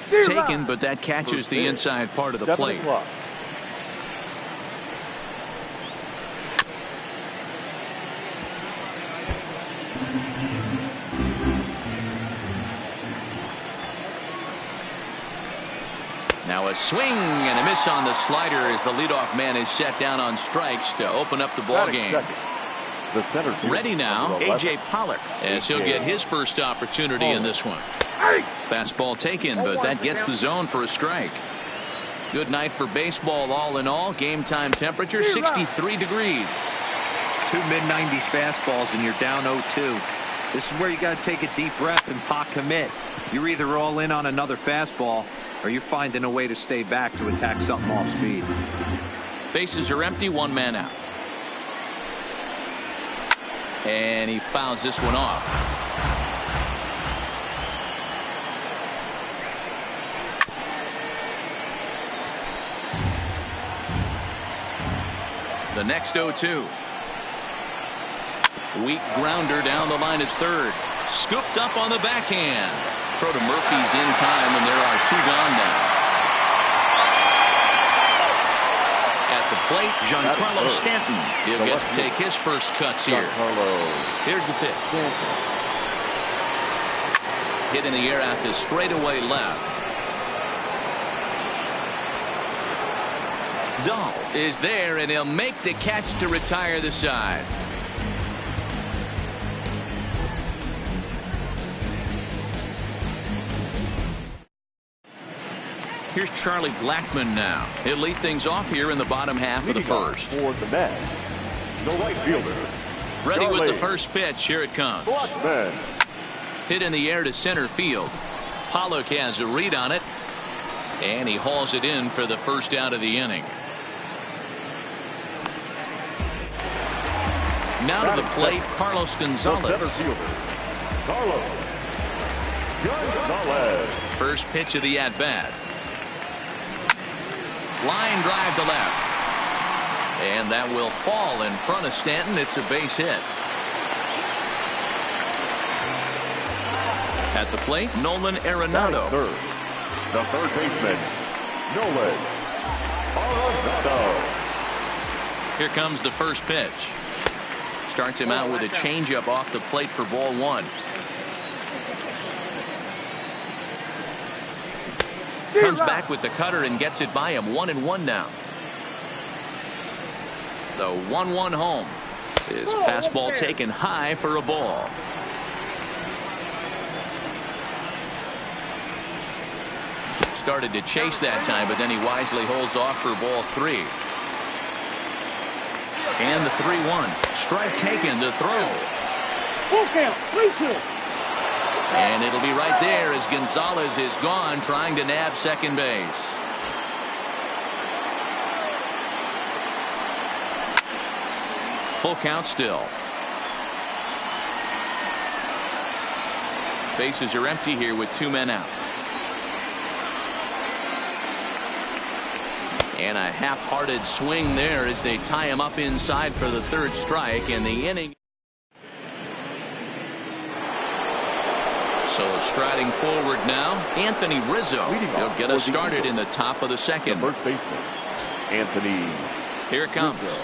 taken, but that catches the inside part of the plate. Now a swing and a miss on the slider as the leadoff man is set down on strikes to open up the ball game. Ready now, A.J. Pollock, as he'll get his first opportunity in this one. Fastball taken, but that gets the zone for a strike. Good night for baseball all in all. Game time temperature 63 degrees. Two mid-90s fastballs and you're down 0-2. This is where you got to take a deep breath and pot commit. You're either all in on another fastball or you're finding a way to stay back to attack something off speed. Bases are empty, one man out. And he fouls this one off. The next 0-2. Weak grounder down the line at third. Scooped up on the backhand. Throw to Murphy's in time, and there are two gone now. At the plate, Giancarlo Stanton. He'll get to take his first cuts here. Here's the pitch. Hit in the air out to straightaway left. Dahl is there, and he'll make the catch to retire the side. Here's Charlie Blackmon now. He'll lead things off here in the bottom half of the first. For the match, the right fielder. Ready with the first pitch. Here it comes. Blackmon. Hit in the air to center field. Pollock has a read on it, and he hauls it in for the first out of the inning. Now to the plate, Carlos Gonzalez. Center fielder, Carlos Gonzalez. First pitch of the at-bat. Line drive to left. And that will fall in front of Stanton. It's a base hit. At the plate, Nolan Arenado. The third baseman, Nolan Arenado. Here comes the first pitch. Starts him out with a changeup off the plate for ball one. Comes back with the cutter and gets it by him. 1-1 now. The 1-1 home. His fastball taken high for a ball. Started to chase that time, but then he wisely holds off for ball three. And the 3-1. Strike taken to throw. Full count, 3-2. And it'll be right there as Gonzalez is gone, trying to nab second base. Full count still. Bases are empty here with two men out. And a half-hearted swing there as they tie him up inside for the third strike, and the inning. So striding forward now, Anthony Rizzo. He'll get us started in the top of the second. The first baseman, Anthony. Here it comes. Rizzo.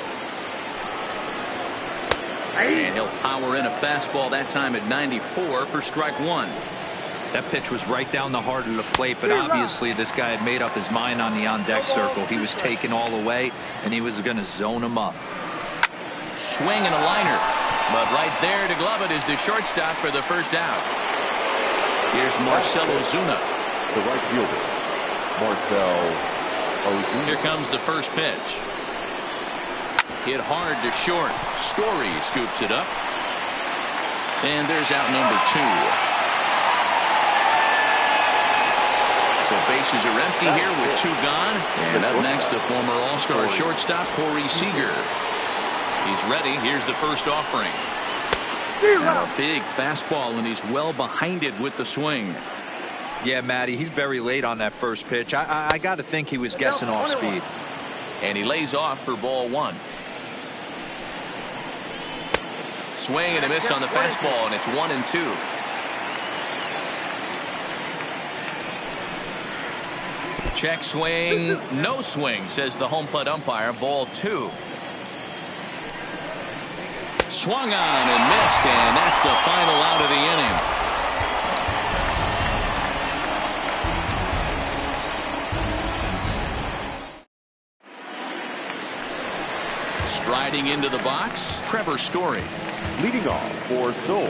And he'll power in a fastball that time at 94 for strike one. That pitch was right down the heart of the plate, but obviously this guy had made up his mind on the on-deck circle. He was taken all the way, and he was going to zone him up. Swing and a liner. But right there to glove it is the shortstop for the first out. Here's Marcell Ozuna. The right fielder, Marcell Ozuna. Here comes the first pitch. Hit hard to short. Story scoops it up. And there's out number two. So bases are empty here with two gone. And up next, the former All-Star shortstop, Corey Seager. He's ready. Here's the first offering. Now a big fastball, and he's well behind it with the swing. Yeah, Matty, he's very late on that first pitch. I got to think he was guessing off speed. And he lays off for ball one. Swing and a miss on the fastball, and it's 1-2. Check swing, no swing, says the home plate umpire. Ball 2. Swung on and missed, and that's the final out of the inning. Striding into the box, Trevor Story. Leading off for Seoul,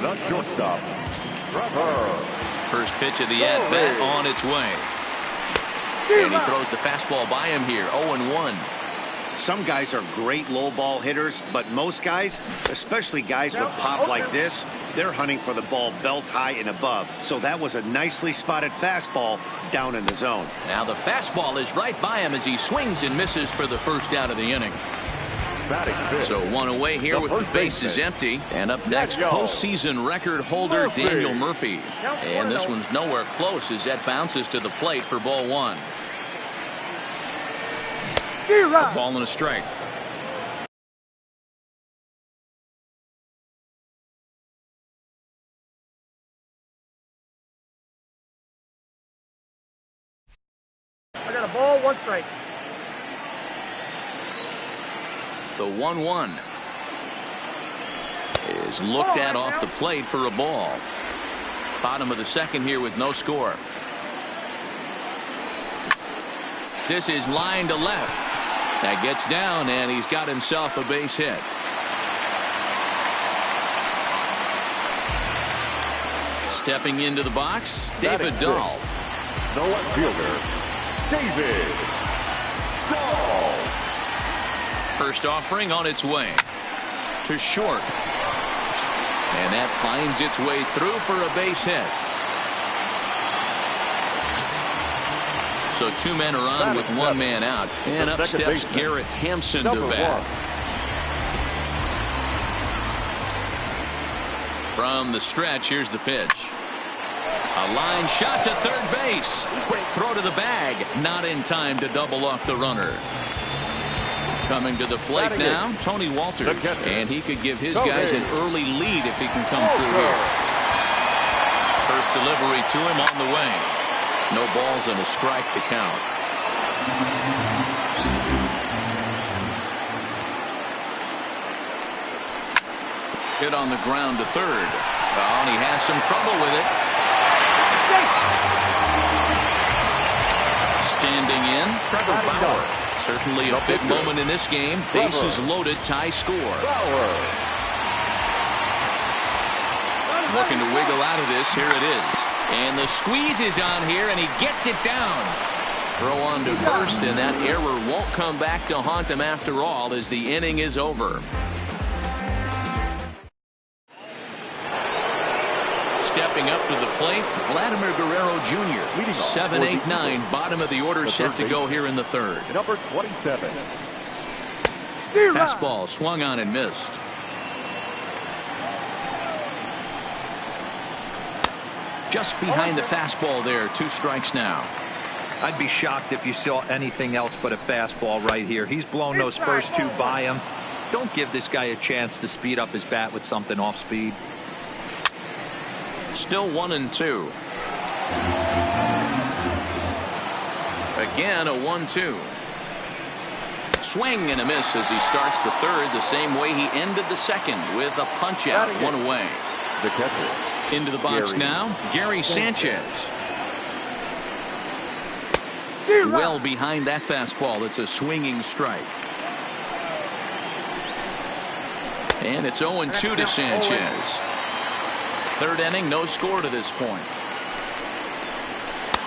the shortstop, Trevor. First pitch of the at-bat on its way. And he throws the fastball by him here, 0-1. Some guys are great low ball hitters, but most guys, especially guys with pop like this, they're hunting for the ball belt high and above. So that was a nicely spotted fastball down in the zone. Now the fastball is right by him as he swings and misses for the first out of the inning. So one away here with the bases empty. And up next, postseason record holder Daniel Murphy. And this one's nowhere close as that bounces to the plate for ball 1. A ball and a strike. I got a ball, 1 strike. The 1-1 is looked at off the plate for a ball. Bottom of the second here with no score. This is line to left. That gets down, and he's got himself a base hit. Stepping into the box, David Dahl. The left fielder, David Dahl. First offering on its way to short. And that finds its way through for a base hit. So 2 men are on with 1 man out. And up steps Garrett Hampson to bat. From the stretch, here's the pitch. A line shot to third base. Quick throw to the bag. Not in time to double off the runner. Coming to the plate now, Tony Walters. And he could give his guys an early lead if he can come through here. First delivery to him on the way. No balls and a strike to count. Hit on the ground to third. Oh, and he has some trouble with it. Standing in, Trevor Bauer. Certainly a big moment in this game. Bases loaded, tie score. Looking to wiggle out of this. Here it is. And the squeeze is on here, and he gets it down. Throw on to first, and that error won't come back to haunt him after all as the inning is over. Stepping up to the plate, Vladimir Guerrero Jr. 7-8-9, bottom of the order, set to go here in the third. Number 27. Fastball swung on and missed. Just behind the fastball there. 2 strikes now. I'd be shocked if you saw anything else but a fastball right here. He's blown those first 2 by him. Don't give this guy a chance to speed up his bat with something off speed. Still 1-2. Again a 1-2. Swing and a miss as he starts the third the same way he ended the second with a punch out. 1 away. The catcher. Into the box now, Gary Sanchez. Well behind that fastball. It's a swinging strike. And it's 0-2 to Sanchez. Third inning, no score to this point.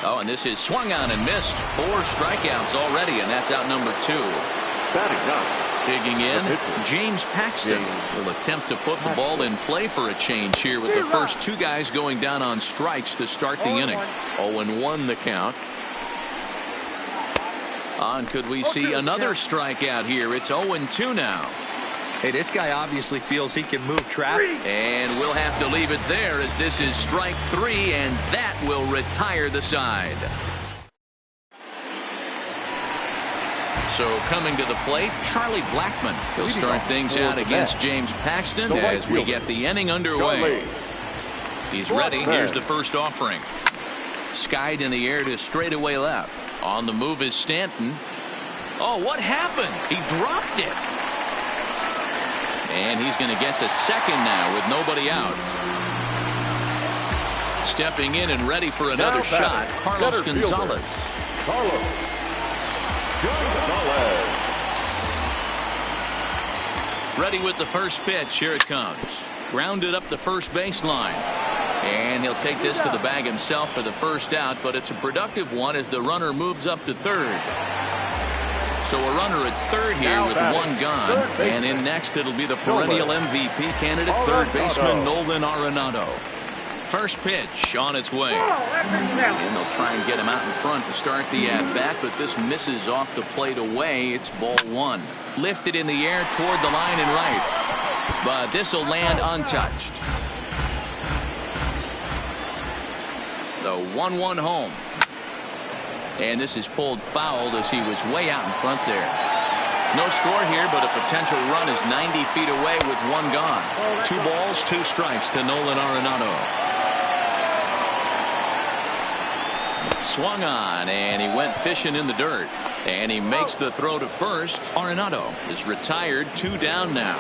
Oh, and this is swung on and missed. 4 strikeouts already, and that's out number 2. Digging in, James Paxton will attempt to put the ball in play for a change here with the first 2 guys going down on strikes to start the inning. 0-1 the count. And could we see another strikeout here? It's 0-2 now. Hey, this guy obviously feels he can move traffic. And we'll have to leave it there as this is strike 3, and that will retire the side. So coming to the plate, Charlie Blackmon. He'll start things out against James Paxton as we get the inning underway. He's ready. Here's the first offering. Skied in the air to straightaway left. On the move is Stanton. Oh, what happened? He dropped it. And he's going to get to second now with nobody out. Stepping in and ready for another shot, Carlos Gonzalez. Carlos Gonzalez. Ready with the first pitch. Here it comes. Grounded up the first baseline. And he'll take this to the bag himself for the first out, but it's a productive one as the runner moves up to third. So a runner at third here with one gone. And in next it'll be the perennial MVP candidate, third baseman Nolan Arenado. First pitch on its way. And they'll try and get him out in front to start the at-bat, but this misses off the plate away. It's ball one. Lifted in the air toward the line and right. But this will land untouched. The 1-1 home. And this is pulled fouled as he was way out in front there. No score here, but a potential run is 90 feet away with one gone. 2 balls, 2 strikes to Nolan Arenado. Swung on, and he went fishing in the dirt. And he makes the throw to first. Arenado is retired, 2 down now.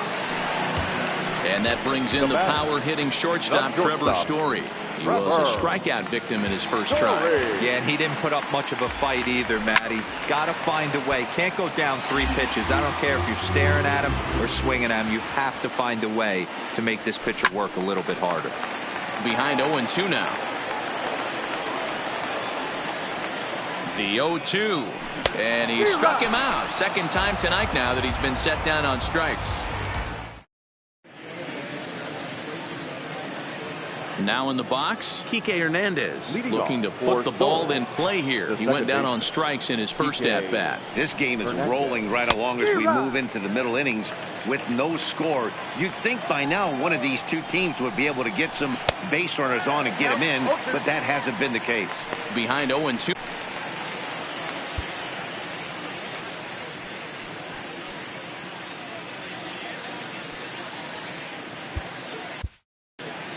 And that brings in the power-hitting shortstop Trevor Story. He was a strikeout victim in his first try. Yeah, and he didn't put up much of a fight either, Matty. Got to find a way. Can't go down 3 pitches. I don't care if you're staring at him or swinging at him. You have to find a way to make this pitcher work a little bit harder. Behind 0-2 now. The 0-2. And he struck him out. Second time tonight now that he's been set down on strikes. Now in the box, Kike Hernandez looking to put the ball in play here. He went down on strikes in his first at-bat. This game is rolling right along as we move into the middle innings with no score. You'd think by now one of these two teams would be able to get some base runners on and get him in, but that hasn't been the case. Behind 0-2.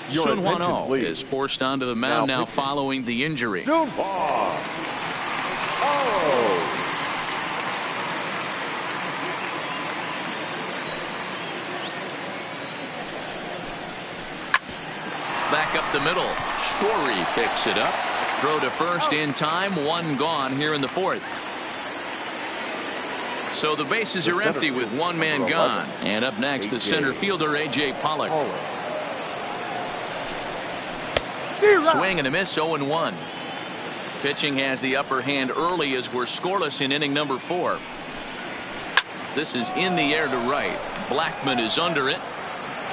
Sun Hwan-Oh is forced onto the mound now following the injury. Sun Hwan-Oh. Back up the middle. Story picks it up. Throw to first in time. 1 gone here in the 4th. So the bases are empty with 1 man gone. And up next, the center fielder, A.J. Pollock. Swing and a miss, 0-1. Pitching has the upper hand early as we're scoreless in inning number 4. This is in the air to right. Blackman is under it.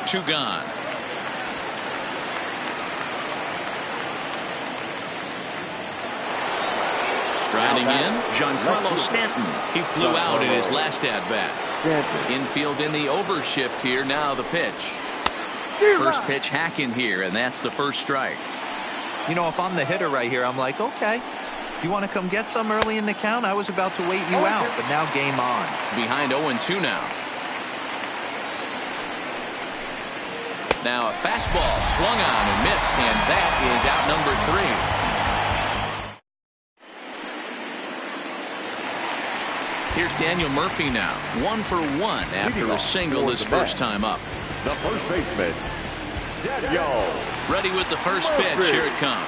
2 gone. Striding in, Giancarlo Stanton. He flew out in his last at-bat. Infield in the overshift here. Now the pitch. First pitch hack in here, and that's the first strike. You know, if I'm the hitter right here, I'm like, okay, you want to come get some early in the count? I was about to wait you out, but now game on. Behind 0-2 now. Now a fastball swung on and missed, and that is out number 3. Here's Daniel Murphy now, 1 for 1 after a single his first time up. The first baseman, Daniel. Ready with the first pitch. Here it comes.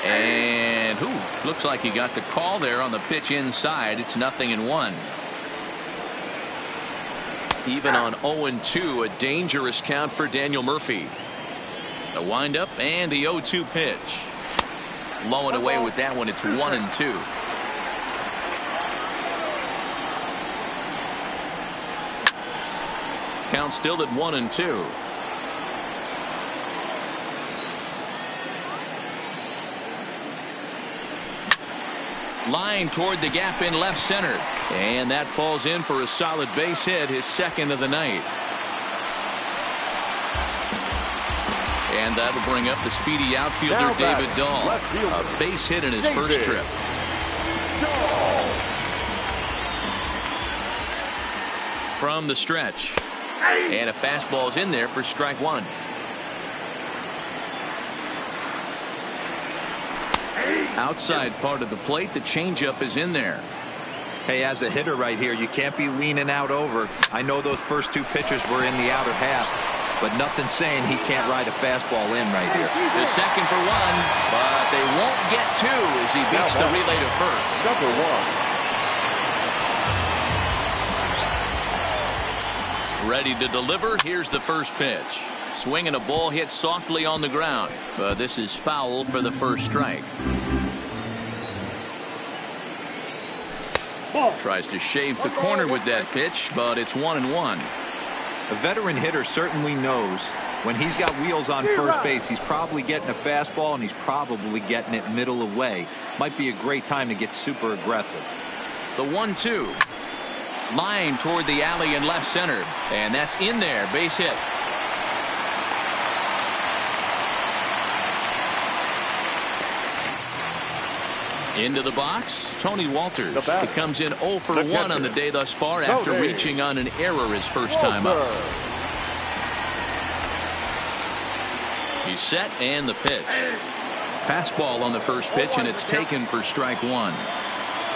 And looks like he got the call there on the pitch inside. It's 0-1. Even on 0-2, a dangerous count for Daniel Murphy. The windup and the 0-2 pitch. Low and away with that one. It's 1-2. Count still at 1-2. Line toward the gap in left center. And that falls in for a solid base hit, his second of the night. And that'll bring up the speedy outfielder David Dahl. A base hit in his first trip. From the stretch. And a fastball's in there for strike 1. Outside part of the plate, the changeup is in there. Hey, as a hitter right here, you can't be leaning out over. I know those first two pitches were in the outer half, but nothing saying he can't ride a fastball in right here. The second for one, but they won't get two as he beats the relay to first. Number 1. Ready to deliver. Here's the first pitch. Swing and a ball hit softly on the ground, but this is foul for the first strike. Tries to shave the corner with that pitch, but it's 1-1. A veteran hitter certainly knows when he's got wheels on first base, he's probably getting a fastball and he's probably getting it middle away. Might be a great time to get super aggressive. The 1-2. Line toward the alley in left center, and that's in there. Base hit. Into the box, Tony Walters. He comes in 0 for 1 on the day thus far after reaching on an error his first time up. He's set and the pitch. Fastball on the first pitch, and it's taken for strike one.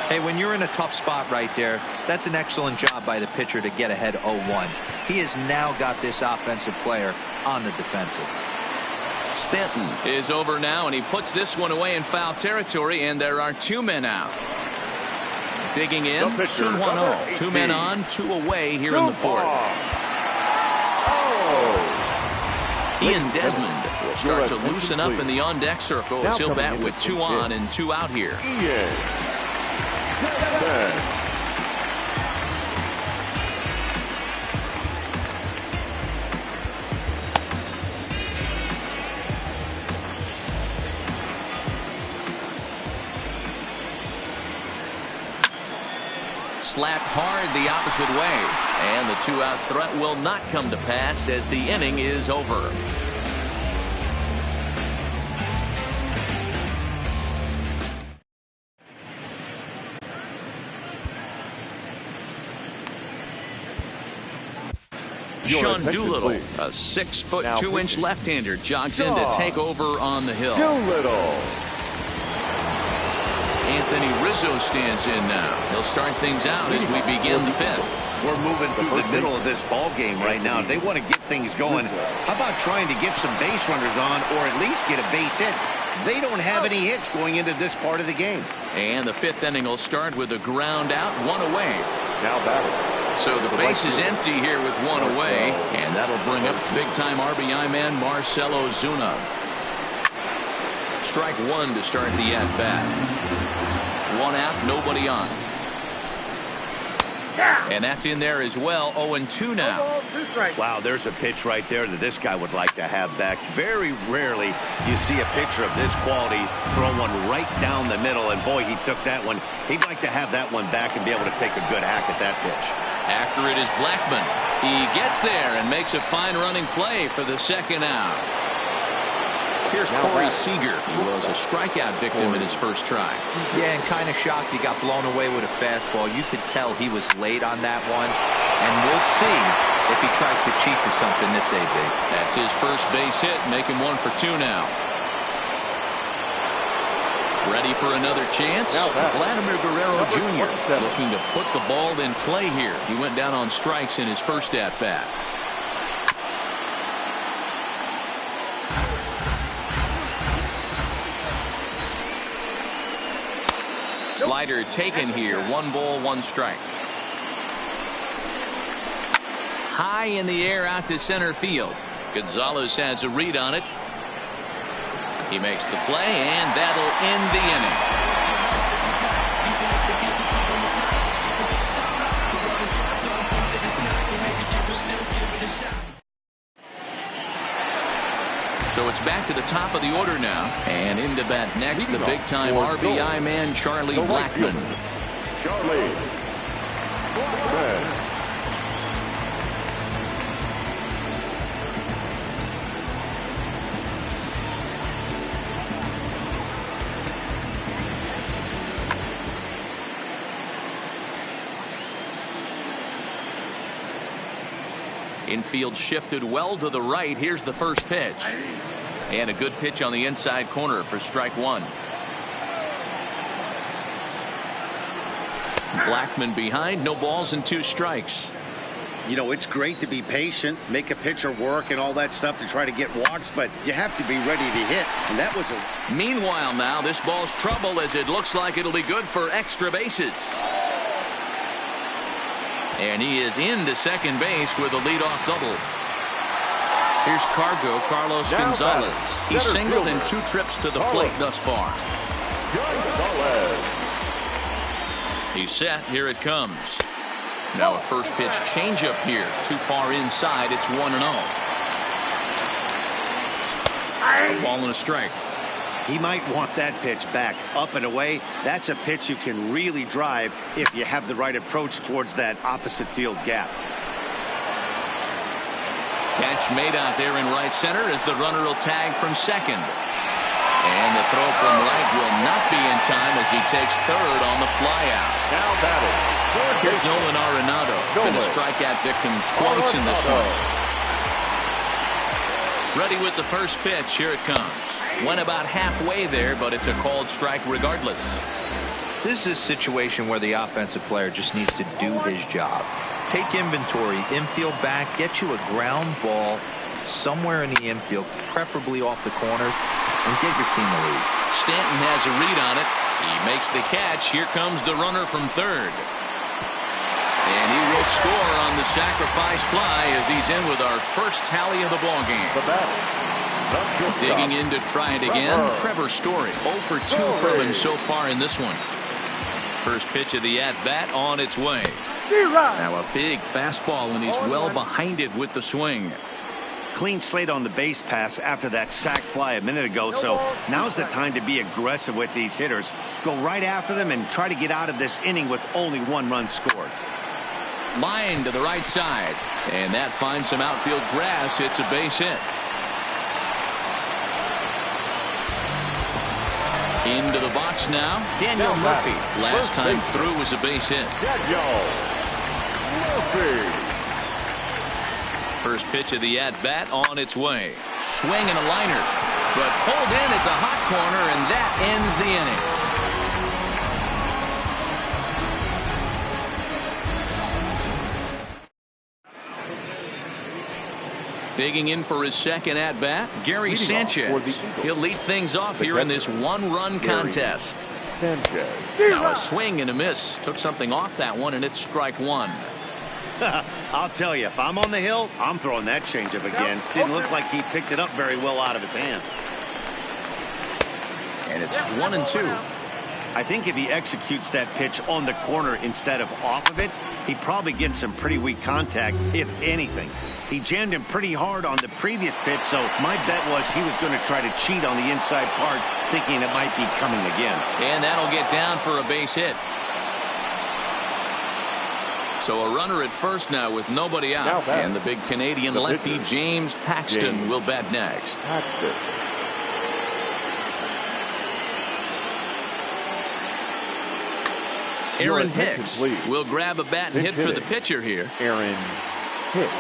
Hey, when you're in a tough spot right there, that's an excellent job by the pitcher to get ahead 0-1. He has now got this offensive player on the defensive. Stanton is over now, and he puts this one away in foul territory, and there are two men out. Digging in, Sun Hwan-oh. 2 men on, 2 away here in the fourth. Ian Desmond will start to loosen up in the on-deck circle as he'll bat with 2 on and 2 out here. Slapped hard the opposite way, and the 2-out threat will not come to pass as the inning is over. Sean Doolittle, a 6'2" left-hander, jogs in to take over on the hill. Anthony Rizzo stands in now. He'll start things out as we begin the fifth. We're moving through the middle of this ball game right now. They want to get things going. How about trying to get some base runners on, or at least get a base hit? They don't have any hits going into this part of the game. And the fifth inning will start with a ground out, 1 away. Now batting. So the base is empty here with 1 away, and that'll bring up big-time RBI man Marcell Ozuna. Strike 1 to start the at-bat. 1 out, nobody on. And that's in there as well. 0-2 now. Wow, there's a pitch right there that this guy would like to have back. Very rarely you see a pitcher of this quality throw one right down the middle, and boy, he took that one. He'd like to have that one back and be able to take a good hack at that pitch. After it is Blackman. He gets there and makes a fine running play for the second out. Here's Corey Seager. He was a strikeout victim in his first try. Yeah, and kind of shocked he got blown away with a fastball. You could tell he was late on that one. And we'll see if he tries to cheat to something this AB. That's his first base hit, making 1 for 2 now. Ready for another chance? Vladimir Guerrero Jr. looking to put the ball in play here. He went down on strikes in his first at-bat. Slider taken here. 1 ball, 1 strike. High in the air out to center field. Gonzalez has a read on it. He makes the play, and that'll end the inning. So it's back to the top of the order now, and into bat next, the big-time RBI man, Charlie Blackman. Charlie Blackman. Infield shifted well to the right. Here's the first pitch. And a good pitch on the inside corner for strike 1. Blackman behind, no balls and 2 strikes. You know, it's great to be patient, make a pitcher work and all that stuff to try to get walks, but you have to be ready to hit. And that was a... Meanwhile now, this ball's trouble as it looks like it'll be good for extra bases. And he is into second base with a leadoff double. Here's Carlos Gonzalez. He's singled in 2 trips to the plate thus far. He's set. Here it comes. Now a first pitch changeup here. Too far inside. It's 1-0. A ball and a strike. He might want that pitch back up and away. That's a pitch you can really drive if you have the right approach towards that opposite field gap. Catch made out there in right center as the runner will tag from second. And the throw from right will not be in time as he takes third on the flyout. Now batting. Here's Nolan Arenado. Been a strikeout victim twice in this one. Ready with the first pitch. Here it comes. Went about halfway there, but it's a called strike regardless. This is a situation where the offensive player just needs to do his job. Take inventory, infield back, get you a ground ball somewhere in the infield, preferably off the corners, and get your team a lead. Stanton has a read on it. He makes the catch. Here comes the runner from third. And he will score on the sacrifice fly as he's in with our first tally of the ball game. Digging in to try it again, Trevor Story. 0 for 2 from him so far in this one. First pitch of the at-bat on its way. Now a big fastball, and he's well behind it with the swing. Clean slate on the base pass after that sac fly a minute ago, so now's the time to be aggressive with these hitters. Go right after them and try to get out of this inning with only 1 run scored. Line to the right side, and that finds some outfield grass. It's a base hit. Into the box now, Daniel Murphy. Last time through was a base hit. First pitch of the at-bat on its way. Swing and a liner, but pulled in at the hot corner, and that ends the inning. Digging in for his second at-bat, Gary Sanchez. He'll lead things off here in this 1-run contest. Now a swing and a miss. Took something off that one, and it's strike 1. I'll tell you, if I'm on the hill, I'm throwing that changeup again. Didn't look like he picked it up very well out of his hand. And it's 1-2. I think if he executes that pitch on the corner instead of off of it, he probably gets some pretty weak contact, if anything. He jammed him pretty hard on the previous pitch, so my bet was he was going to try to cheat on the inside part, thinking it might be coming again. And that'll get down for a base hit. So a runner at first now with nobody out. And the big Canadian lefty James Paxton will bat next. Aaron Hicks will grab a bat and hit for the pitcher here. Aaron Hicks.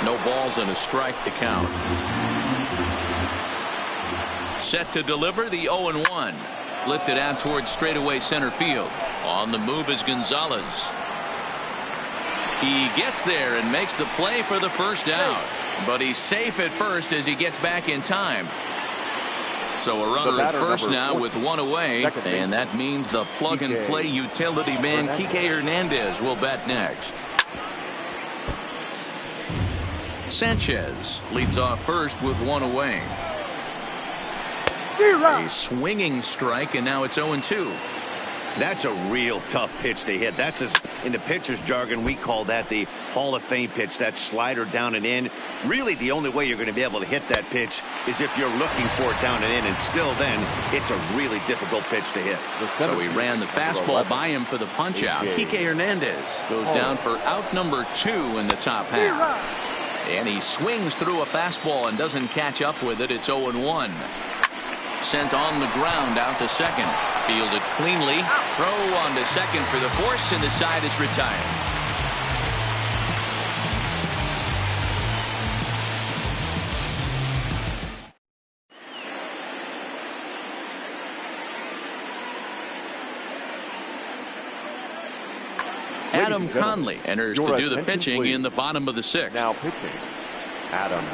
No balls and a strike to count. Set to deliver the 0-1. Lifted out towards straightaway center field. On the move is Gonzalez. He gets there and makes the play for the first out. But he's safe at first as he gets back in time. So a runner at first now with 1 away. And that means the plug-and-play utility man Kike Hernandez will bat next. Sanchez leads off first with 1 away. A swinging strike, and now it's 0-2. That's a real tough pitch to hit. That's in the pitcher's jargon, we call that the Hall of Fame pitch, that slider down and in. Really, the only way you're going to be able to hit that pitch is if you're looking for it down and in, and still then, it's a really difficult pitch to hit. So he ran the fastball by him for the punch-out. Kike Hernandez goes down for out number 2 in the top half. And he swings through a fastball and doesn't catch up with it. It's 0-1. Sent on the ground out to second. Fielded cleanly. Throw on to second for the force, and the side is retired. Adam Conley enters to do the pitching in the bottom of the sixth. Now pitching, Adam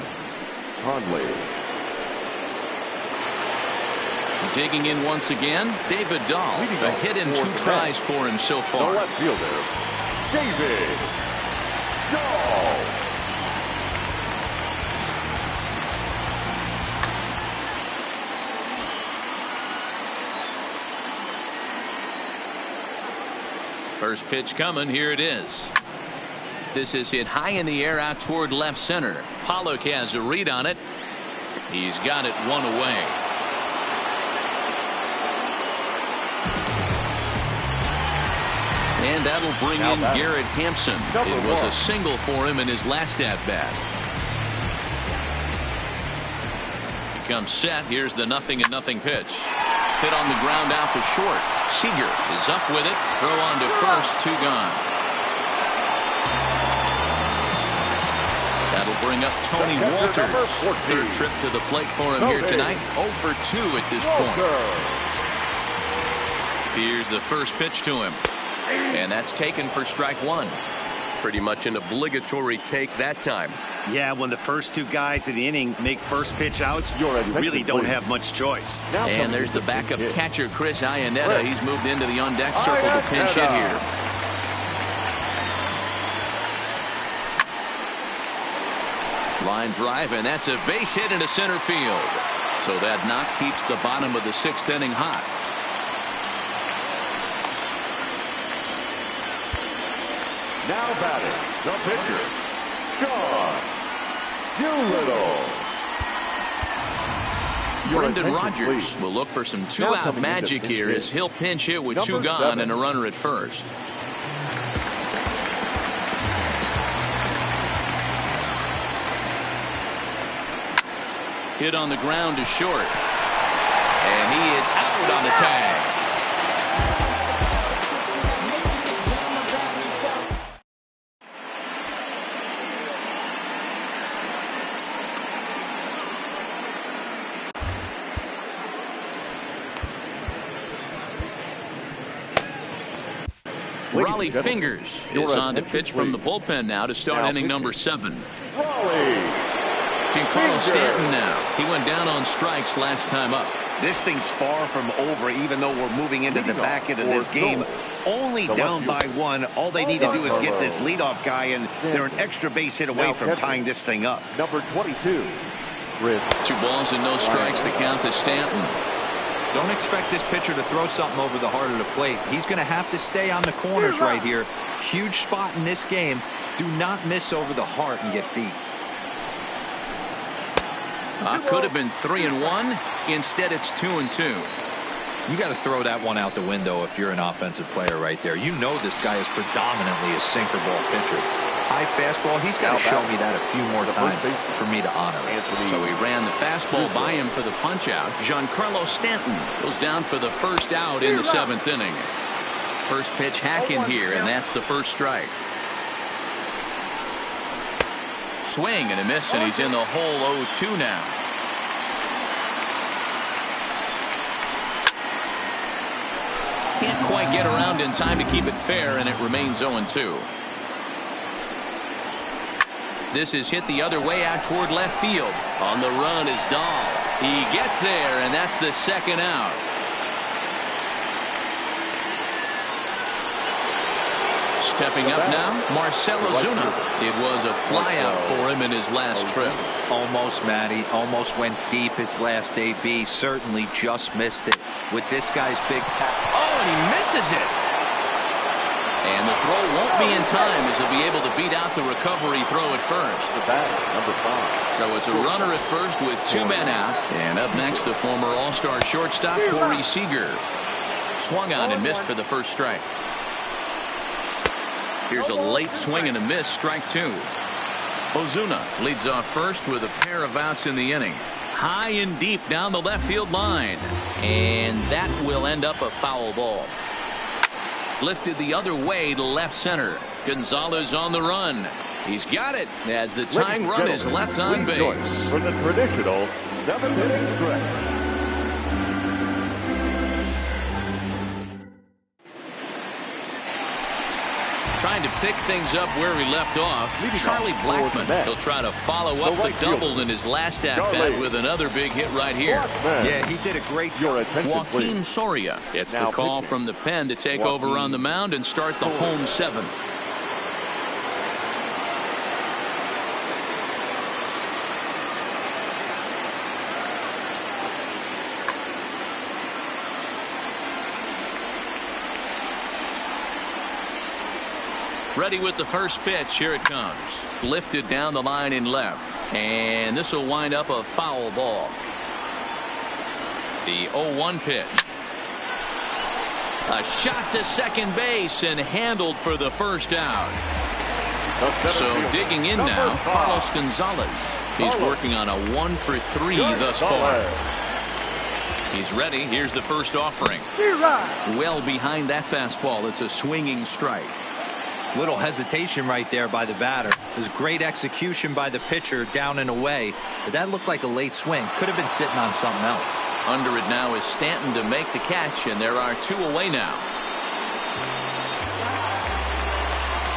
Conley. Digging in once again, David Dahl. A hit and 2 tries for him so far. The left fielder, David Dahl. First pitch coming. Here it is. This is hit high in the air out toward left center. Pollock has a read on it. He's got it 1 away. And that'll bring in Garrett Hampson. It was a single for him in his last at bat. He comes set. Here's the 0-0 pitch. Hit on the ground out to short. Seager is up with it. Throw on to first. 2 gone. That'll bring up Tony Walters. Third trip to the plate for him here tonight. 0 for 2 at this point. Here's the first pitch to him. And that's taken for strike 1. Pretty much an obligatory take that time. Yeah, when the first 2 guys in the inning make first pitch outs, you really don't have much choice. And there's the backup catcher, Chris Iannetta. He's moved into the on-deck circle to pinch hit here. Line drive, and that's a base hit into center field. So that knock keeps the bottom of the 6th inning hot. Now batting, the pitcher, Sean Doolittle. Brendan Rodgers will look for some 2-out magic here as he'll pinch hit with 2 gone and a runner at first. Hit on the ground to short. And he is out on the tag. Raleigh Fingers is on to pitch from the bullpen now to start inning number 7. Giancarlo Stanton now. He went down on strikes last time up. This thing's far from over, even though we're moving into the back end of this game. Only down by 1. All they need to do is get this leadoff guy, and they're an extra base hit away from tying this thing up. Number 22. 2 balls and no strikes. The count to Stanton. Don't expect this pitcher to throw something over the heart of the plate. He's going to have to stay on the corners right here. Huge spot in this game. Do not miss over the heart and get beat. Could have been 3-1. Instead, it's 2-2. You got to throw that one out the window if you're an offensive player right there. You know this guy is predominantly a sinker ball pitcher. High fastball, he's got to show me that a few more times for me to honor it. So he ran the fastball by him for the punch-out. Giancarlo Stanton goes down for the first out in the 7th inning. First pitch hacking here, and that's the first strike. Swing and a miss, and he's in the hole 0-2 now. Can't quite get around in time to keep it fair, and it remains 0-2. This is hit the other way out toward left field. On the run is Dahl. He gets there, and that's the 2nd out. Stepping up now, Marcell Ozuna. It was a flyout for him in his last trip. Almost, Matty. Almost went deep his last AB. Certainly just missed it with this guy's big pack. Oh, and he misses it. And the throw won't be in time as he'll be able to beat out the recovery throw at first. The bat, number 5. So it's a runner at first with 2 men out. And up next, the former All-Star shortstop, Corey Seager. Swung on and missed for the first strike. Here's a late swing and a miss, strike 2. Ozuna leads off first with a pair of outs in the inning. High and deep down the left field line. And that will end up a foul ball. Lifted the other way to left center. Gonzalez on the run. He's got it as the tying run is left on base. For the traditional 7th inning stretch. Trying trying to pick things up where he left off. Charlie Blackmon. He'll try to follow up the double in his last at-bat with another big hit right here. Yeah, he did a great job. Joaquin Soria gets the call from the pen to take over on the mound and start the home seventh. Ready with the first pitch. Here it comes. Lifted down the line in left. And this will wind up a foul ball. The 0-1 pitch. A shot to second base and handled for the first out. So digging in now, Carlos Gonzalez. He's working on a 1-for-3 thus far. He's ready. Here's the first offering. Well behind that fastball. It's a swinging strike. Little hesitation right there by the batter. It was great execution by the pitcher down and away, but that looked like a late swing. Could have been sitting on something else. Under it now is Stanton to make the catch, and there are two away now.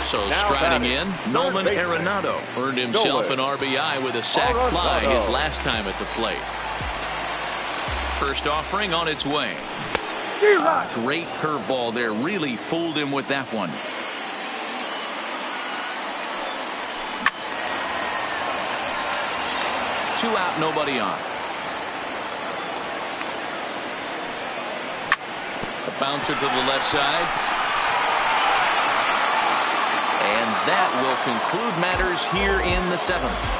So striding in, Nolan Arenado earned himself an RBI with a sac fly his last time at the plate. First offering on its way. Great curveball there. Really fooled him with that one. Two out, nobody on. A bouncer to the left side. And that will conclude matters here in the seventh.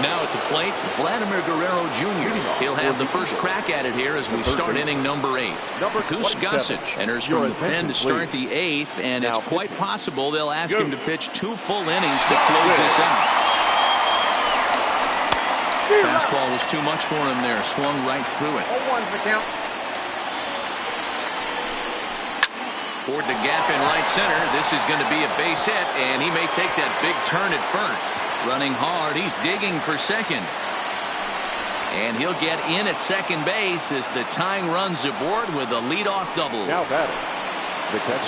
Now at the plate, Vladimir Guerrero Jr. He'll have the first crack at it here as we start inning number 8. Goose Gossage enters from the pen to start the 8th, and it's quite possible they'll ask him to pitch 2 full innings to close this out. Fastball was too much for him there. Swung right through it. 0-1's the count. Toward the gap in right center. This is going to be a base hit, and he may take that big turn at first. Running hard. He's digging for second. And he'll get in at second base as the tying runs aboard with a leadoff double. Now batting.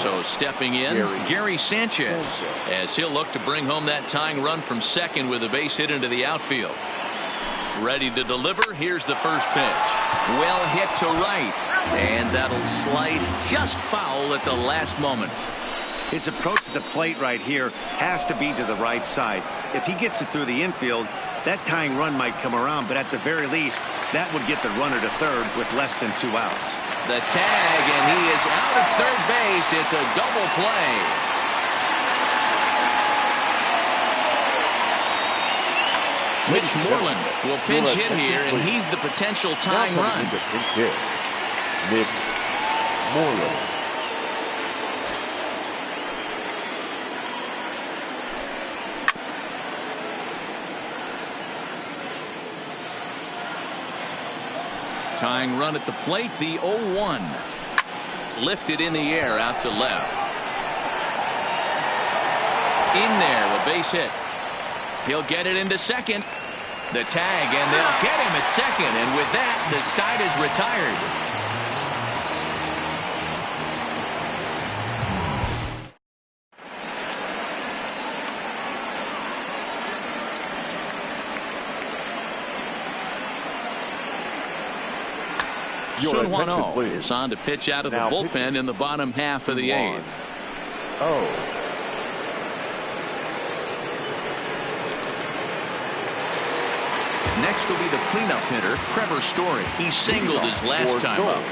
So stepping in, Gary Sanchez, as he'll look to bring home that tying run from second with a base hit into the outfield. Ready to deliver. Here's the first pitch. Well hit to right. And that'll slice just foul at the last moment. His approach to the plate right here has to be to the right side. If he gets it through the infield, that tying run might come around, but at the very least, that would get the runner to third with less than 2 outs. The tag, and he is out at third base. It's a double play. Mitch Moreland will pinch hit here, and he's the potential tying run. Mitch Moreland. Tying run at the plate, the 0-1. Lifted in the air out to left. In there, a base hit. He'll get it into second. The tag, and they'll get him at second. And with that, the side is retired. Sun Hwan-Oh is on to pitch out of the bullpen in the bottom half of the 8th. Next will be the cleanup hitter, Trevor Story. He singled his last time up.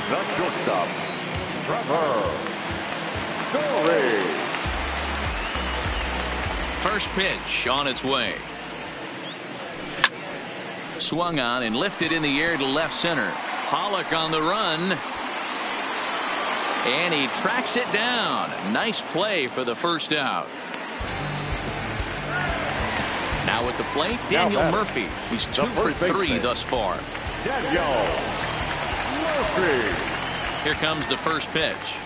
The shortstop, Trevor Story. First pitch on its way. Swung on and lifted in the air to left center. Pollock on the run. And he tracks it down. Nice play for the first out. Now at the plate, Daniel Murphy. He's 2 for 3 thus far. Daniel Murphy. Here comes the first pitch.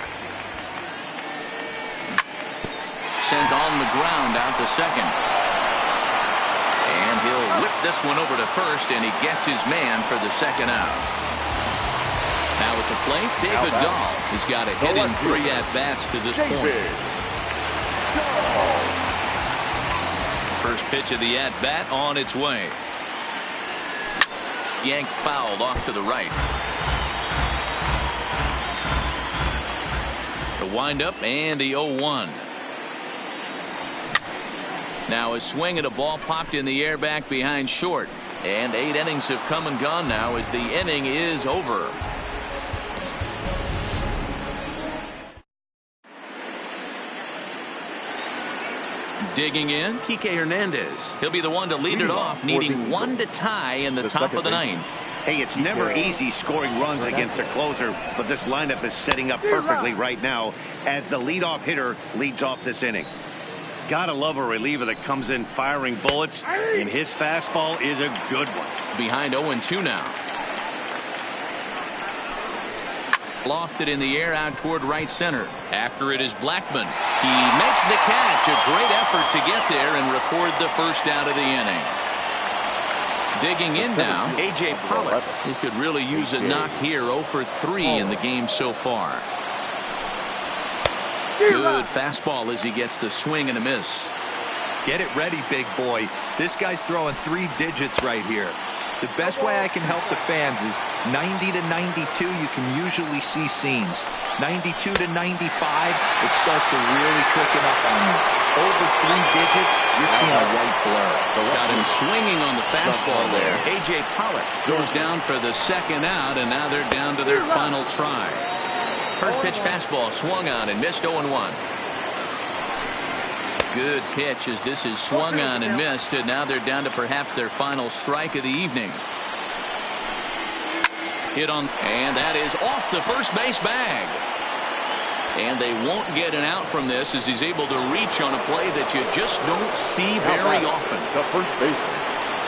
Sent on the ground out to second. And he'll whip this one over to first, and he gets his man for the second out. Now at the plate, David Dahl. He's got a hit in 3 at-bats to this point. First pitch of the at-bat on its way. Yanked fouled off to the right. The windup and the 0-1. Now a swing and a ball popped in the air back behind short. And 8 innings have come and gone now as the inning is over. Digging in, Kike Hernandez. He'll be the one to lead it off, needing 1 to tie in the top of the 9th. Hey, it's never easy scoring runs against a closer, but this lineup is setting up perfectly right now as the leadoff hitter leads off this inning. Gotta love a reliever that comes in firing bullets, and his fastball is a good one. Behind 0-2 now. Lofted in the air out toward right center. After it is Blackman. He makes the catch. A great effort to get there and record the first out of the inning. Digging in now, A.J. Pollock, who could really use a knock here. 0 for 3 in the game so far. Good fastball as he gets the swing and a miss. Get it ready, big boy. This guy's throwing 3 digits right here. The best way I can help the fans is 90 to 92, you can usually see seams. 92 to 95, it starts to really quicken up on you. Over 3 digits, you're seeing a white blur. Got him swinging on the fastball there. A.J. Pollock goes down for the second out, and now they're down to their final try. First pitch fastball swung on and missed 0-1. Good pitch as this is swung on and missed, and now they're down to perhaps their final strike of the evening. Hit on, and that is off the first base bag. And they won't get an out from this as he's able to reach on a play that you just don't see very often. The first baseman.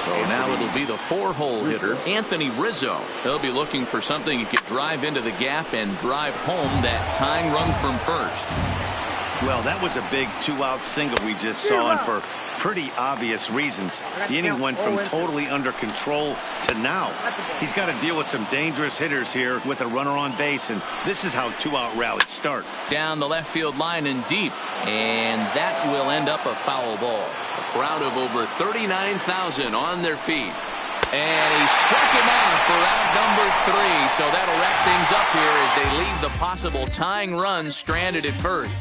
So now it'll be the 4-hole hitter, Anthony Rizzo. He'll be looking for something he could drive into the gap and drive home that tying run from first. Well, that was a big 2-out single we just saw, and for pretty obvious reasons. The inning went from totally under control to now. He's got to deal with some dangerous hitters here with a runner on base, and this is how 2-out rallies start. Down the left field line and deep, and that will end up a foul ball. A crowd of over 39,000 on their feet. And he struck him out for out number 3, so that'll wrap things up here as they leave the possible tying run stranded at first.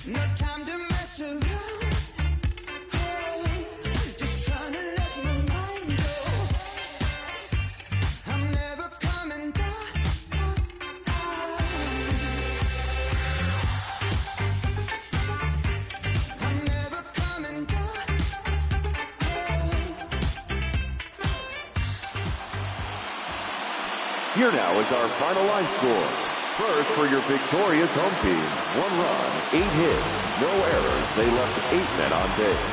No time to mess around. Just trying to let my mind go. I'm never coming down. I'm never coming down. Here now is our final line score. First, for your victorious home team, 1 run, 8 hits, no errors. They left 8 men on base.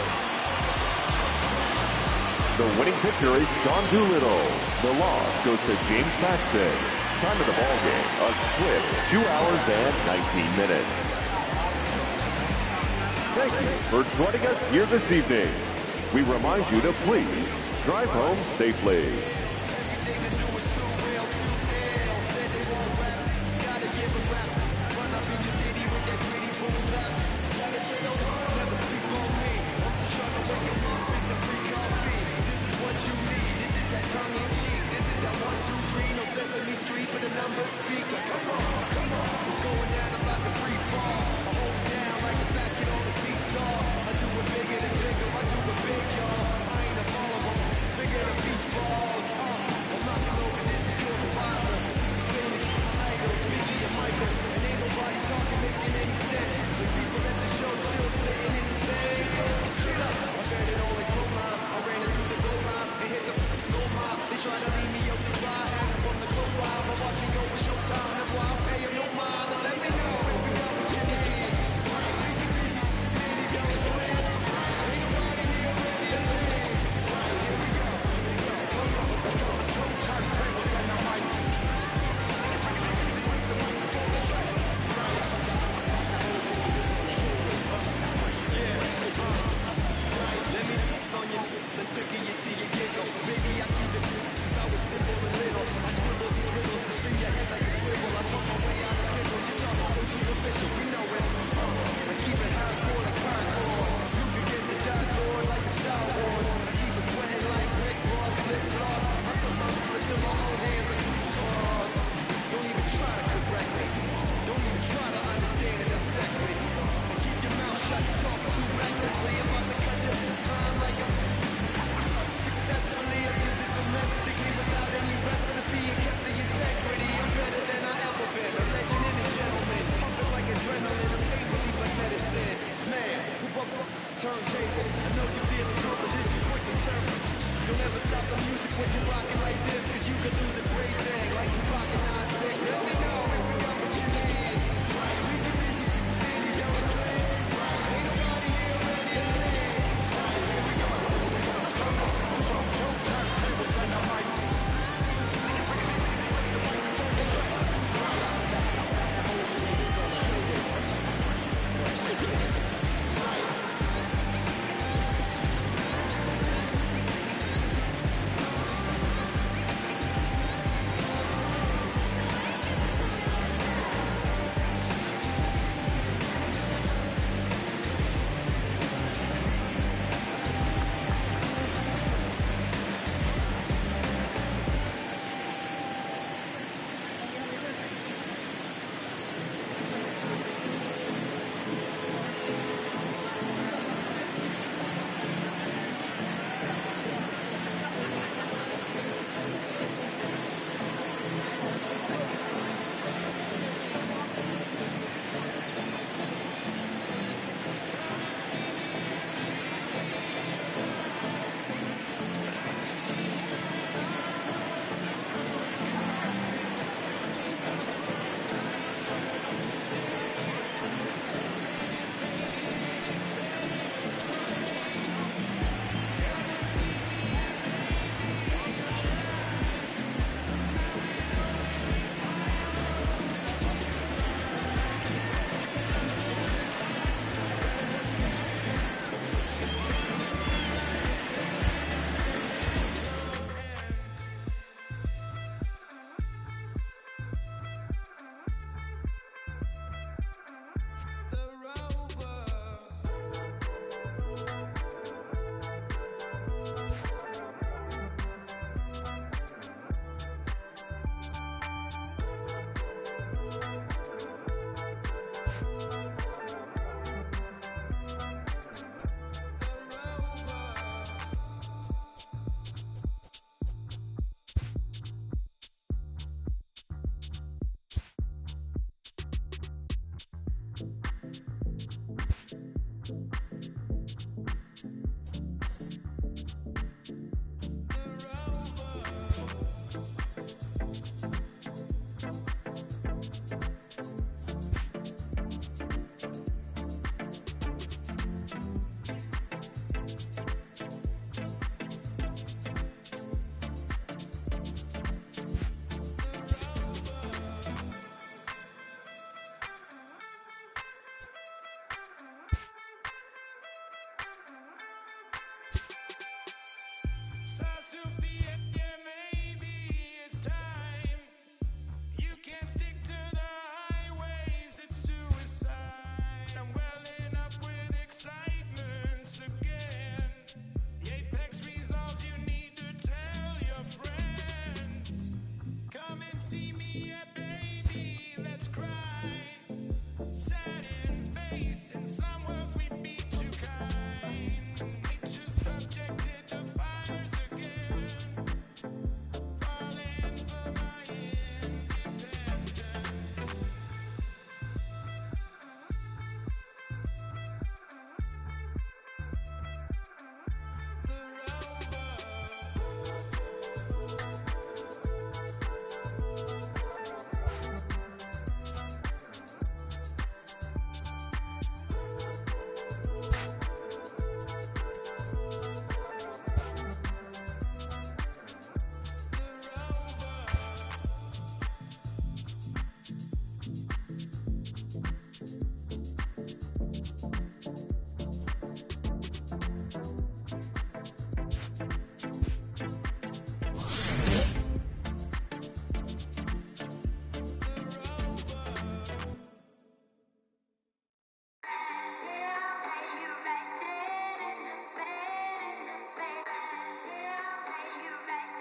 The winning pitcher is Sean Doolittle. The loss goes to James Paxton. Time of the ball game, a swift 2 hours and 19 minutes. Thank you for joining us here this evening. We remind you to please drive home safely. Bigger than beach balls. I'm knocking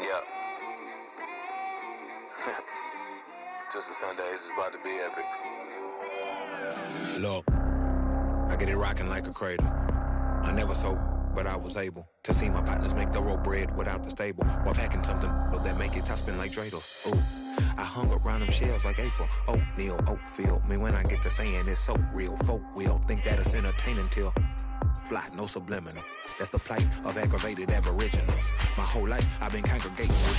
Yep. Twisted Sundays is about to be epic. Look, I get it rocking like a cradle. I never sold, but I was able to see my partners make thorough bread without the stable, while packing something that make it top spin like dreidels. Ooh, I hung around them shells like April. Oatmeal, Oatfield. Me when I get to saying it's so real. Folk will think that it's entertaining till Fly, no subliminal. That's the plight of aggravated aboriginals. My whole life I've been congregating with.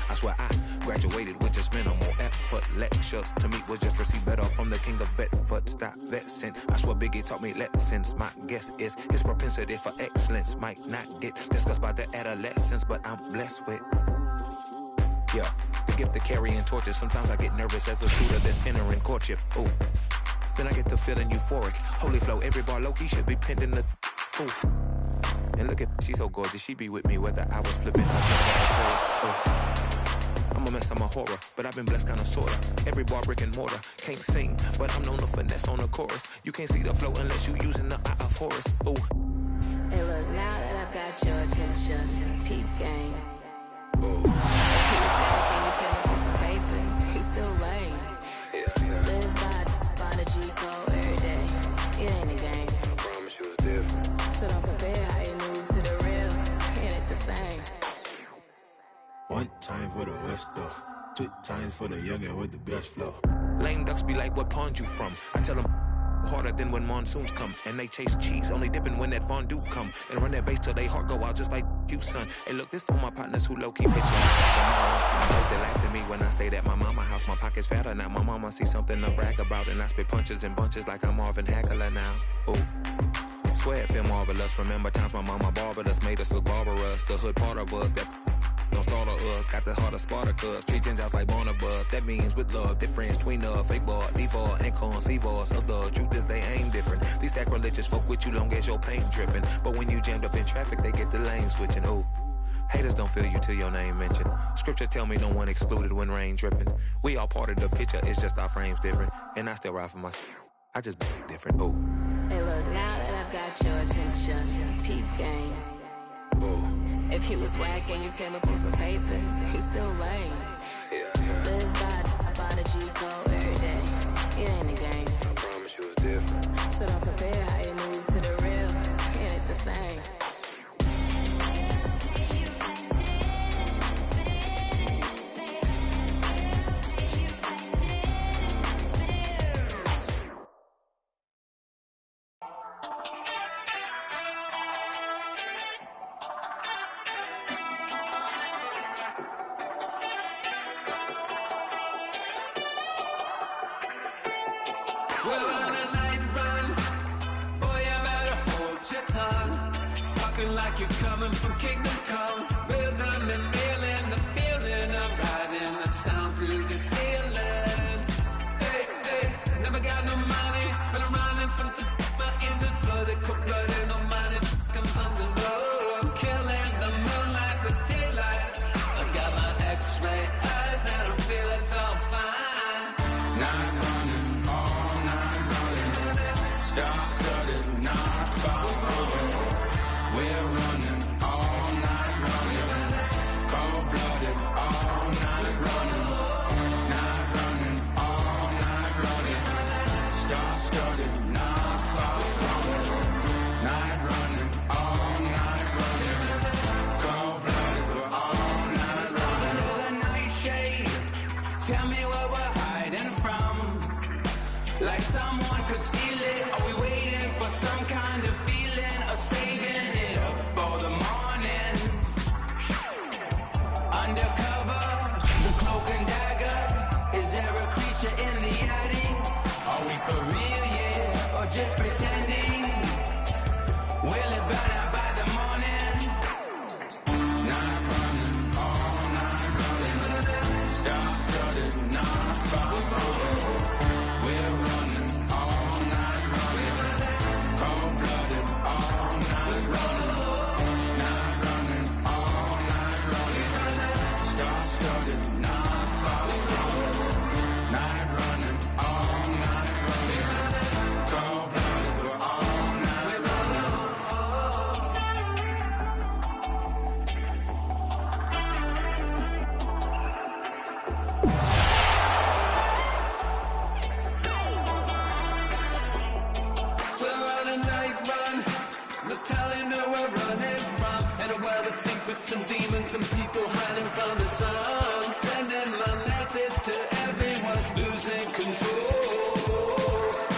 I swear I graduated with just minimal effort. Lectures to me was just receive better from the king of Bedford. Stop vexing. I swear Biggie taught me lessons. My guess is his propensity for excellence might not get discussed by the adolescents, but I'm blessed with. Yeah, the gift of carrying torches. Sometimes I get nervous as a shooter that's entering courtship. Ooh. Then I get to feeling euphoric. Holy flow, every bar low-key should be pinned in the... Ooh. And look at, she's so gorgeous. She be with me whether I was flipping her just like a chorus. Ooh. I'm a mess, I'm a horror, but I've been blessed kinda sorta. Every bar brick and mortar. Can't sing, but I'm known to finesse on the chorus. You can't see the flow unless you using the eye of Horus. Ooh. Hey look, now that I've got your attention, peep game. Ooh. If he was making you pay me for some paper, he's still lame. Yeah. Live by the G code every day. It ain't a game. I promise you it's different. So don't compare how you move to the real. It ain't the same. One time for the West though. 2 times for the youngin' with the best flow. Lame ducks be like, what pond you from? I tell them harder than when monsoons come. And they chase cheese, only dipping when that fondue come. And run that bass till they heart go out just like you, son. Hey, look, this for my partners who low-key pitching. They laughed at me when I stayed at my mama house. My pocket's fatter now. My mama see something to brag about. And I spit punches and bunches like I'm Marvin Hagler now. Ooh. Swear it feel marvelous. Remember times my mama barbered us, made us look barbarous. The hood part of us that don't startle us. Got the heart of Spartacus. Treat Gentiles like Barnabas. That means with love, difference between us. Fake boy, lever, and conceive us. Of the truth is they ain't different. These sacrilegious folk with you long as your paint dripping. But when you jammed up in traffic, they get the lane switching. Ooh. Haters don't feel you till your name mentioned. Scripture tell me no one excluded when rain dripping. We all part of the picture, it's just our frames different. And I still ride for my... I just different. Ooh. Hey look, now that I've got your attention, peep game. Ooh. If he was whacking, you came up with some paper, he's still lame. Yeah. Live by the G code every day. It ain't a game. I promise you it's different. So don't compare how you move to the real. It ain't the same. We're on a night run. Boy, you better hold your tongue. Talking like you're coming from Kingdom Come. Rhythm and reeling, the feeling of riding the sound through the ceiling. Hey, hey, never got no money, but I'm running from my ears and flooded, cold blooded, no money, I'm something low. I'm killing the moonlight with daylight. I got my X-ray eyes and I'm feeling so fine. Night running, all night running. Star-studded, not far from. We're running, all night running. Cold-blooded, all night running. Night running, all night running. Star-studded, not far from. Night running, all night running. Cold-blooded, we're all night running. Under the nightshade, tell me what we're hiding from. Like someone could steal it. Are we waiting for some kind of feeling, or saving it up for the morning? Undercover, the cloak and dagger. Is there a creature in the attic? Are we for real, yeah, or just pretending? Will it burn out by the morning? Night running, all night running. Star-studded, not far from. We're running, all night running. Cold-blooded, all night running. Night running, all night running. Star-studded, not far from. Night running, all night running. Cold-blooded, we're all night running. We're on a night run, no telling where we're running from. In a world of secrets and demons and people hiding from the sun. Sending my message to everyone losing control.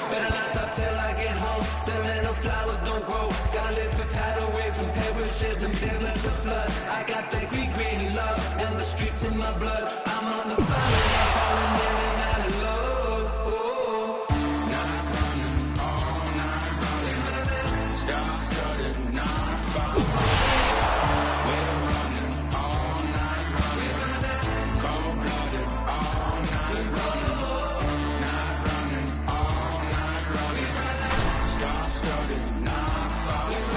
Better not stop till I get home. Sentimental flowers don't grow. Gotta live for tidal waves and perishes and big like the floods. I got that green love in the streets in my blood. I'm on the falling, I'm falling in and out of love. Oh. Night running, all night running. Star-studded, non-falling. We're running, all night running. Cold-blooded, all night running. Night running, all night running. Star-studded, non-falling.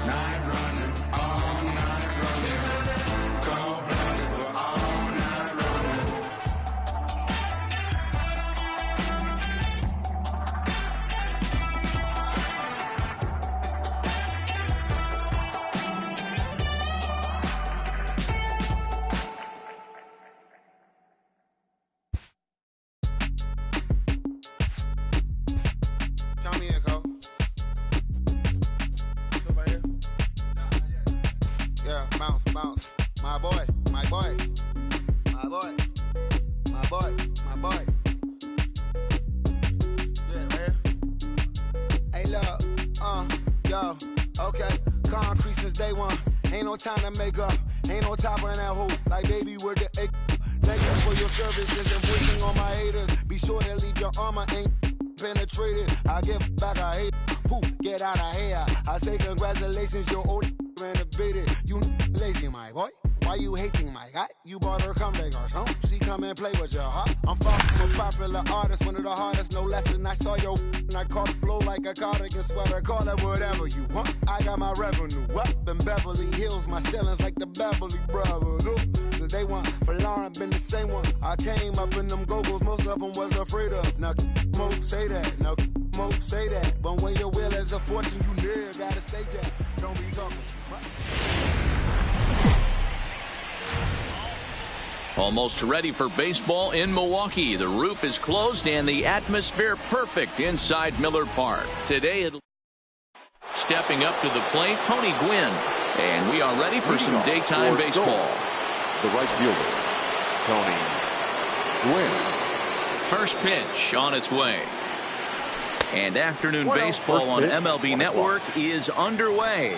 Night running, all night running. Cold-blooded, we're all night running. Count me in, Cole. Still right here? Yeah, bounce, bounce. My boy, my boy. My boy. My boy, my boy. Yeah, right here. Hey, look, yo, okay. Concrete since day one. Ain't no time to make up. Ain't no top on that hoe. Like, baby, where the egg. Thank you for your services and pushing on my haters. Be sure to leave your armor ain't penetrated. I give back, I hate. Poof, get out of here. I say congratulations, your old renovated. You lazy, my boy. Why you hating my guy? You bought her come back or something. She come and play with your heart. I'm far from a popular artist, one of the hardest, no less than I saw your and I caught blow like a cardigan sweater. Call it whatever you want. I got my revenue up in Beverly Hills. My ceilings like the Beverly Brothers. Since day one, for Lauren been the same one. I came up in them go-go's, most of them was afraid of. Now, mo say that. Now, mo say that. But when your will is a fortune, you never gotta say that. Don't be talking. Almost ready for baseball in Milwaukee. The roof is closed and the atmosphere perfect inside Miller Park. Today, stepping up to the plate, Tony Gwynn. And we are ready for some daytime baseball. The right fielder, Tony Gwynn. First pitch on its way. And afternoon baseball on MLB Network is underway.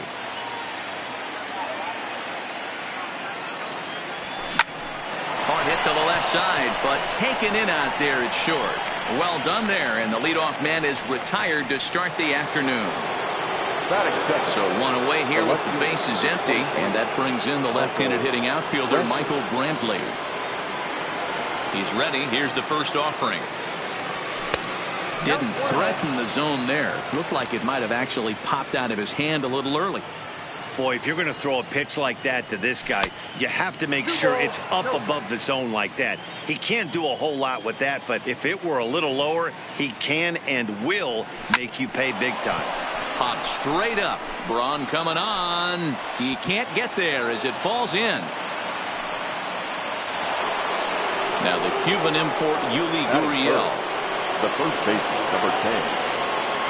Hard hit to the left side, but taken in out there, it's short. Well done there, and the leadoff man is retired to start the afternoon. So one away here with the bases empty, and that brings in the left-handed hitting outfielder Michael Brantley. He's ready. Here's the first offering. Didn't threaten the zone there. Looked like it might have actually popped out of his hand a little early. Boy, if you're going to throw a pitch like that to this guy, you have to make sure it's up above the zone like that. He can't do a whole lot with that, but if it were a little lower, he can and will make you pay big time. Hop straight up. Braun coming on. He can't get there as it falls in. Now the Cuban import Yuli Gurriel. The first baseman, number 10,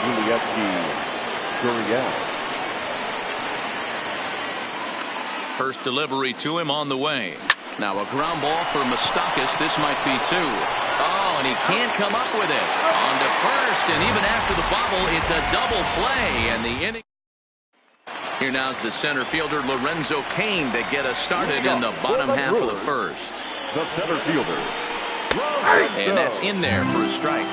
Yuli Gurriel. First delivery to him on the way. Now a ground ball for Moustakas. This might be two. Oh, and he can't come up with it. On to first, and even after the bobble, it's a double play. And the inning. Here now's the center fielder Lorenzo Cain to get us started in the bottom half of the first. The center fielder. And that's in there for a strike.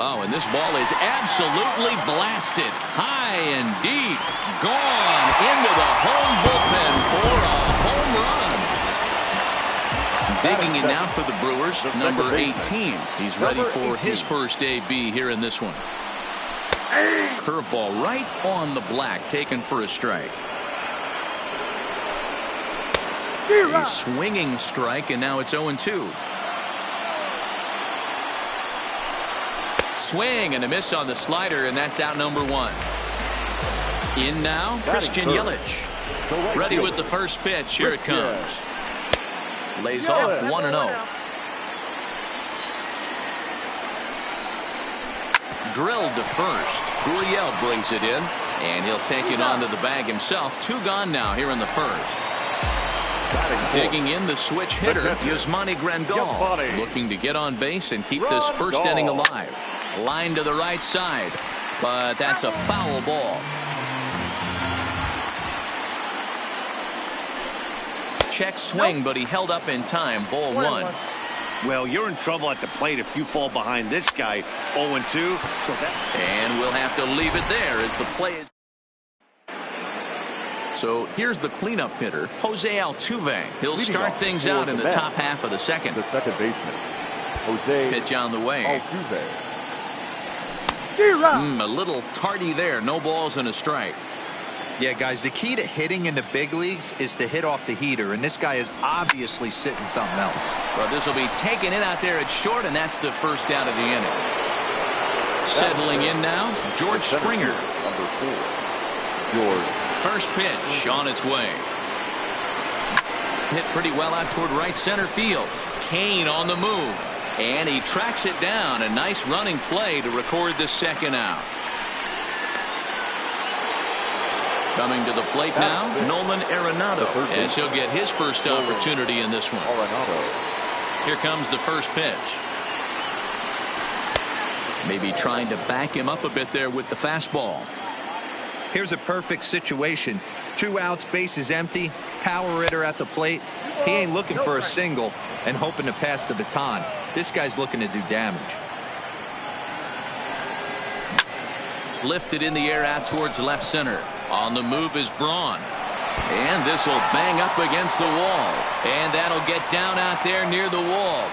Oh, and this ball is absolutely blasted. High and deep. Gone into the home bullpen for a home run. Digging in now for the Brewers, number 18. He's ready for his first AB here in this one. Curveball right on the black, taken for a strike. A swinging strike, and now it's 0-2. Swing and a miss on the slider, and that's out number one. In now, Christian Yelich. Ready with the first pitch. Here it comes. Lays off 1-0. Drilled to first. Gurriel brings it in, and he'll take it onto the bag himself. Two gone now here in the first. Digging in the switch hitter, Yasmani Grandal, looking to get on base and keep this first inning alive. Line to the right side, but that's a foul ball. Check swing, but he held up in time. Ball 1. Well, you're in trouble at the plate if you fall behind this guy. 0-2. So that. And we'll have to leave it there as the play is. So here's the cleanup hitter, Jose Altuve. He'll start things out in the top half of the second. The second baseman, Jose. Pitch on the way. Altuve. A little tardy there. No balls and a strike. Yeah, guys, the key to hitting in the big leagues is to hit off the heater, and this guy is obviously sitting something else. Well, this will be taken in out there at short, and that's the first out of the inning. Settling in now, George Springer. Number 4, George. First pitch on its way. Hit pretty well out toward right center field. Kane on the move, and he tracks it down. A nice running play to record the second out. Coming to the plate now, Nolan Arenado, as he'll get his first opportunity in this one. Here comes the first pitch. Maybe trying to back him up a bit there with the fastball. Here's a perfect situation. 2 outs, bases empty, power hitter at the plate. He ain't looking for a single and hoping to pass the baton. This guy's looking to do damage. Lifted in the air out towards left center. On the move is Braun. And this will bang up against the wall. And that'll get down out there near the wall.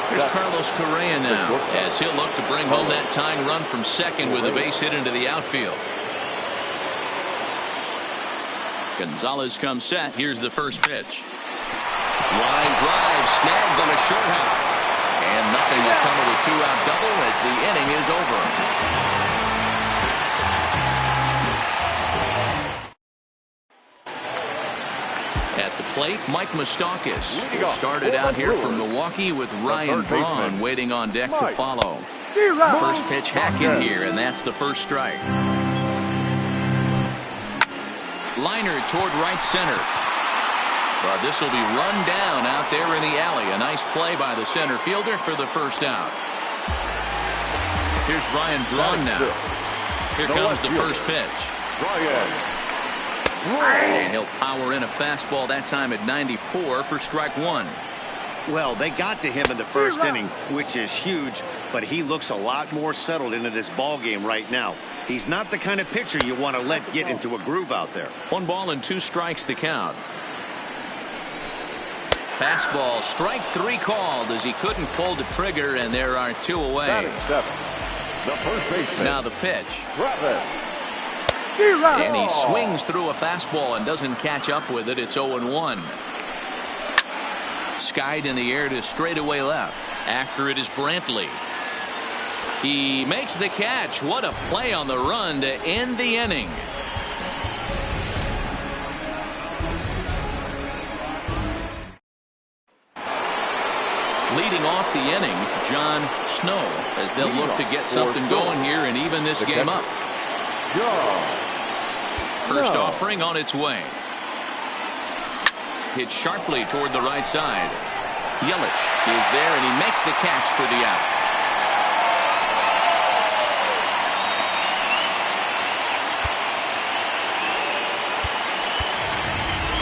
Here's Carlos Correa now, as he'll look to bring home that tying run from second with a base hit into the outfield. Gonzalez comes set. Here's the first pitch. Line drive snagged on a short hop. And nothing will come of a 2-out double as the inning is over. At the plate, Mike Moustakas started out here from Milwaukee with Ryan Braun waiting on deck to follow. First pitch hacking here, and that's the first strike. Liner toward right center. Well, this will be run down out there in the alley. A nice play by the center fielder for the first out. Here's Ryan Braun now. Here comes the first pitch. And he'll power in a fastball that time at 94 for strike 1. Well, they got to him in the first inning, which is huge, but he looks a lot more settled into this ball game right now. He's not the kind of pitcher you want to let get into a groove out there. 1 ball and 2 strikes to count. Fastball, strike 3 called as he couldn't pull the trigger, and there are 2 away. The first baseman. Now the pitch. And he swings through a fastball and doesn't catch up with it. It's 0-1. Skied in the air to straightaway left. After it is Brantley. He makes the catch. What a play on the run to end the inning. Leading off the inning, John Snow, as they'll look to get something going here and even this game up. First offering on its way. Hit sharply toward the right side. Yelich is there, and he makes the catch for the out.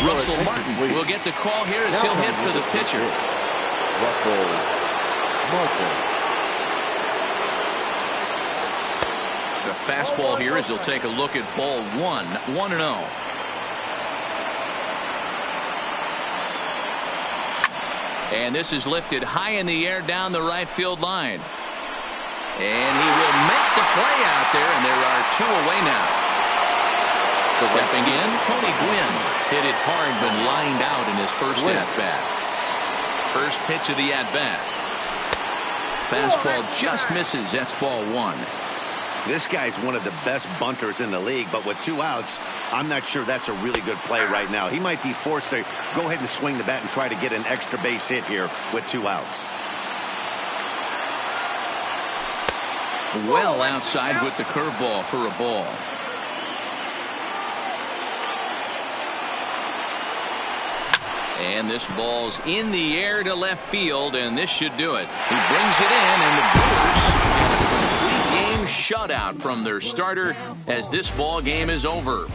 Russell Martin will get the call here as he'll hit for the pitcher. Russell Martin. The fastball here as he'll take a look at ball 1. 1-0. And this is lifted high in the air down the right field line. And he will make the play out there, and there are 2 away now. Stepping in, Tony Gwynn hit it hard but lined out in his first at-bat. First pitch of the at-bat. Fastball just misses. That's ball 1. This guy's one of the best bunters in the league, but with 2 outs, I'm not sure that's a really good play right now. He might be forced to go ahead and swing the bat and try to get an extra base hit here with 2 outs. Well outside with the curveball for a ball. And this ball's in the air to left field, and this should do it. He brings it in, and the Brewers get a complete game shutout from their starter as this ball game is over.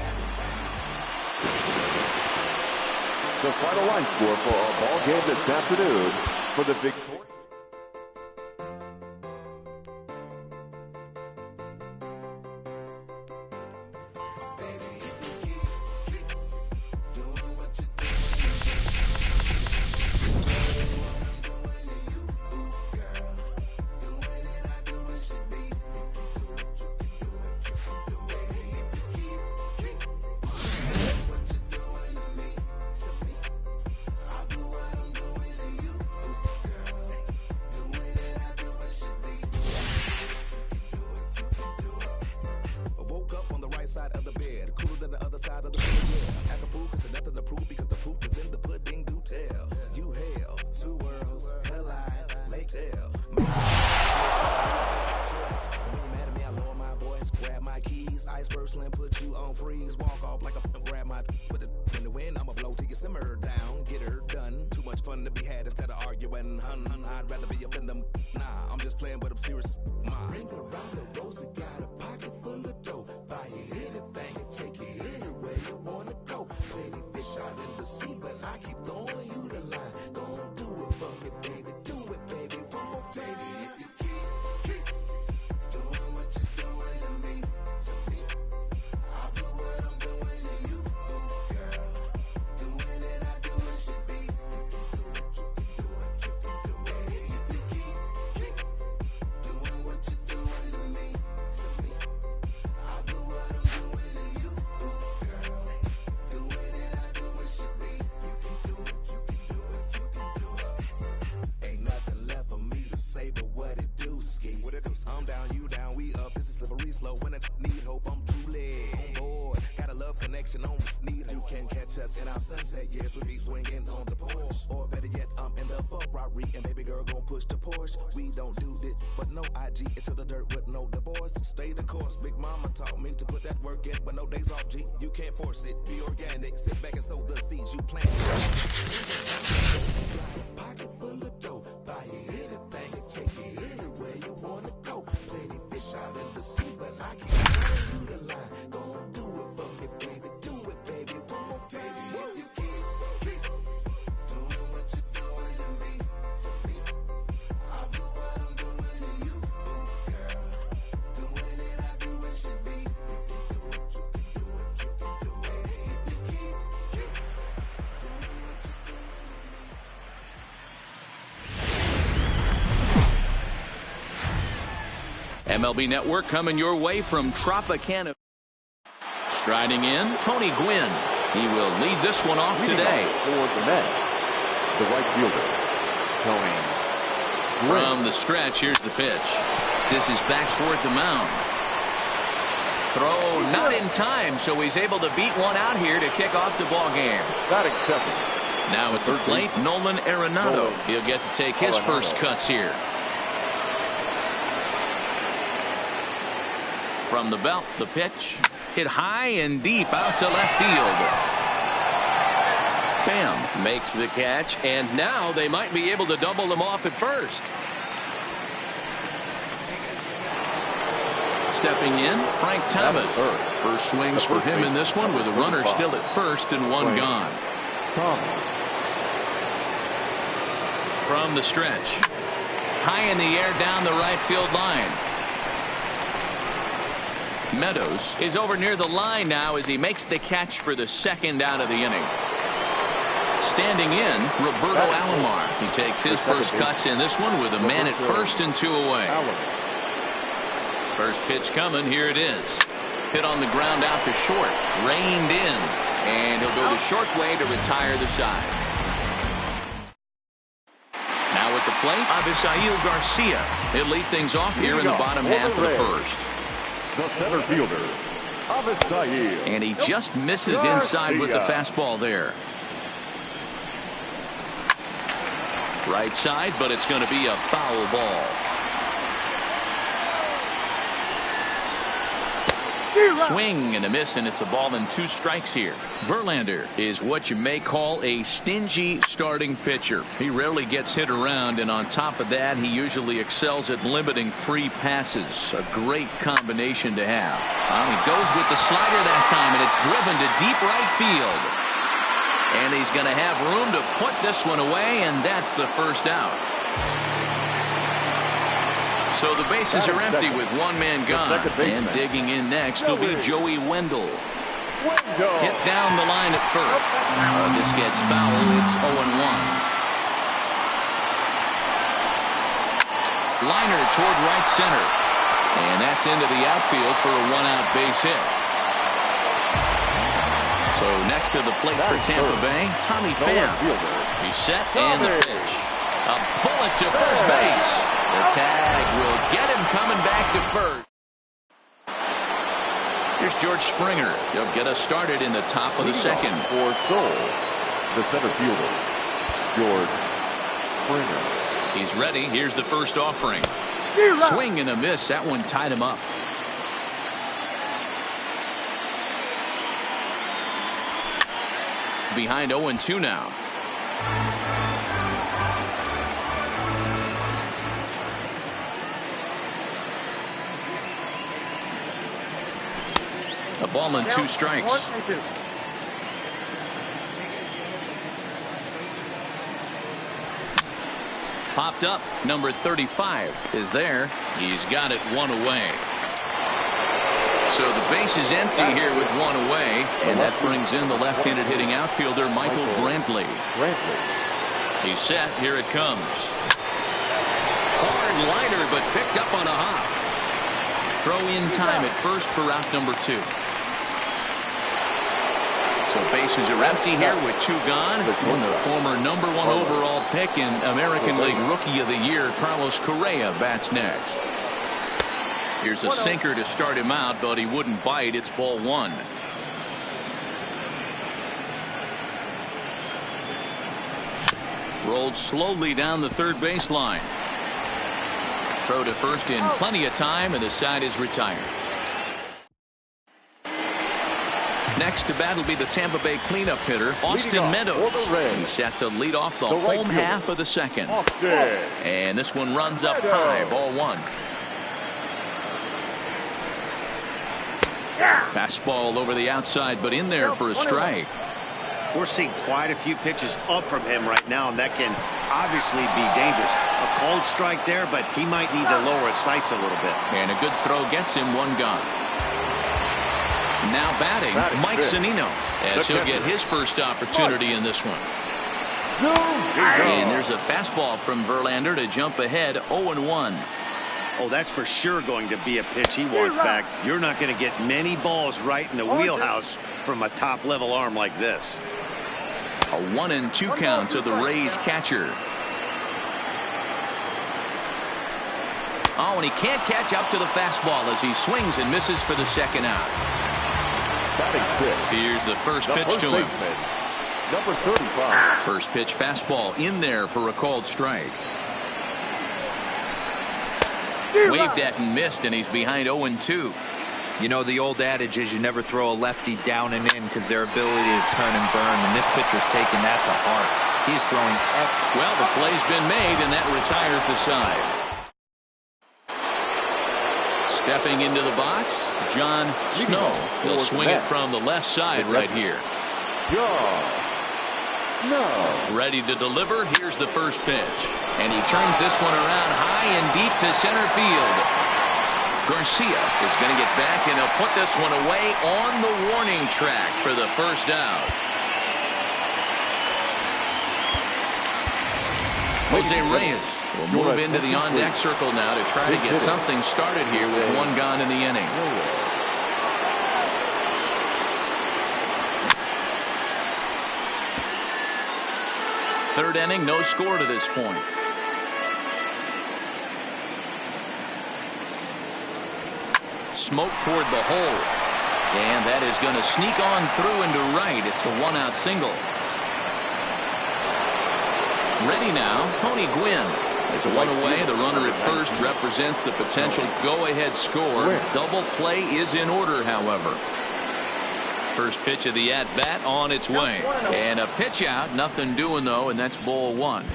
The final line score for our ball game this afternoon for the victory. MLB Network coming your way from Tropicana. Striding in, Tony Gwynn. He will lead this one off today. For the Mets, the right fielder, Tony Gwynn. From the stretch, here's the pitch. This is back toward the mound. Throw not in time, so he's able to beat one out here to kick off the ball game. Batting seventh. Now at the plate, Nolan Arenado. He'll get to take his first cuts here. From the belt, the pitch hit high and deep out to left field. Pham makes the catch, and now they might be able to double them off at first. Stepping in, Frank Thomas. First swings for him in this one with a runner still at first and one gone. From the stretch, high in the air down the right field line. Meadows is over near the line now as he makes the catch for the second out of the inning. Standing in, Roberto Alomar. He takes his first cuts in this one with a man at first and two away. First pitch coming. Here it is. Hit on the ground out to short. Reined in. And he'll go the short way to retire the side. Now at the plate, Avisail Garcia. He'll lead things off here in the bottom half of the first. The center fielder, Avisail. And he just misses inside with the fastball there. Right side, but it's going to be a foul ball. Swing and a miss, and it's a ball and 2 strikes here. Verlander is what you may call a stingy starting pitcher. He rarely gets hit around, and on top of that, he usually excels at limiting free passes. A great combination to have. He goes with the slider that time, and it's driven to deep right field. And he's going to have room to put this one away, and that's the first out. So the bases are empty with 1 man gone. And digging in next will be Joey Wendell. Hit down the line at first. This gets foul. It's 0-1. Liner toward right center. And that's into the outfield for a 1-out base hit. So next to the plate for Tampa Bay, Tommy Pham. He's set and the pitch. A bullet to first base. The tag will get him coming back to first. Here's George Springer. He'll get us started in the top of the second. For Seoul, the center fielder, George Springer. He's ready. Here's the first offering. Swing and a miss. That one tied him up. Behind 0-2 now. A ball and 2 strikes. Popped up. Number 35 is there. He's got it 1 away. So the base is empty here with 1 away, and that brings in the left-handed hitting outfielder Michael Brantley. He's set. Here it comes. Hard liner, but picked up on a hop. Throw in time at first for out number 2. So bases are empty here with 2 gone. And the former number 1 overall pick in American League Rookie of the Year, Carlos Correa, bats next. Here's a sinker to start him out, but he wouldn't bite. It's ball 1. Rolled slowly down the third baseline. Throw to first in plenty of time, and the side is retired. Next to bat will be the Tampa Bay cleanup hitter, Austin Meadows. He's set to lead off the home half of the second. And this one runs up high, ball 1. Fastball over the outside, but in there for a strike. We're seeing quite a few pitches up from him right now, and that can obviously be dangerous. A cold strike there, but he might need to lower his sights a little bit. And a good throw gets him 1 gone. Now batting Mike Zunino, as he'll get his first opportunity in this one. And there's a fastball from Verlander to jump ahead 0-1. Oh, that's for sure going to be a pitch he wants back. You're not going to get many balls right in the wheelhouse from a top-level arm like this. A 1-2 count to the Rays catcher. Oh, and he can't catch up to the fastball as he swings and misses for the second out. Here's the first pitch to him. Number 35. First pitch fastball in there for a called strike. Waved at and missed, and he's behind 0-2. You know, the old adage is you never throw a lefty down and in because their ability to turn and burn, and this pitcher's taking that to heart. He's throwing up. Well, the play's been made, and that retires the side. Stepping into the box, John Snow. He'll swing it from the left side right here. Ready to deliver. Here's the first pitch. And he turns this one around high and deep to center field. Garcia is going to get back, and he'll put this one away on the warning track for the first out. Jose Reyes will move into the on-deck circle now to try to get something started here with 1 gone in the inning. Third inning, no score to this point. Smoke toward the hole, and that is going to sneak on through into right. It's a 1-out single. Ready now, Tony Gwynn. There's one away. The runner at first represents the potential go-ahead score. Double play is in order, however. First pitch of the at-bat on its way. And a pitch out. Nothing doing, though, and that's ball one.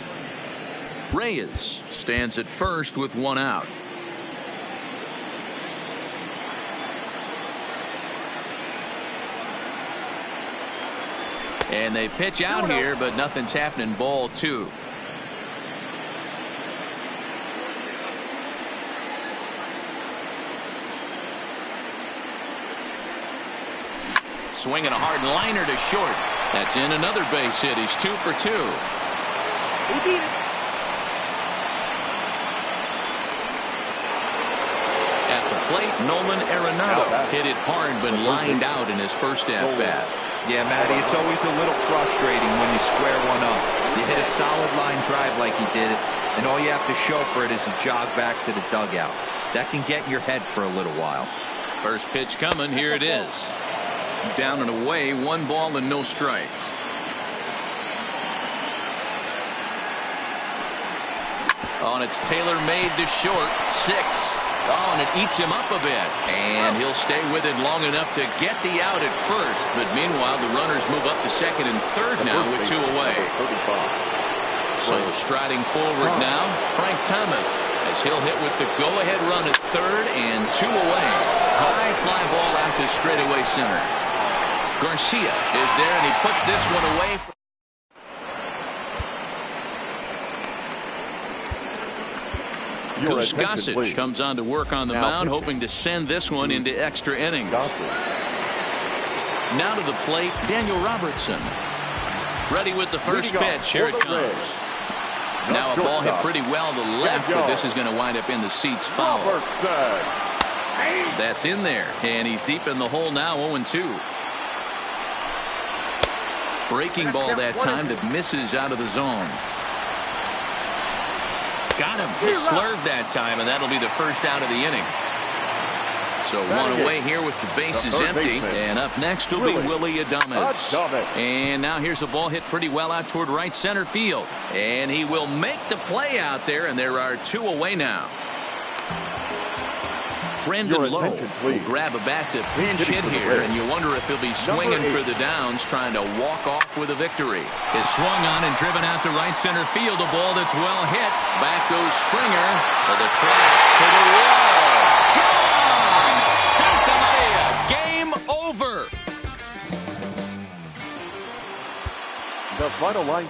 Reyes stands at first with one out. And they pitch out here, but nothing's happening. Ball two. Swinging a hard liner to short. That's in another base hit. He's 2 for 2. He beat it. At the plate, Nolan Arenado hit it hard, but lined out in his first at-bat. Yeah, Matty, it's always a little frustrating when you square one up. You hit a solid line drive like he did, and all you have to show for it is a jog back to the dugout. That can get in your head for a little while. First pitch coming. Here it is. Down and away. 1 ball and no strikes. On it's tailor-made to short. 6. Oh, and it eats him up a bit. And he'll stay with it long enough to get the out at first. But meanwhile, the runners move up to second and third now with 2 away. So striding forward now, Frank Thomas, as he'll hit with the go-ahead run at third and 2 away. High fly ball out to straightaway center. Garcia is there, and he puts this one away. Goose Gossage comes on to work on the mound, hoping to send this one into extra innings. Now to the plate, Daniel Robertson. Ready with the first pitch. Here it comes. Now a ball hit pretty well to the left, but this is going to wind up in the seats foul. That's in there, and he's deep in the hole now, 0-2. Breaking ball that time that misses out of the zone. Got him. He slurved that time, and that'll be the first out of the inning. So 1 away here with the bases empty. And up next will be Willie Adames. And now here's a ball hit pretty well out toward right center field. And he will make the play out there, and there are 2 away now. Brandon Lowe will grab a bat to pinch hit here, and you wonder if he'll be swinging for the downs, trying to walk off with a victory. Is swung on and driven out to right center field. A ball that's well hit. Back goes Springer to the track, to the wall. Gone! Santa Maria, game over. The final line.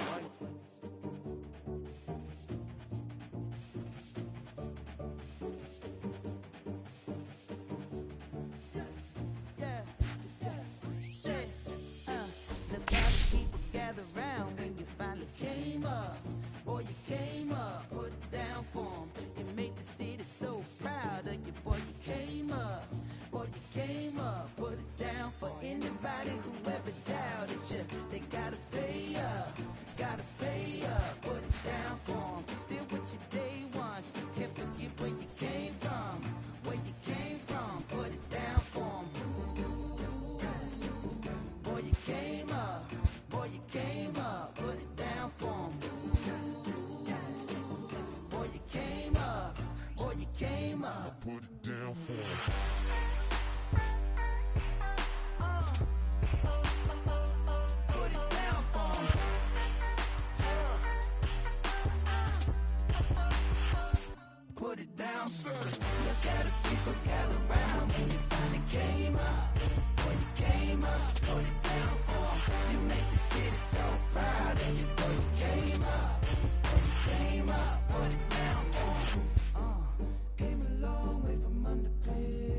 Came a long way from underpaid.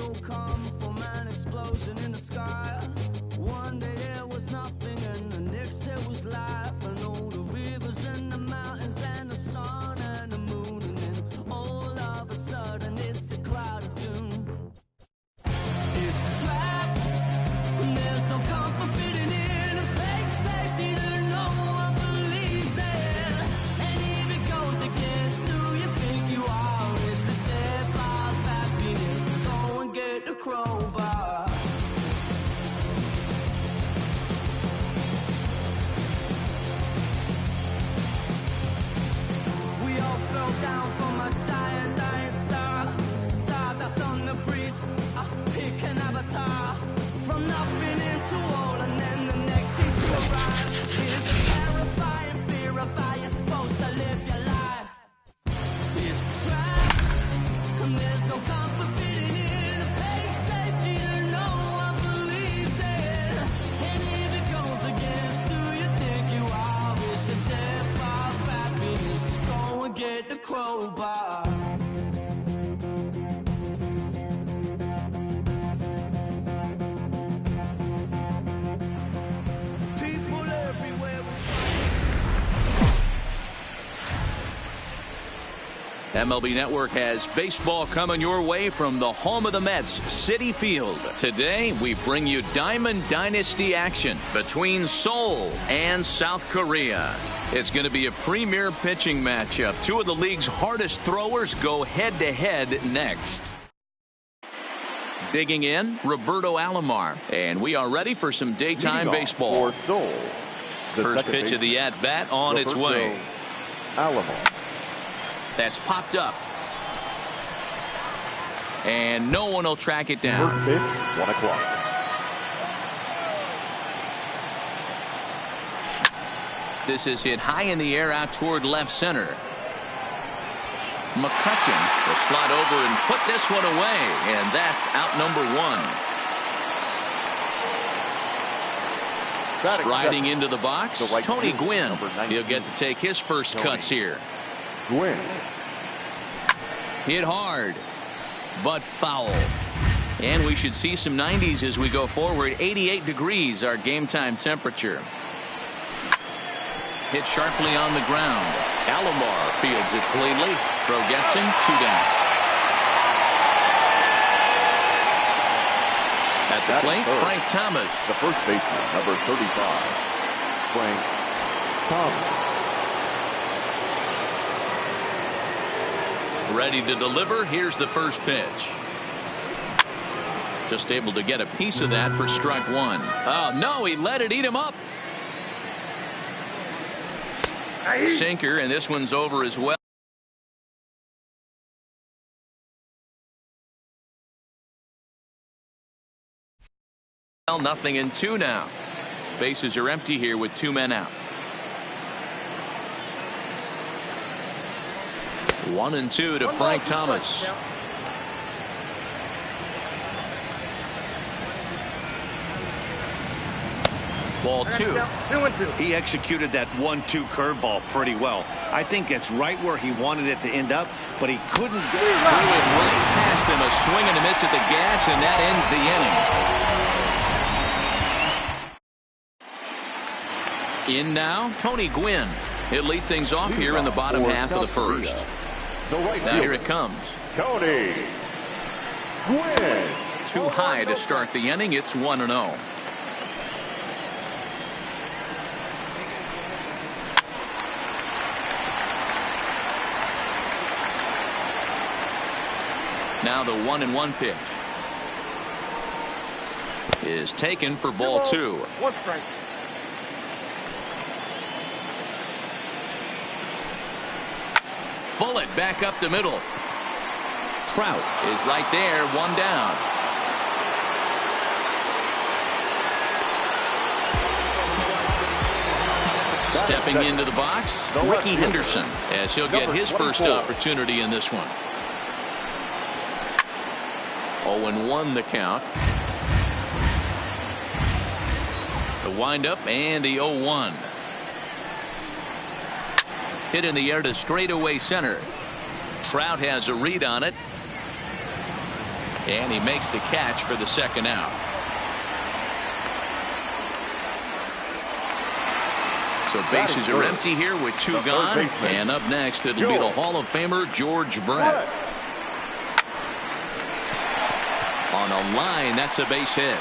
no calm from an explosion in the sky. One day there was nothing and the next there was life. And all the rivers and the mountains and the sun and the moon. And then all of a sudden it's a cloud of doom. It's a trap and there's no comfort fitting in a fake safety that no one believes in. And if it goes against who you think you are, it's the death of happiness. Go and get the crowbar. We all fell down from a giant dying star. Stardust on the breeze, a pick an avatar. From nothing into all and then the next thing to arrive. Here's a terrifying fear of how you're supposed to live your life. It's a trap, and there's no comfort fitting in a fake safety that no one believes in. And if it goes against who you think you are, it's the death of happiness. Go and get the crowbar. People everywhere. MLB Network has baseball coming your way from the home of the Mets, Citi Field. Today, we bring you Diamond Dynasty action between Seoul and South Korea. It's going to be a premier pitching matchup. Two of the league's hardest throwers go head-to-head next. Digging in, Roberto Alomar. And we are ready for some daytime baseball. For Seoul, the First second pitch of the baseman, at-bat on its Roberto way. Alomar. That's popped up. And no one will track it down. First pitch, 1 o'clock. This is hit high in the air out toward left center. McCutcheon will slide over and put this one away. And that's out number 1. Striding into the box, The right Tony fielder, Gwynn. number 19. He'll get to take his first cuts here. Gwynn. Hit hard, but foul. And we should see some 90s as we go forward. 88 degrees, our game time temperature. Hit sharply on the ground. Alomar fields it cleanly. Throw gets him, 2 down. At the plate, Frank Thomas. The first baseman, number 35, Frank Thomas. Ready to deliver. Here's the first pitch. Just able to get a piece of that for strike 1. Oh, no, he let it eat him up. Sinker, and this one's over as well. Well, 0-2 now. Bases are empty here with 2 men out. 1-2 to Frank Thomas. Ball 2. 2-2. He executed that 1-2 curveball pretty well. I think it's right where he wanted it to end up, but he couldn't do it. Threw it right past him. A swing and a miss at the gas, and that ends the inning. In now, Tony Gwynn. He'll lead things off here in the bottom half of the first. Now here it comes. Tony Gwynn. Too high to start the inning. It's 1-0. Now the 1-1 pitch is taken for ball 2. 1 strike. Bullet back up the middle. Trout is right there, 1 down. Stepping into the box, Ricky Henderson, as he'll get his first opportunity in this one. 0-1 the count. The windup and the 0-1. Hit in the air to straightaway center. Trout has a read on it. And he makes the catch for the second out. So bases are empty here with 2 gone. And up next, it'll be the Hall of Famer George Brett. On a line, that's a base hit.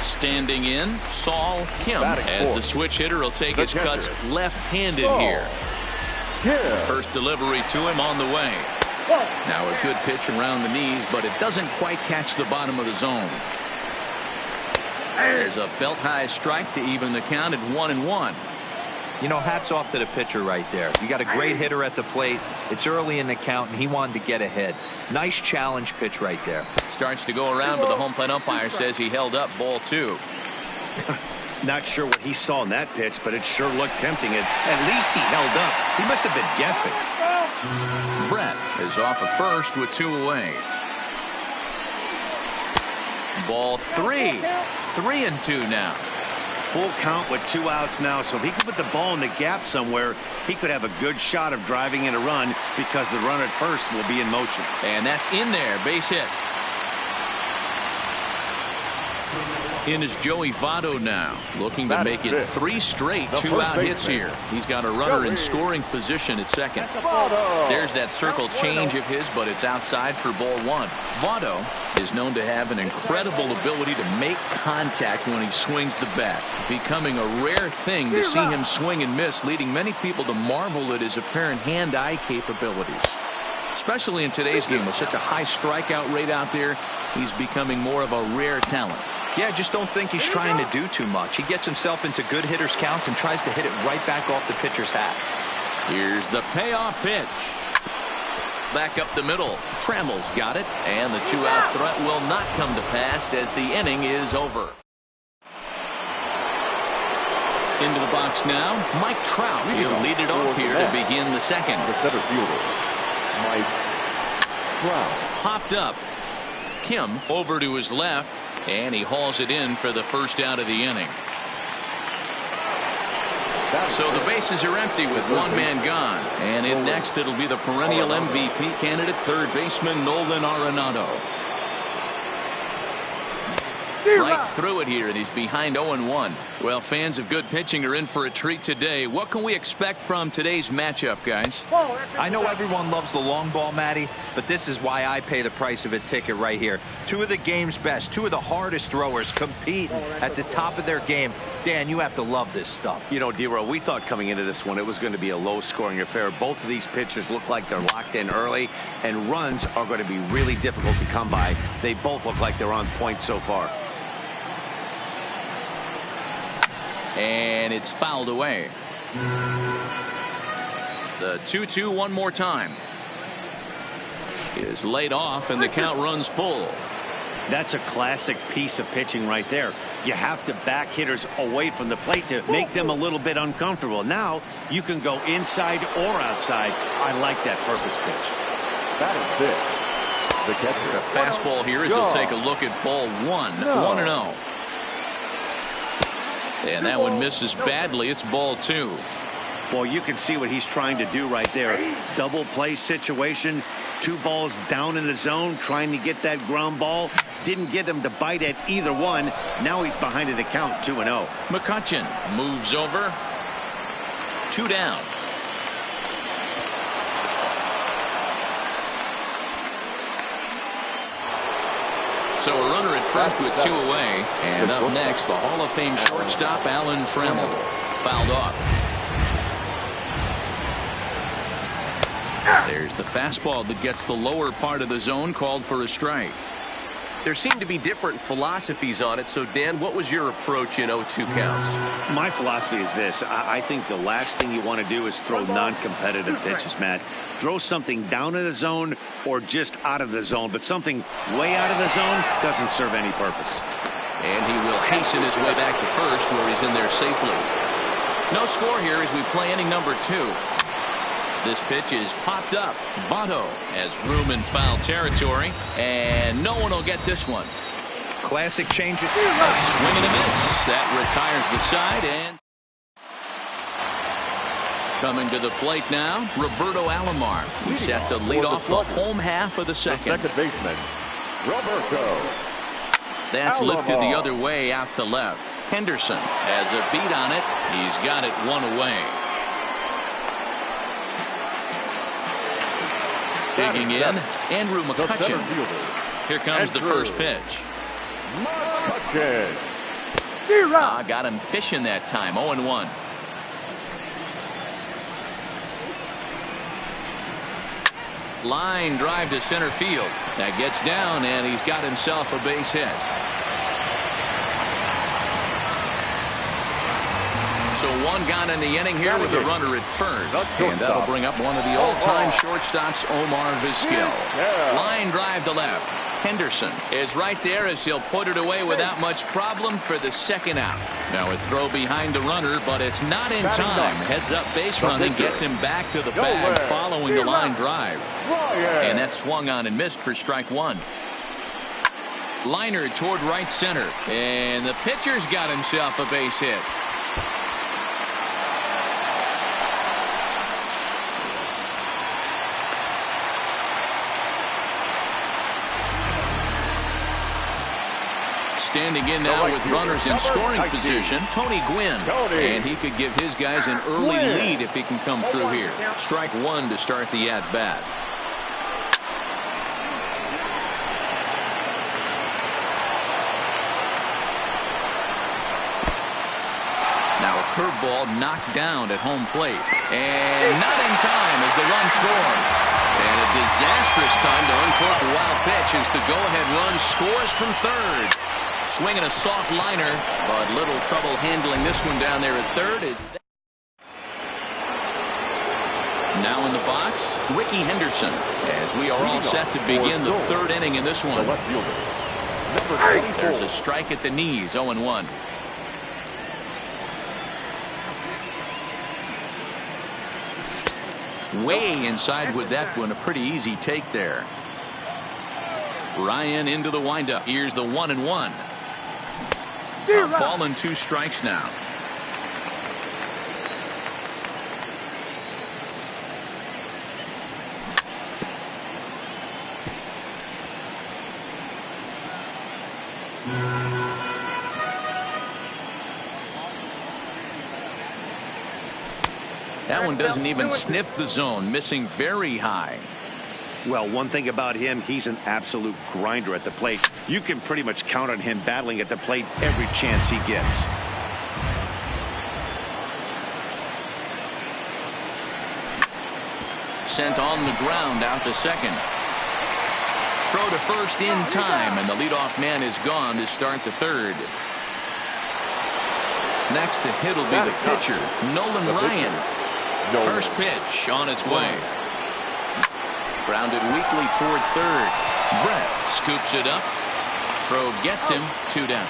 Standing in, Saul Kim, as the switch hitter will take his cuts left-handed here. First delivery to him on the way. Now a good pitch around the knees, but it doesn't quite catch the bottom of the zone. There's a belt-high strike to even the count at 1-1. You know, hats off to the pitcher right there. You got a great hitter at the plate. It's early in the count, and he wanted to get ahead. Nice challenge pitch right there. Starts to go around, but the home plate umpire says he held up ball 2. Not sure what he saw in that pitch, but it sure looked tempting. At least he held up. He must have been guessing. Brett is off of first with 2 away. Ball 3. 3-2 now. Full count with 2 outs now, so if he could put the ball in the gap somewhere, he could have a good shot of driving in a run because the runner at first will be in motion. And that's in there, base hit. In is Joey Votto now, looking to make it 3 straight 2-out hits here. He's got a runner in scoring position at second. There's that circle change of his, but it's outside for ball 1. Votto is known to have an incredible ability to make contact when he swings the bat, becoming a rare thing to see him swing and miss, leading many people to marvel at his apparent hand-eye capabilities. Especially in today's game with such a high strikeout rate out there, he's becoming more of a rare talent. Yeah, just don't think he's trying to do too much. He gets himself into good hitters' counts and tries to hit it right back off the pitcher's hat. Here's the payoff pitch. Back up the middle. Trammell's got it, and the 2-out threat will not come to pass as the inning is over. Into the box now, Mike Trout. He'll lead it off here to begin the second. The center fielder, Mike Trout. Popped up. Kim over to his left, and he hauls it in for the first out of the inning. So the bases are empty with 1 man gone. And in next, it'll be the perennial MVP candidate, third baseman Nolan Arenado. Right through it here, and he's behind 0-1. Well, fans of good pitching are in for a treat today. What can we expect from today's matchup, guys? I know everyone loves the long ball, Matty, but this is why I pay the price of a ticket right here. 2 of the game's best, 2 of the hardest throwers compete at the top of their game. Dan, you have to love this stuff. You know, D-Row, we thought coming into this one it was going to be a low-scoring affair. Both of these pitchers look like they're locked in early, and runs are going to be really difficult to come by. They both look like they're on point so far. And it's fouled away. The 2-2 one more time. Is laid off, and the count runs full. That's a classic piece of pitching right there. You have to back hitters away from the plate to make them a little bit uncomfortable. Now you can go inside or outside. I like that purpose pitch. That is it. The catcher. The fastball here is he'll take a look at ball 1. 1-0. And that one misses badly. It's ball 2. Well, you can see what he's trying to do right there. Double play situation. 2 balls down in the zone, trying to get that ground ball. Didn't get him to bite at either one. Now he's behind in the count, 2-0. McCutchen moves over. 2 down. So a runner at first with 2 away. And up next, the Hall of Fame shortstop, Alan Trammell. Fouled off. There's the fastball that gets the lower part of the zone, called for a strike. There seem to be different philosophies on it. So, Dan, what was your approach in 0-2 counts? My philosophy is this. I think the last thing you want to do is throw non-competitive pitches, Matt. Throw something down in the zone or just out of the zone. But something way out of the zone doesn't serve any purpose. And he will hasten his way back to first, where he's in there safely. No score here as we play inning number 2. This pitch is popped up. Votto has room in foul territory, and no one will get this one. Classic changes. A swing and a miss. That retires the side, and Coming to the plate now, Roberto Alomar. He's set to lead off the home half of the second. The second baseman, Roberto. That's Alomar. lifted the other way out to left. Henderson has a beat on it. He's got it one away. Digging in, Andrew McCutchen. Here comes the first pitch. McCutchen. Got him fishing that time. 0-1. Line drive to center field. That gets down, and he's got himself a base hit. So one gone in the inning here with a runner at first. And that'll bring up one of the all-time shortstops, Omar Vizquel. Line drive to left. Henderson is right there as he'll put it away without much problem for the second out. Now a throw behind the runner, but it's not in time. Heads up base running gets him back to the bag following the line drive. And that swung on and missed for strike one. Liner toward right center. And the pitcher's got himself a base hit. Standing in now with runners in scoring position, Tony Gwynn. And he could give his guys an early lead if he can come through here. Strike one to start the at-bat. Now a curveball knocked down at home plate. And not in time as the run scores. And a disastrous time to uncork the wild pitch as the go-ahead run scores from third. Swinging a soft liner, but little trouble handling this one down there at third. Now in the box, Ricky Henderson, as we are all set to begin the third inning in this one. There's a strike at the knees, 0-1. Way inside with that one, a pretty easy take there. Ryan into the windup. Here's the 1-1. A ball and 2 strikes now. That one doesn't even sniff the zone, missing very high. Well, one thing about him, he's an absolute grinder at the plate. You can pretty much count on him battling at the plate every chance he gets. Sent on the ground out to second. Throw to first in time, and the leadoff man is gone to start the third. Next to hit will be the pitcher, Nolan Ryan. First pitch on its way. Grounded weakly toward third. Brett scoops it up. Throw gets him 2 down.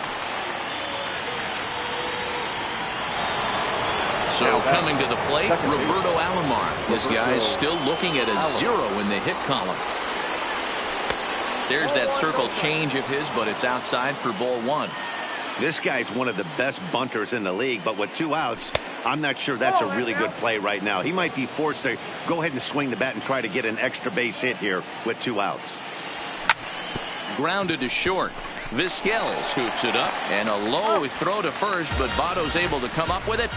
So coming to the plate, Roberto Alomar. This guy is still looking at a 0 in the hit column. There's that circle change of his, but it's outside for ball 1. This guy's one of the best bunters in the league, but with 2 outs, I'm not sure that's a really good play right now. He might be forced to go ahead and swing the bat and try to get an extra base hit here with 2 outs. Grounded to short. Vizquel scoops it up, and a low throw to first, but Votto's able to come up with it.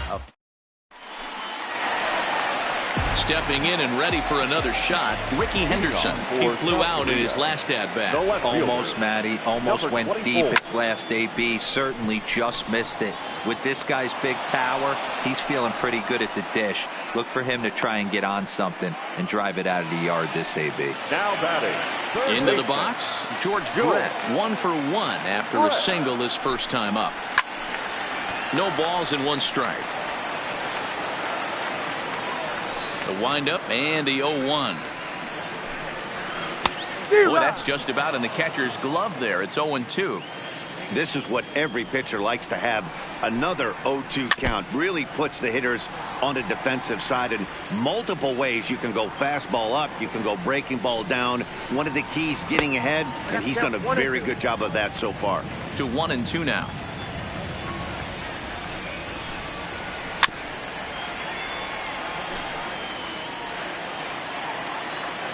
Stepping in and ready for another shot, Ricky Henderson. He flew out in his last at-bat. Almost, Matty. Almost went deep his last AB. Certainly just missed it. With this guy's big power, he's feeling pretty good at the dish. Look for him to try and get on something and drive it out of the yard this AB. Now batting. Into the box, George Brett. 1 for 1 after a single his first time up. No balls and 1 strike. The windup and the 0-1. Boy, that's just about in the catcher's glove there. It's 0-2. This is what every pitcher likes to have. Another 0-2 count really puts the hitters on the defensive side in multiple ways. You can go fastball up. You can go breaking ball down. One of the keys, getting ahead, and he's done a very good job of that so far. To 1-2 now.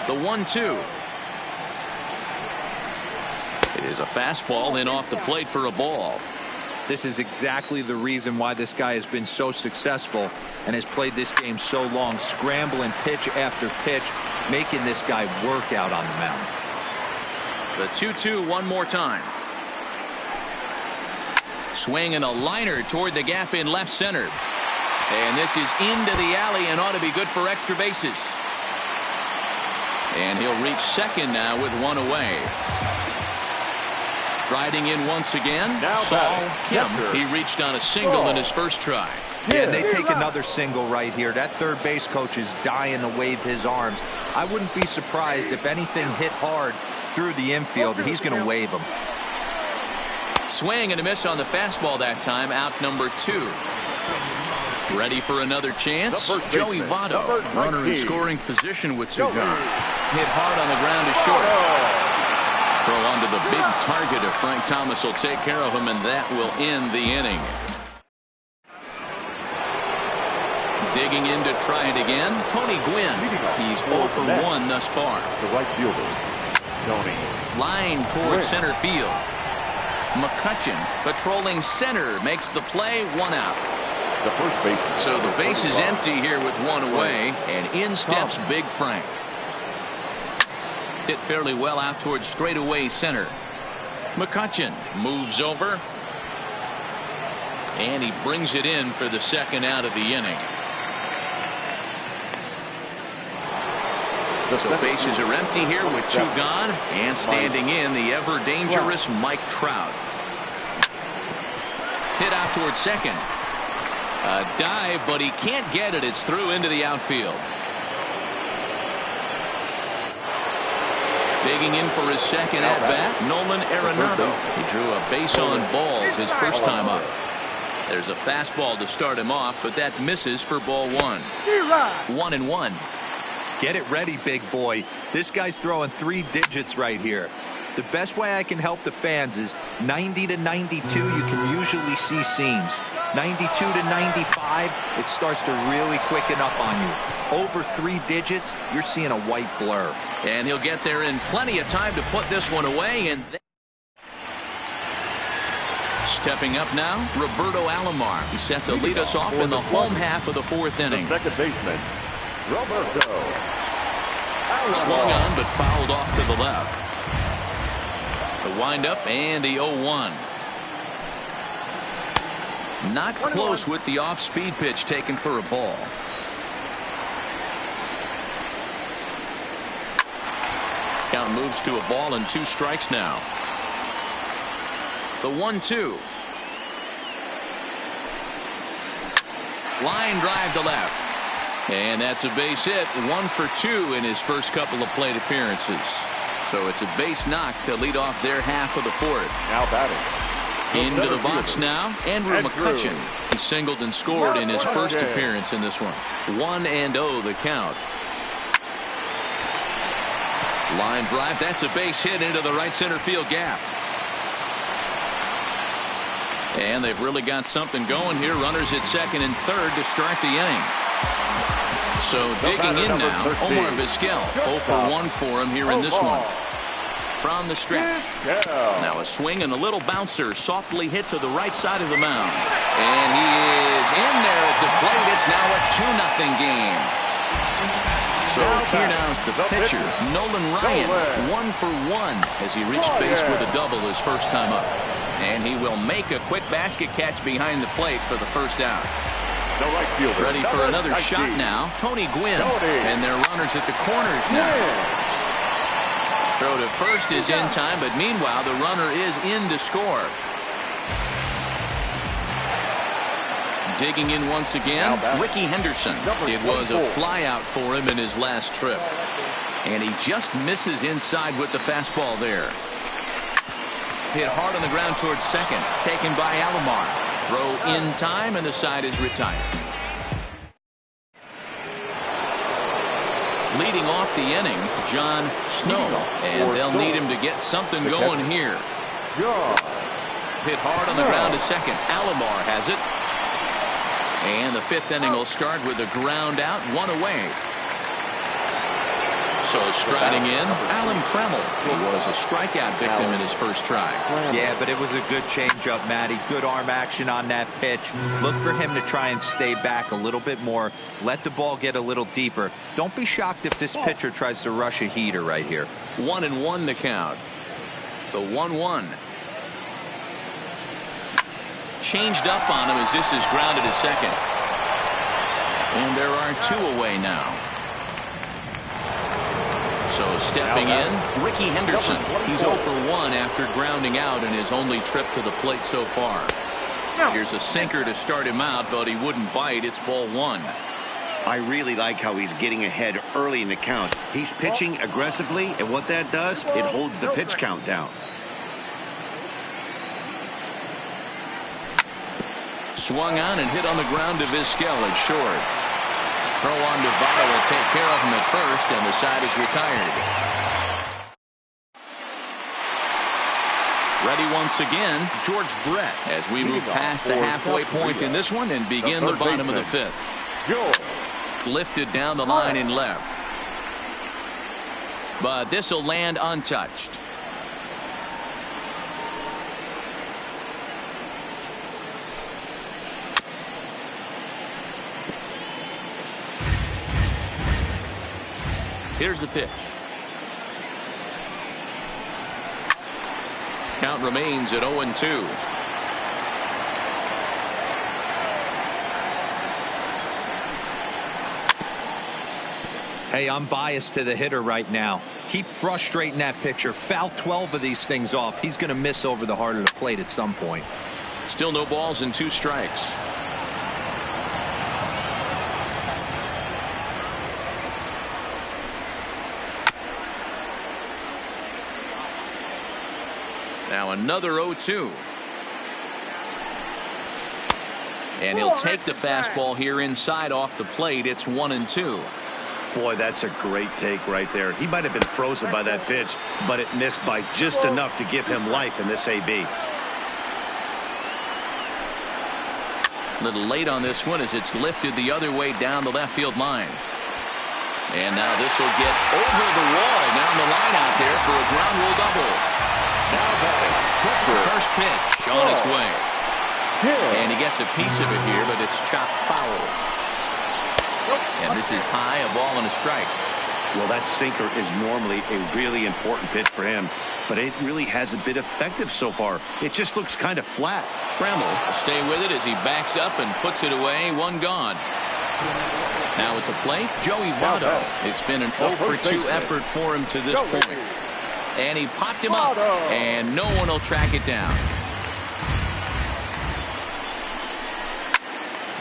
The 1-2. It is a fastball in off the plate for a ball. This is exactly the reason why this guy has been so successful and has played this game so long, scrambling pitch after pitch, making this guy work out on the mound. The 2-2 one more time. Swing and a liner toward the gap in left center. And this is into the alley and ought to be good for extra bases. And he'll reach second now with one away. Riding in once again, Saul Kim. He reached on a single in his first try. Yeah, they take another single right here. That third base coach is dying to wave his arms. I wouldn't be surprised if anything hit hard through the infield. He's going to wave them. Swing and a miss on the fastball that time. Out number 2. Ready for another chance. Joey Votto, runner in scoring position with 2 gone. Hit hard on the ground to short. Throw onto the big target of Frank Thomas will take care of him, and that will end the inning. Digging in to try it again, Tony Gwynn. He's 0 for 1 thus far. The right fielder, Tony. Line towards center field. McCutcheon patrolling center makes the play, 1 out. The first baseman. So the base is empty here with 1 away, and in steps Big Frank. Hit fairly well out towards straightaway center. McCutcheon moves over, and he brings it in for the second out of the inning. So bases are empty here with 2 gone, and standing in the ever dangerous Mike Trout. Hit out towards second. A dive, but he can't get it. It's through into the outfield. Digging in for his second at bat, Nolan Arenado. He drew a base on balls his first time up. There's a fastball to start him off, but that misses for ball 1. 1-1. Get it ready, big boy. This guy's throwing 3 digits right here. The best way I can help the fans is 90 to 92. You can usually see seams. 92 to 95, it starts to really quicken up on you. Over 3 digits, you're seeing a white blur. And he'll get there in plenty of time to put this one away. And stepping up now, Roberto Alomar. He set to lead us off in the home half of the 4th inning. The second baseman, Roberto Alomar. Swung on, but fouled off to the left. The windup and the 0-1. Not close with the off-speed pitch taken for a ball. Count moves to a ball and 2 strikes now. The 1-2. Line drive to left. And that's a base hit. 1 for 2 in his first couple of plate appearances. So it's a base knock to lead off their half of the 4th. Now batting. Into the box now, Andrew McCutcheon. He singled and scored in his first appearance in this one. 1-0 the count. Line drive, that's a base hit into the right center field gap. And they've really got something going here. Runners at second and third to start the inning. So digging in now, Omar Vizquel. 0 for 1 for him here in this one. From the stretch. Now a swing and a little bouncer softly hit to the right side of the mound. And he is in there at the plate. It's now a 2-0 game. So here now's the pitcher, Nolan Ryan. 1 for 1 as he reached base with a double his first time up. And he will make a quick basket catch behind the plate for the first out. The right fielder. Ready for another shot now, Tony Gwynn. And their runners at the corners now. Throw to first is in time, but meanwhile the runner is in to score. Digging in once again, Ricky Henderson. It was a flyout for him in his last trip. And he just misses inside with the fastball there. Hit hard on the ground towards second. Taken by Alomar. Throw in time, and the side is retired. Leading off the inning, John Snow. And they'll need him to get something going here. Hit hard on the ground to second. Alomar has it. And the 5th inning will start with a ground out, 1 away. So striding in, Alan Kreml. He was a strikeout victim in his first try. Yeah, but it was a good changeup, Matty. Good arm action on that pitch. Look for him to try and stay back a little bit more. Let the ball get a little deeper. Don't be shocked if this pitcher tries to rush a heater right here. 1-1 the count. The 1-1. Changed up on him as this is grounded to second. And there are 2 away now. So stepping in, Ricky Henderson. He's 0 for 1 after grounding out in his only trip to the plate so far. Here's a sinker to start him out, but he wouldn't bite. It's ball 1. I really like how he's getting ahead early in the count. He's pitching aggressively, and what that does, it holds the pitch count down. Swung on and hit on the ground to Vizquel at short. Throw on to Votto will take care of him at first, and the side is retired. Ready once again, George Brett, as we move past the halfway point in this one and begin the bottom of the 5th. Lifted down the line in left. But this will land untouched. Here's the pitch. Count remains at 0-2. Hey, I'm biased to the hitter right now. Keep frustrating that pitcher. Foul 12 of these things off. He's going to miss over the heart of the plate at some point. Still no balls and 2 strikes. Now another 0-2. And he'll take the fastball here inside off the plate. It's 1-2. Boy, that's a great take right there. He might have been frozen by that pitch, but it missed by just enough to give him life in this AB. A little late on this one as it's lifted the other way down the left field line. And now this will get over the wall down the line out there for a ground rule double. Now batting, first pitch on its way. And he gets a piece of it here, but it's chopped foul. And this is high, a ball and a strike. Well, that sinker is normally a really important pitch for him, but it really hasn't been effective so far. It just looks kind of flat. Kreml will stay with it as he backs up and puts it away. 1 gone. Now at the plate, Joey Votto. It's been an 0 for 2 effort for him to this point. And he popped him up, and no one will track it down.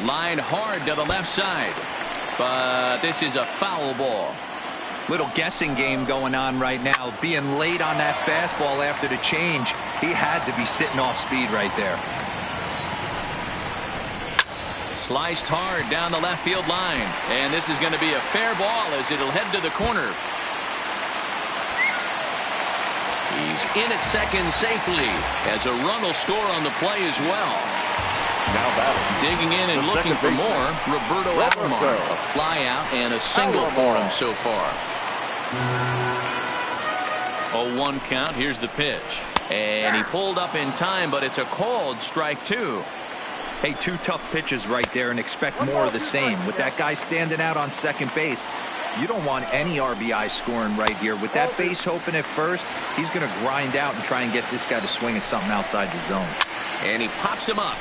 Line hard to the left side. But this is a foul ball. Little guessing game going on right now. Being late on that fastball after the change. He had to be sitting off speed right there. Sliced hard down the left field line. And this is going to be a fair ball as it'll head to the corner. He's in at second safely as a run will score on the play as well. Now batting. Digging in and looking for more, Roberto Alomar. A fly out and a single for him so far. 0-1 count. Here's the pitch. And he pulled up in time, but it's a called strike 2. Hey, 2 tough pitches right there and expect more of the same. With that guy standing out on second base, you don't want any RBI scoring right here. With that base open at first, he's going to grind out and try and get this guy to swing at something outside the zone. And he pops him up.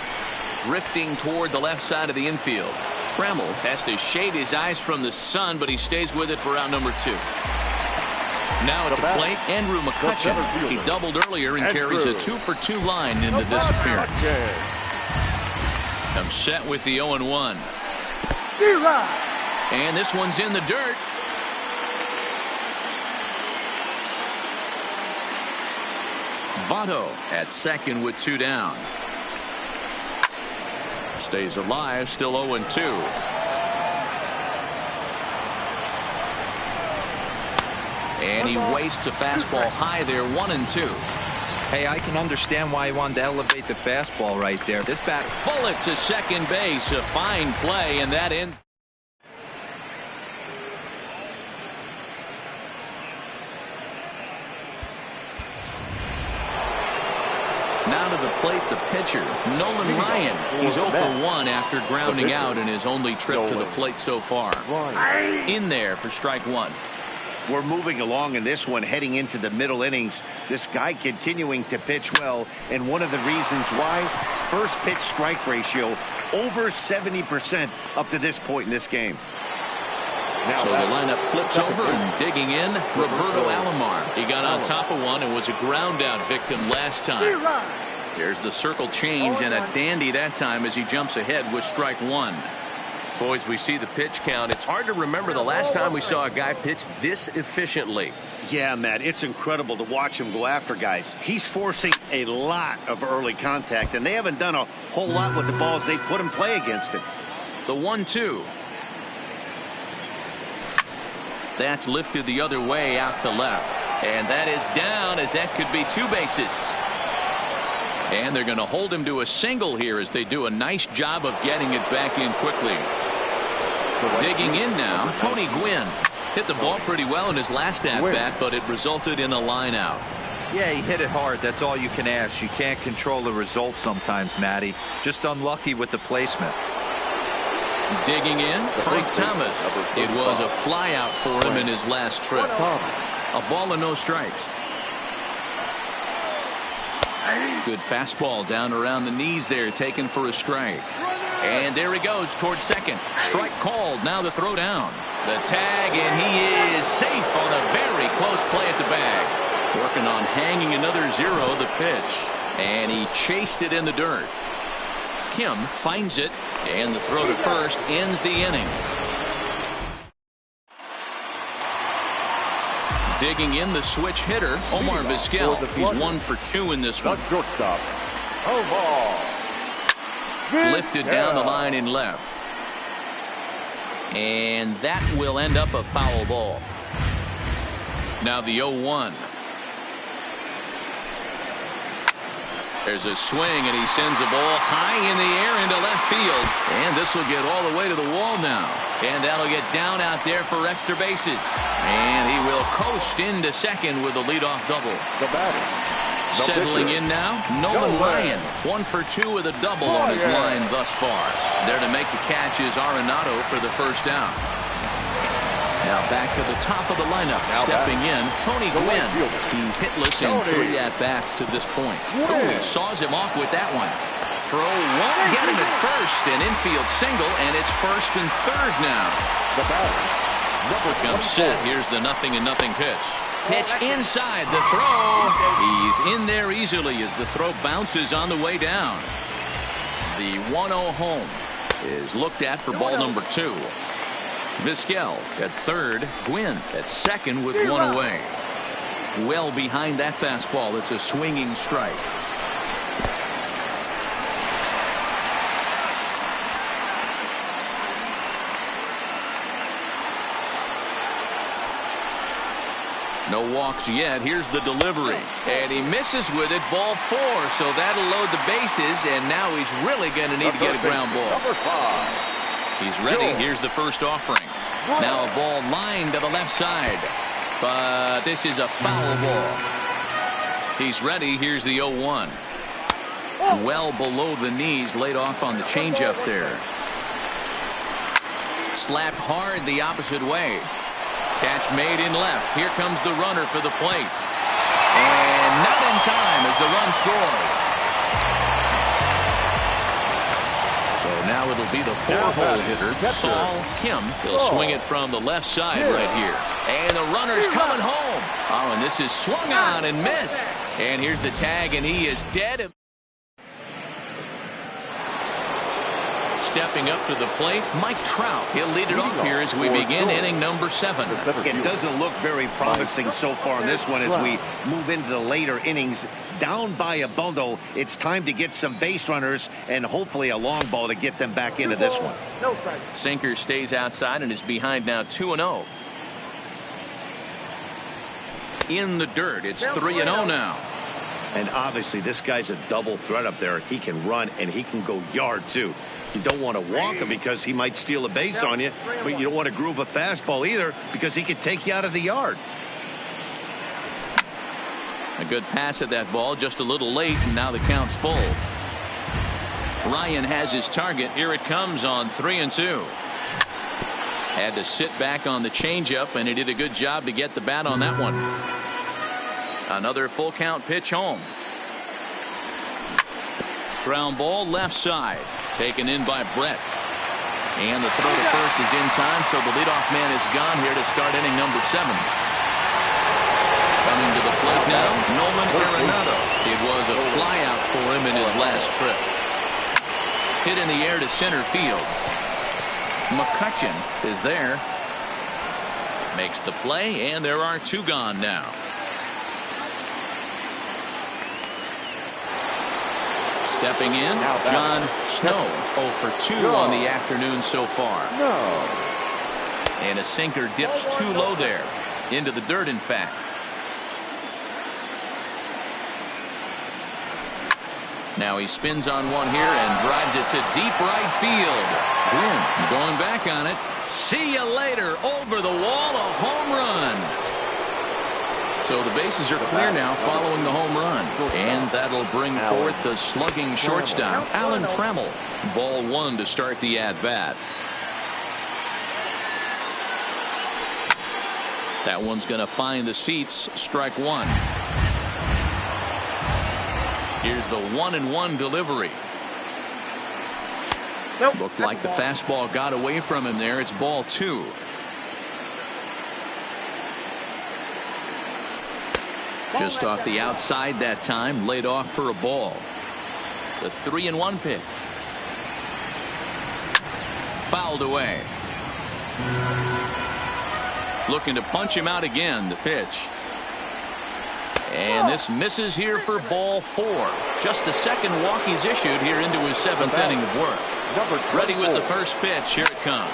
Drifting toward the left side of the infield. Kreml has to shade his eyes from the sun, but he stays with it for out number 2. Now at the plate, Andrew McCutchen. He doubled earlier and carries a 2 for 2 line into this appearance. I'm set with the 0-1. And this one's in the dirt. Votto at second with 2 down. Stays alive, still 0-2. And he wastes a fastball high there, 1-2. Hey, I can understand why he wanted to elevate the fastball right there. This bat. Bullet to second base, a fine play, and that ends. Now to the plate, the pitcher, Nolan Ryan. He's 0 for 1 after grounding out in his only trip to the plate so far. In there for strike one. We're moving along in this one, heading into the middle innings. This guy continuing to pitch well, and one of the reasons why, first pitch strike ratio over 70% up to this point in this game. So the lineup flips over, and digging in, Roberto Alomar. He got on top of one and was a ground out victim last time. There's the circle change, and a dandy that time as he jumps ahead with strike one. Boys, we see the pitch count. It's hard to remember the last time we saw a guy pitch this efficiently. Yeah, Matt, it's incredible to watch him go after guys. He's forcing a lot of early contact, and they haven't done a whole lot with the balls they put in play against him. The 1-2. That's lifted the other way out to left. And that is down, as that could be two bases. And they're going to hold him to a single here as they do a nice job of getting it back in quickly. Digging in now, Tony Gwynn. Hit the ball pretty well in his last at-bat, but it resulted in a line out. Yeah, he hit it hard. That's all you can ask. You can't control the result sometimes, Matty. Just unlucky with the placement. Digging in, Frank Thomas. It was a fly out for him in his last trip. A ball and no strikes. Good fastball down around the knees there, taken for a strike. And there he goes towards second. Strike called. Now the throw down. The tag, and he is safe on a very close play at the bag. Working on hanging another zero, the pitch. And he chased it in the dirt. Kim finds it, and the throw to first ends the inning. Digging in, the switch hitter, Omar Vizquel. He's 1 for 2 in this one. Shortstop, Omar. Lifted down the line in left. And that will end up a foul ball. Now the 0-1. There's a swing, and he sends the ball high in the air into left field. And this will get all the way to the wall now. And that'll get down out there for extra bases. And he will coast into second with a leadoff double. The batter. Settling in now, Nolan Ryan. 1 for 2 with a double on his line thus far. There to make the catch is Arenado for the first out. Now back to the top of the lineup. Stepping in, Tony Gwynn. He's hitless in 3 at-bats to this point. Ooh, he saws him off with that one. Throw one, getting it first, an infield single, and it's first and third now. The batter. Comes set. Here's the 0-0 pitch. Pitch inside the throw. He's in there easily as the throw bounces on the way down. The 1-0 home is looked at for ball number 2. Vizquel at third, Gwynn at second with 1 away. Well behind that fastball. It's a swinging strike. No walks yet. Here's the delivery. And he misses with it. Ball 4. So that'll load the bases. And now he's really going to need to get a ground ball. Number 5. He's ready. Here's the first offering. Now a ball lined to the left side. But this is a foul ball. He's ready. Here's the 0-1. Well below the knees. Laid off on the changeup there. Slapped hard the opposite way. Catch made in left. Here comes the runner for the plate. And not in time as the run scores. So now it'll be the 4-hole hitter, Saul Kim. He'll swing it from the left side right here. And the runner's coming home. Oh, and this is swung on and missed. And here's the tag, and he is dead. Stepping up to the plate, Mike Trout. He'll lead it off here as we begin inning number 7. It doesn't look very promising so far in this one as we move into the later innings. Down by a bundle, it's time to get some base runners and hopefully a long ball to get them back into this one. Sinker stays outside and is behind now 2-0. In the dirt, it's 3-0 now. And obviously this guy's a double threat up there. He can run and he can go yard too. You don't want to walk him because he might steal a base on you, but you don't want to groove a fastball either because he could take you out of the yard. A good pass at that ball, just a little late, and now the count's full. Ryan has his target. Here it comes on 3-2. Had to sit back on the changeup, and he did a good job to get the bat on that one. Another full count pitch home. Ground ball left side, taken in by Brett. And the throw to first is in time, so the leadoff man is gone here to start inning number 7. Coming to the plate now, Nolan Arenado. It was a flyout for him in his last trip. Hit in the air to center field. McCutchen is there. Makes the play, and there are 2 gone now. Stepping in, John Snow, 0 for 2 on the afternoon so far. And a sinker dips too low there. Into the dirt, in fact. Now he spins on one here and drives it to deep right field. Glenn going back on it. See you later. Over the wall, a home run. So the bases are clear now following the home run. And that'll bring forth the slugging shortstop, Alan Trammell. Ball 1 to start the at-bat. That one's going to find the seats. Strike 1. Here's the 1-1 delivery. Looked like the fastball got away from him there. It's ball 2. Just off the outside that time, laid off for a ball. The 3-1 pitch. Fouled away. Looking to punch him out again, the pitch. And this misses here for ball 4. Just the second walk he's issued here into his 7th inning of work. Ready with the first pitch. Here it comes.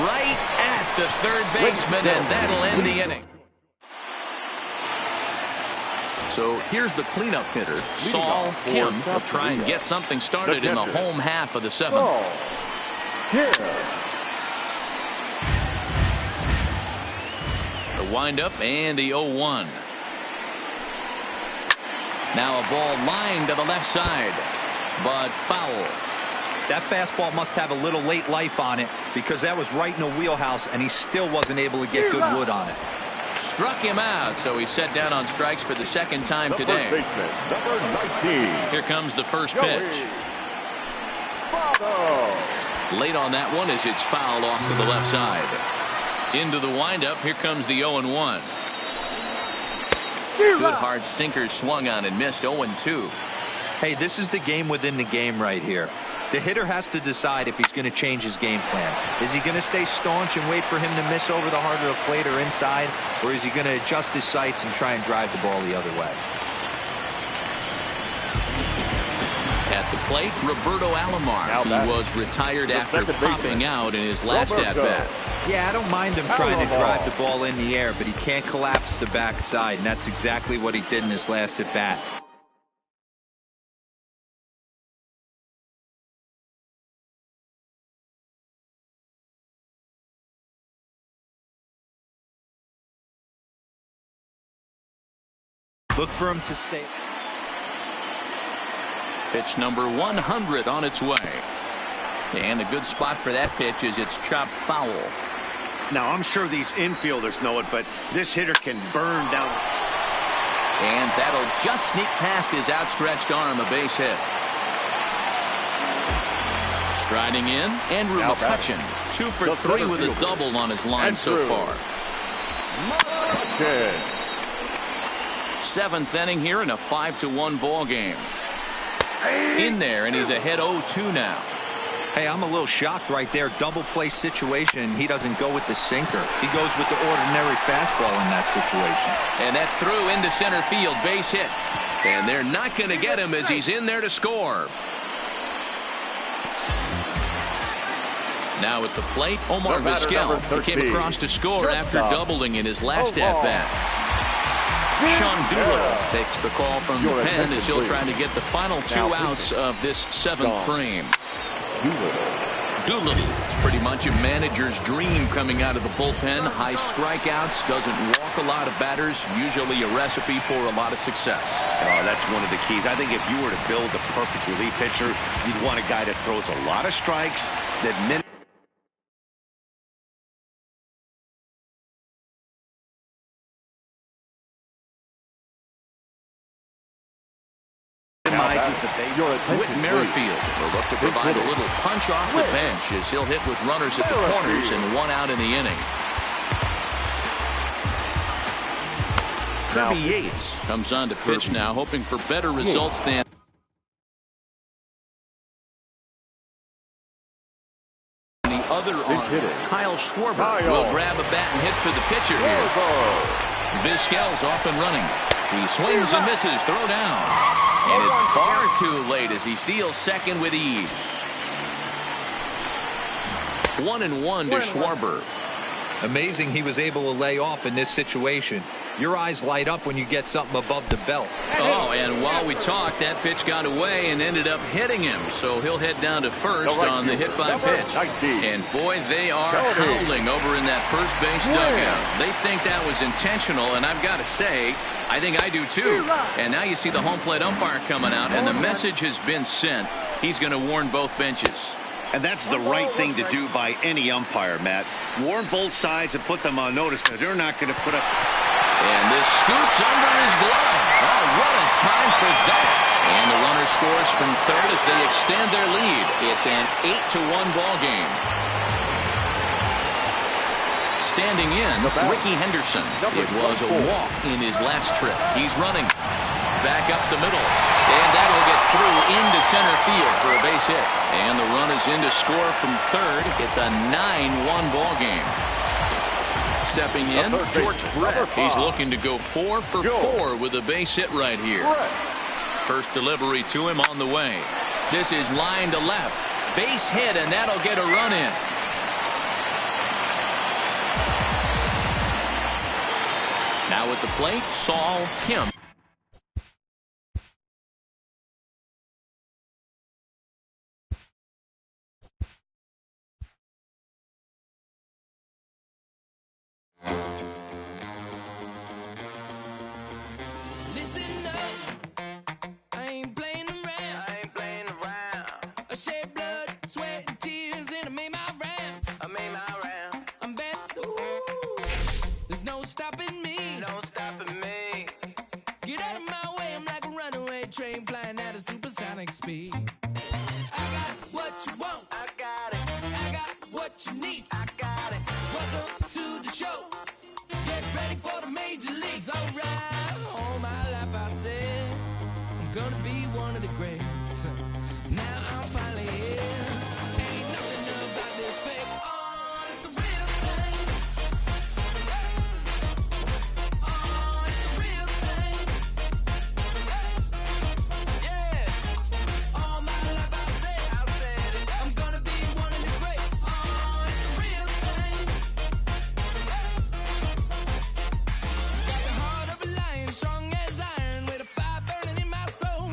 Right at the third baseman, and that'll end the inning. So here's the cleanup hitter, Saul Kim, to try and get something started in the home half of the 7th. The windup and the 0-1. Now a ball lined to the left side, but foul. That fastball must have a little late life on it, because that was right in the wheelhouse, and he still wasn't able to get good wood on it. Struck him out, so he's set down on strikes for the 2nd time today. Number 19. Here comes the first pitch. Late on that one as it's fouled off to the left side. Into the windup, here comes the 0-1. Good hard sinker swung on and missed. 0-2. Hey, this is the game within the game right here. The hitter has to decide if he's going to change his game plan. Is he going to stay staunch and wait for him to miss over the heart of the plate or inside, or is he going to adjust his sights and try and drive the ball the other way? At the plate, Roberto Alomar. He was retired after popping out in his last at-bat. Yeah, I don't mind him trying to drive the ball in the air, but he can't collapse the backside, and that's exactly what he did in his last at-bat. Look for him to stay. Pitch number 100 on its way. And a good spot for that pitch is it's chopped foul. Now, I'm sure these infielders know it, but this hitter can burn down. And that'll just sneak past his outstretched arm, a base hit. Striding in, Andrew McCutchen. 2 for 3 with a double on his line so far. 7th inning here in a 5-1 ball game. In there, and he's ahead 0-2 now. Hey, I'm a little shocked right there. Double play situation. He doesn't go with the sinker. He goes with the ordinary fastball in that situation. And that's through into center field. Base hit. And they're not going to get him as he's in there to score. Now at the plate, Omar Vizquel. He came across to score after doubling in his last at-bat. Sean Doolittle takes the call from the pen as he'll try to get the final 2 outs of this 7th frame. Doolittle is pretty much a manager's dream coming out of the bullpen. High strikeouts, doesn't walk a lot of batters, usually a recipe for a lot of success. Oh, that's one of the keys. I think if you were to build a perfect relief pitcher, you'd want a guy that throws a lot of strikes, that Whit Merrifield will look to provide a little punch off the bench as he'll hit with runners at the corners and one out in the inning. Kirby Yates comes on to pitch now, hoping for better results than the other arm. Kyle Schwarber will grab a bat and hits for the pitcher here. Vizquel's off and running. He swings and misses, throw down. And it's far too late as he steals second with ease. 1-1 to Schwarber. Amazing he was able to lay off in this situation. Your eyes light up when you get something above the belt. Oh, and while we talked, that pitch got away and ended up hitting him. So he'll head down to first on the hit by pitch. And boy, they are howling over in that first base dugout. They think that was intentional, and I've got to say, I think I do too. And now you see the home plate umpire coming out, and the message has been sent. He's going to warn both benches. And that's the right thing to do by any umpire, Matt. Warn both sides and put them on notice that they're not going to put up. And this scoots under his glove. Oh, what a time for that. And the runner scores from third as they extend their lead. It's an 8-1 ball game. Standing in, Ricky Henderson. It was a walk in his last trip. He's running back up the middle. And that'll get through into center field for a base hit. And the run is in to score from third. It's a 9-1 ball game. Stepping in, George Brett. He's looking to go 4 for 4 with a base hit right here. First delivery to him on the way. This is line to left. Base hit, and that'll get a run in. Now at the plate, Saul Kim. Train flying at a supersonic speed. I got what you want. I got it. I got what you need. I got it. Welcome to the show. Get ready for the major leagues. Alright. All my life I said I'm gonna be one of the greats. Now I'm finally here. Ain't nothing about this fake. Oh, it's the real thing. Oh, it's the real thing. All my life I said I'm gonna be one of the greats. Oh, it's the real thing. Got the heart of a lion, strong as iron, with a fire burning in my soul.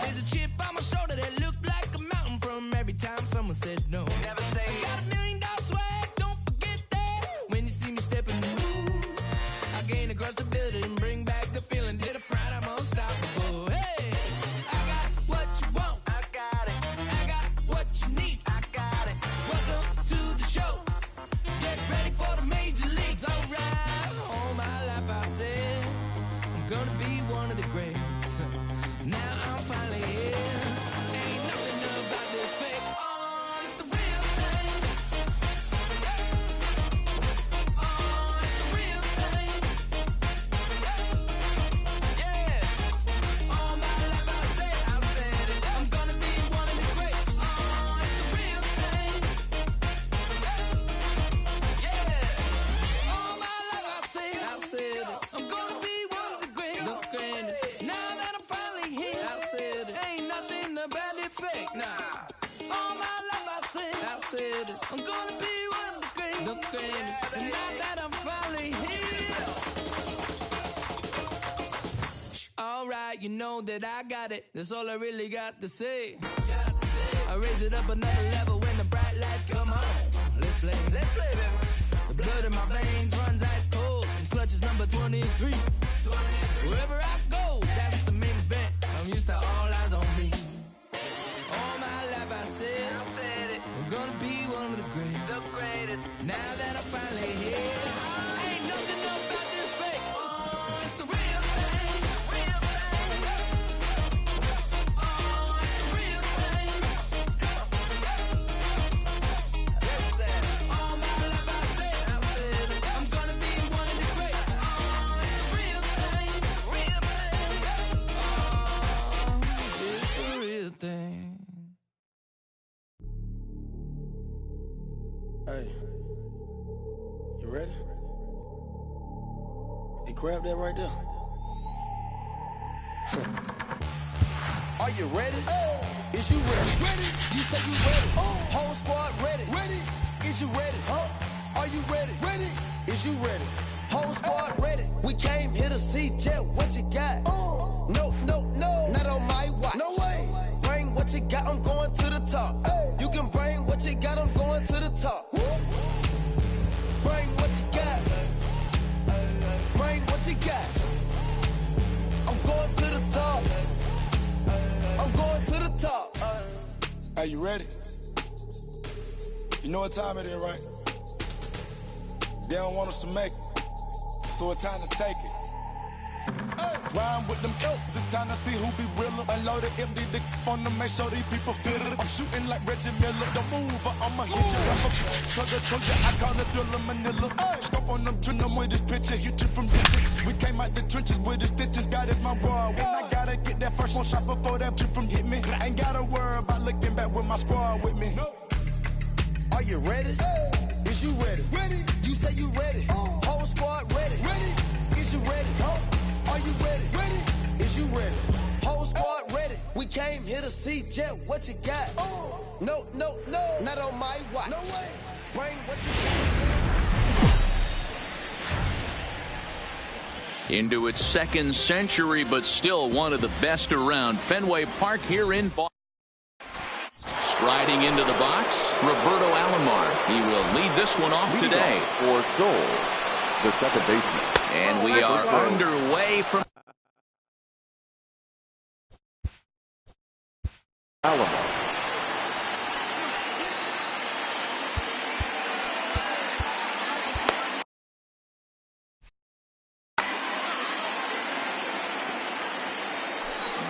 There's a chip on my shoulder that looked like a mountain from every time someone said no. Never say I got $1 million swag, don't forget that. When you see me stepping through, I gain across the building and bring back the feeling. Did a fright, I'm unstoppable. Hey, I got what you want. I got it. I got what you need. I got it. Welcome to the show. Get ready for the major leagues. Alright. All my life I said I'm gonna be one of the greats. Now I'm finally here. Ain't nothing about this fake. Oh, it's the real thing. Oh, it's the real thing. Yeah. All my life I said I'm gonna be one of the greats. Oh, it's the real thing. Yeah. All my life I said I'm gonna be one of the greats. The greatest. Now that I'm finally here, I said it. Ain't nothing about it fake. Nah. All my life I said it. I'm gonna be one of the greatest. The greatest. And now that I'm finally here. Alright, you know that I got it. That's all I really got to say. I raise it up another level when the bright light play. The blood in my veins runs ice cold. And clutch is number 23. Wherever I go, that's the main event. I'm used to all eyes on me. All my life I said I'm gonna be one of the greatest. Now that I'm finally here, ain't nothing about this fake. It's the real thing. All my life I said I'm gonna be one of the greatest. It's the real thing. It's the real thing. Hey, you ready? Hey, grab that right there. Are you ready? Is you ready? You say you ready. Whole squad ready. Is you ready? Are you ready? Is you ready? Whole squad ready. We came here to see Jet. What you got? No, not on my watch. No way. Bring what you got. I'm going to the top. You can bring what you got. I'm going to the top. Bring what you got. Bring what you got. I'm going to the top. I'm going to the top. Are you ready? You know what time it is, right? They don't want us to make it, so it's time to take it. Rhyme with them dope, it's time to see who be realer. Unload it, empty the on them, make sure these people feel it. I'm shooting like Reggie Miller, don't move or I'ma hit you. I call it Thriller Manila. Scope on them, trim them with this picture, hit you from distance. We came out the trenches with the stitches, God is my rod. When I gotta get that first one shot before that trip from hit me. I ain't gotta worry about looking back with my squad with me. Are you ready? Is you ready? You say you ready. Whole squad ready. Is you ready? Are you ready? Is you ready? Whole squad ready. We came here to see Jet. What you got? No, not on my watch. No way. Bring what you got. Into its second century, but still one of the best around. Fenway Park here in Boston. Striding into the box, Roberto Alomar. He will lead this one off today. For Seoul, the second baseman. And we are underway from Alomar.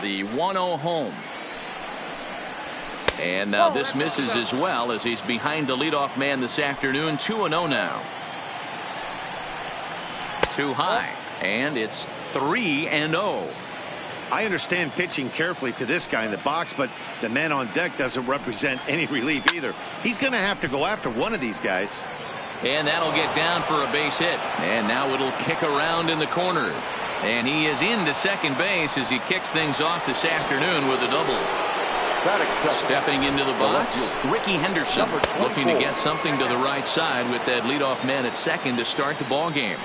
the 1-0 home. And now this misses as well as he's behind the leadoff man this afternoon. 2-0 now. Too high. And it's 3-0. I understand pitching carefully to this guy in the box, but the man on deck doesn't represent any relief either. He's going to have to go after one of these guys. And that'll get down for a base hit. And now it'll kick around in the corner. And he is into second base as he kicks things off this afternoon with a double. Stepping into the box, Ricky Henderson looking to get something to the right side with that leadoff man at second to start the ball game.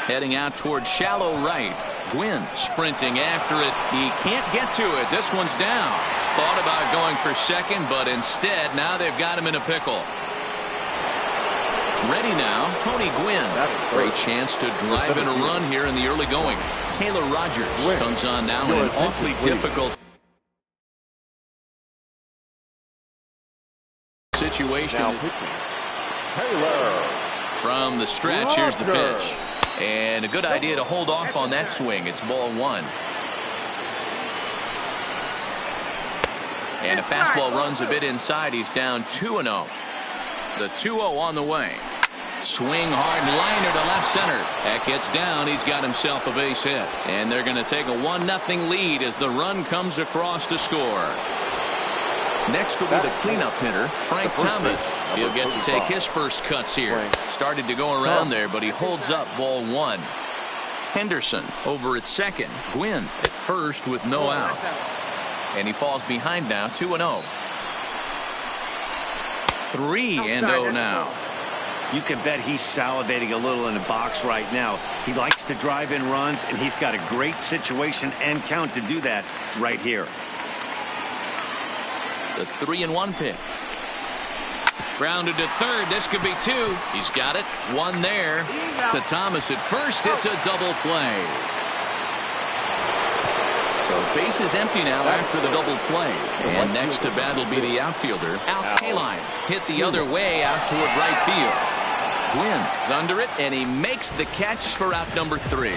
Heading out towards shallow right. Gwynn sprinting after it. He can't get to it. This one's down. Thought about going for second, but instead now they've got him in a pickle. Ready now, Tony Gwynn. Great chance to drive in a run here in the early going. Taylor Rogers comes on now in an awfully difficult situation. Taylor. From the stretch, here's the pitch. And a good idea to hold off on that swing. It's ball one. And a fastball runs a bit inside. He's down 2-0. The 2-0 on the way. Swing hard liner to left center. That gets down. He's got himself a base hit. And they're going to take a 1-0 lead as the run comes across to score. Next will be the cleanup hitter, Frank Thomas. He'll get to take his first cuts here. Started to go around there, but he holds up ball one. Henderson over at second. Gwynn at first with no outs. And he falls behind now, 2-0. 3-0 now. You can bet he's salivating a little in the box right now. He likes to drive in runs, and he's got a great situation and count to do that right here. The 3-1 pitch. Grounded to third. This could be two. He's got it. One there to Thomas at first. It's a double play. So base is empty now after the double play. And next to bat will be the outfielder, Al Kaline. Hit the other way out toward right field. Gwynn's under it, and he makes the catch for out number 3.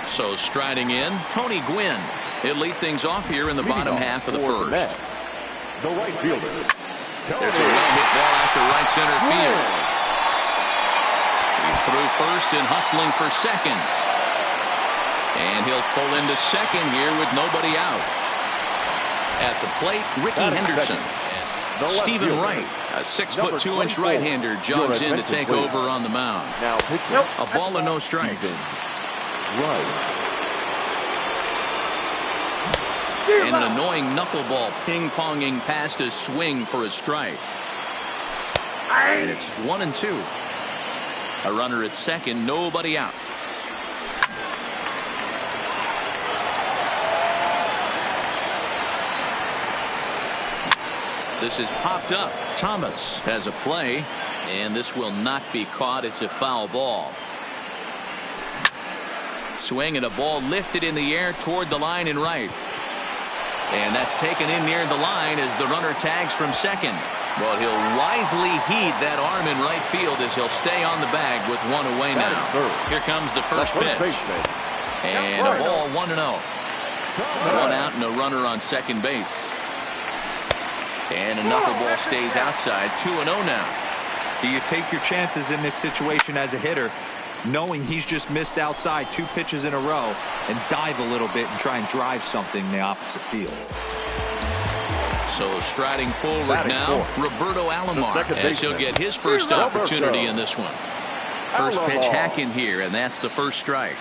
So striding in, Tony Gwynn. He'll lead things off here in the bottom half of the first. The right fielder. There's a well-hit ball after right center field. He's through first and hustling for second. And he'll pull into second here with nobody out. At the plate, Ricky Henderson. Stephen Wright, a 6'2" right-hander, jogs in to take over on the mound. Now a ball and no strikes. And an annoying knuckleball ping-ponging past his swing for a strike. And it's 1-2. A runner at second, nobody out. This is popped up. Thomas has a play, and this will not be caught. It's a foul ball. Swing and a ball lifted in the air toward the line in right. And that's taken in near the line as the runner tags from second. Well, he'll wisely heed that arm in right field as he'll stay on the bag with one away now. Here comes the first pitch. And a ball 1-0. One out and a runner on second base. And a knuckleball stays outside. 2-0 now. Do you take your chances in this situation as a hitter, knowing he's just missed outside 2 pitches in a row, and dive a little bit and try and drive something in the opposite field? So striding forward now, Roberto Alomar, as he'll get his first opportunity in this one. First pitch hack in here, and that's the first strike.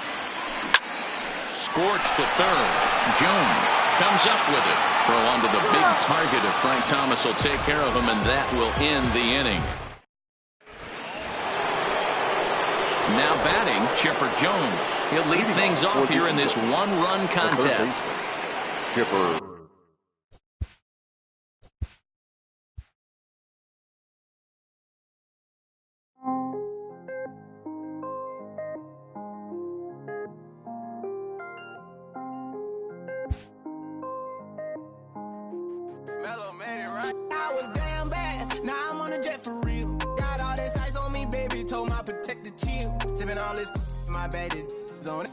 Scorched to third. Jones comes up with it. Throw onto the big target of Frank Thomas will take care of him, and that will end the inning. Now batting, Chipper Jones. He'll lead things off here in this one-run contest. Chipper. I was damn bad, now I'm on a jet for real. Got all this ice on me, baby, told my protector chill. Sipping all this, my bad is on it.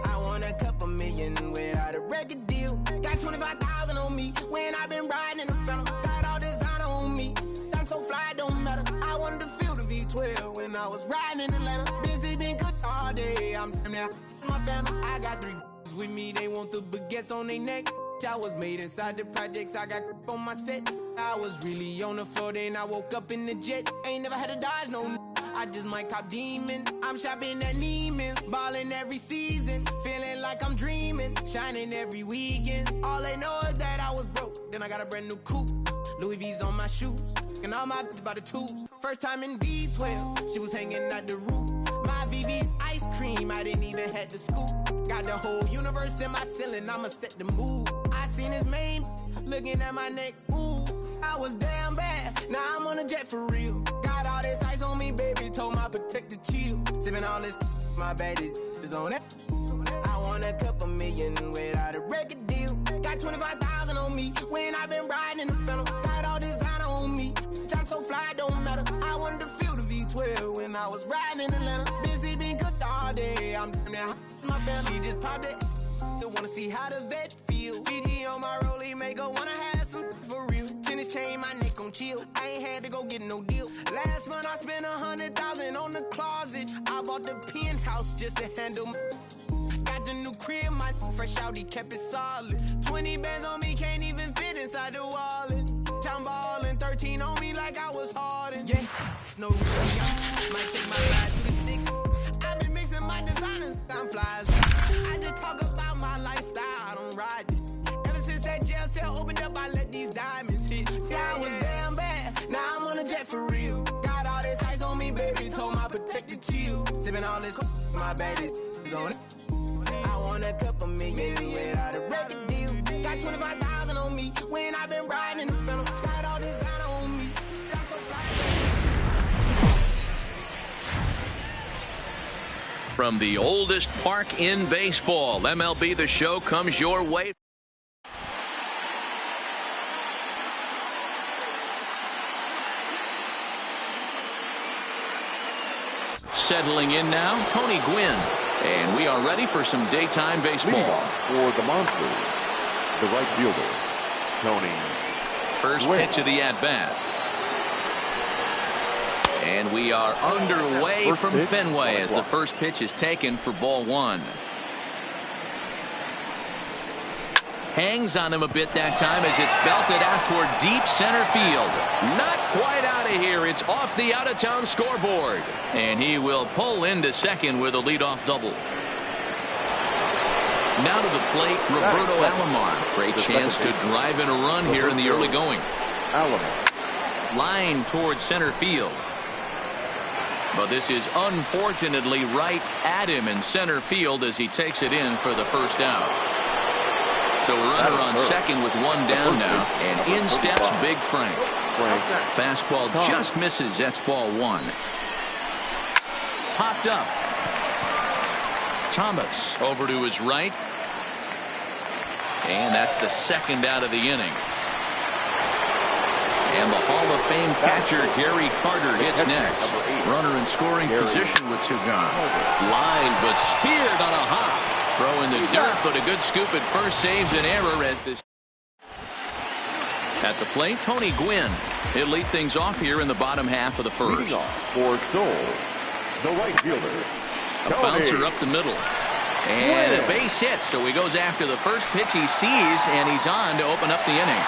I want a couple million without a record deal. Got 25,000 on me when I've been riding in the phantom. Got all designer on me, I'm so fly, don't matter. I wanted to feel the V12 when I was riding in Atlanta. Busy been cooked all day, I'm damn near my family. I got 3 with me, they want the baguettes on their neck. I was made inside the projects, I got on my set. I was really on the floor, then I woke up in the jet. Ain't never had to dodge no I just might cop demon. I'm shopping at Neiman's, balling every season. Feeling like I'm dreaming, shining every weekend. All they know is that I was broke, then I got a brand new coupe. Louis V's on my shoes, and all my by the tubes. First time in V12, she was hanging out the roof. My VV's ice cream, I didn't even have to scoop. Got the whole universe in my ceiling, I'ma set the mood. I seen his main, looking at my neck, ooh. I was damn bad, now I'm on a jet for real. Got all this ice on me, baby, told my protector chill. Sipping all this, my bad is on it. I want a couple million without a record deal. Got 25,000 on me when I've been riding in the phantom. Got all designer on me, I'm so fly, don't matter. I wanted to feel the V12 when I was riding in Atlanta. Busy been cooked all day, I'm down there my family. She just popped it, wanna see how the vet feel. Fiji on my rollie, make her wanna have some for real. Tennis chain, my neck on chill. I ain't had to go get no deal. Last month I spent 100,000 on the closet. I bought the penthouse just to handle my. Got the new crib, my fresh out, he kept it solid. 20 bands on me, can't even fit inside the wallet. Time ballin', 13 on me like I was Harden. Yeah, no reason. Might take my ride to the 6. I've been mixing my designers, I'm flies. I just talk about my lifestyle, I don't ride it. Ever since that jail cell opened up, I let these diamonds hit. Yeah, I was damn bad, now I'm on a jet for real. Got all this ice on me, baby, told my protector chill. Sipping all this, my bad is on it. I want a couple million without a record deal. Got 25,000 on me when I've been riding in the phantom. from the oldest park in baseball. MLB The Show comes your way. Settling in now, Tony Gwynn. And we are ready for some daytime baseball. For the Monsters, the right fielder, Tony First Gwynn. pitch of the at-bat. And we are underway from Fenway as the first pitch is taken for ball one. Hangs on him a bit that time as it's belted out toward deep center field. Not quite out of here. It's off the out-of-town scoreboard. And he will pull into second with a leadoff double. Now to the plate, Roberto Alomar. Great chance to drive in a run here in the early going. Line towards center field. But this is unfortunately right at him in center field as he takes it in for the first out. So a runner on second with one down now, and in steps Big Frank. Fastball just misses. That's ball one. Popped up. Thomas over to his right. And that's the second out of the inning. And the Hall of Fame catcher Gary Carter hits next. Runner in scoring position with two gone. Line but speared on a hop. Throw in the dirt, but a good scoop at first saves an error as this. At the plate, Tony Gwynn. He'll lead things off here in the bottom half of the first. For Seoul, the right fielder, a bouncer up the middle. And a base hit, so he goes after the first pitch he sees, and he's on to open up the inning.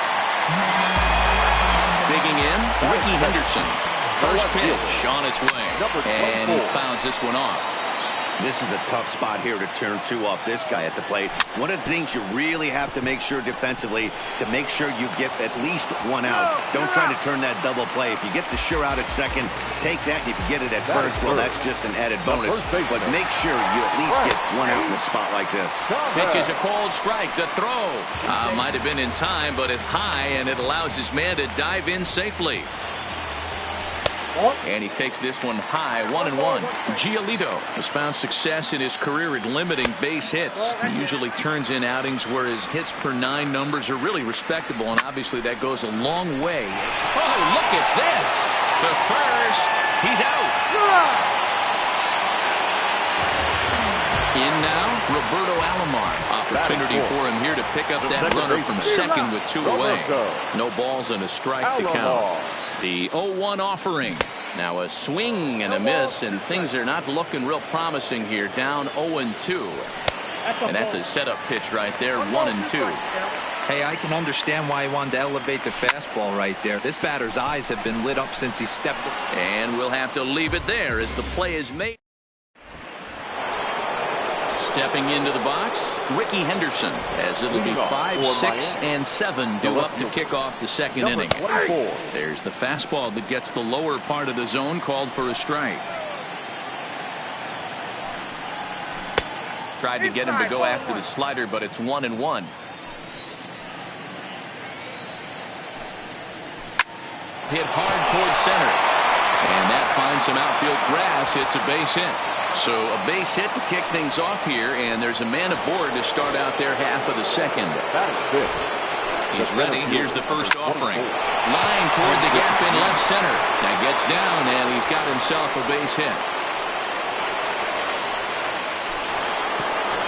Digging in, Ricky Henderson. First pitch on its way. And he fouls this one off. This is a tough spot here to turn two off this guy at the plate. One of the things you really have to make sure defensively to make sure you get at least one out. Don't try to turn that double play. If you get the sure out at second, take that. If you get it at first, well, that's just an added bonus. But make sure you at least get one out in a spot like this. Pitch is a cold strike. The throw might have been in time, but it's high, and it allows his man to dive in safely. And he takes this one high, 1-1. Giolito has found success in his career at limiting base hits. He usually turns in outings where his hits per 9 numbers are really respectable, and obviously that goes a long way. Oh, look at this. To first. He's out. In now, Roberto Alomar. Opportunity for him here to pick up that runner from second with 2 away. No balls and a strike to count. The 0-1 offering. Now a swing and a miss, and things are not looking real promising here. Down 0-2. And that's a setup pitch right there, 1-2. Hey, I can understand why he wanted to elevate the fastball right there. This batter's eyes have been lit up since he stepped up. And we'll have to leave it there as the play is made. Stepping into the box, Ricky Henderson, as it'll be 5, 6, and 7 due up to kick off the second inning. There's the fastball that gets the lower part of the zone, called for a strike. Tried to get him to go after the slider, but it's 1-1. Hit hard towards center. And that finds some outfield grass. It's a base hit. So a base hit to kick things off here, and there's a man aboard to start out their half of the second. He's ready. Here's the first offering. Line toward the gap in left center. Now gets down, and he's got himself a base hit.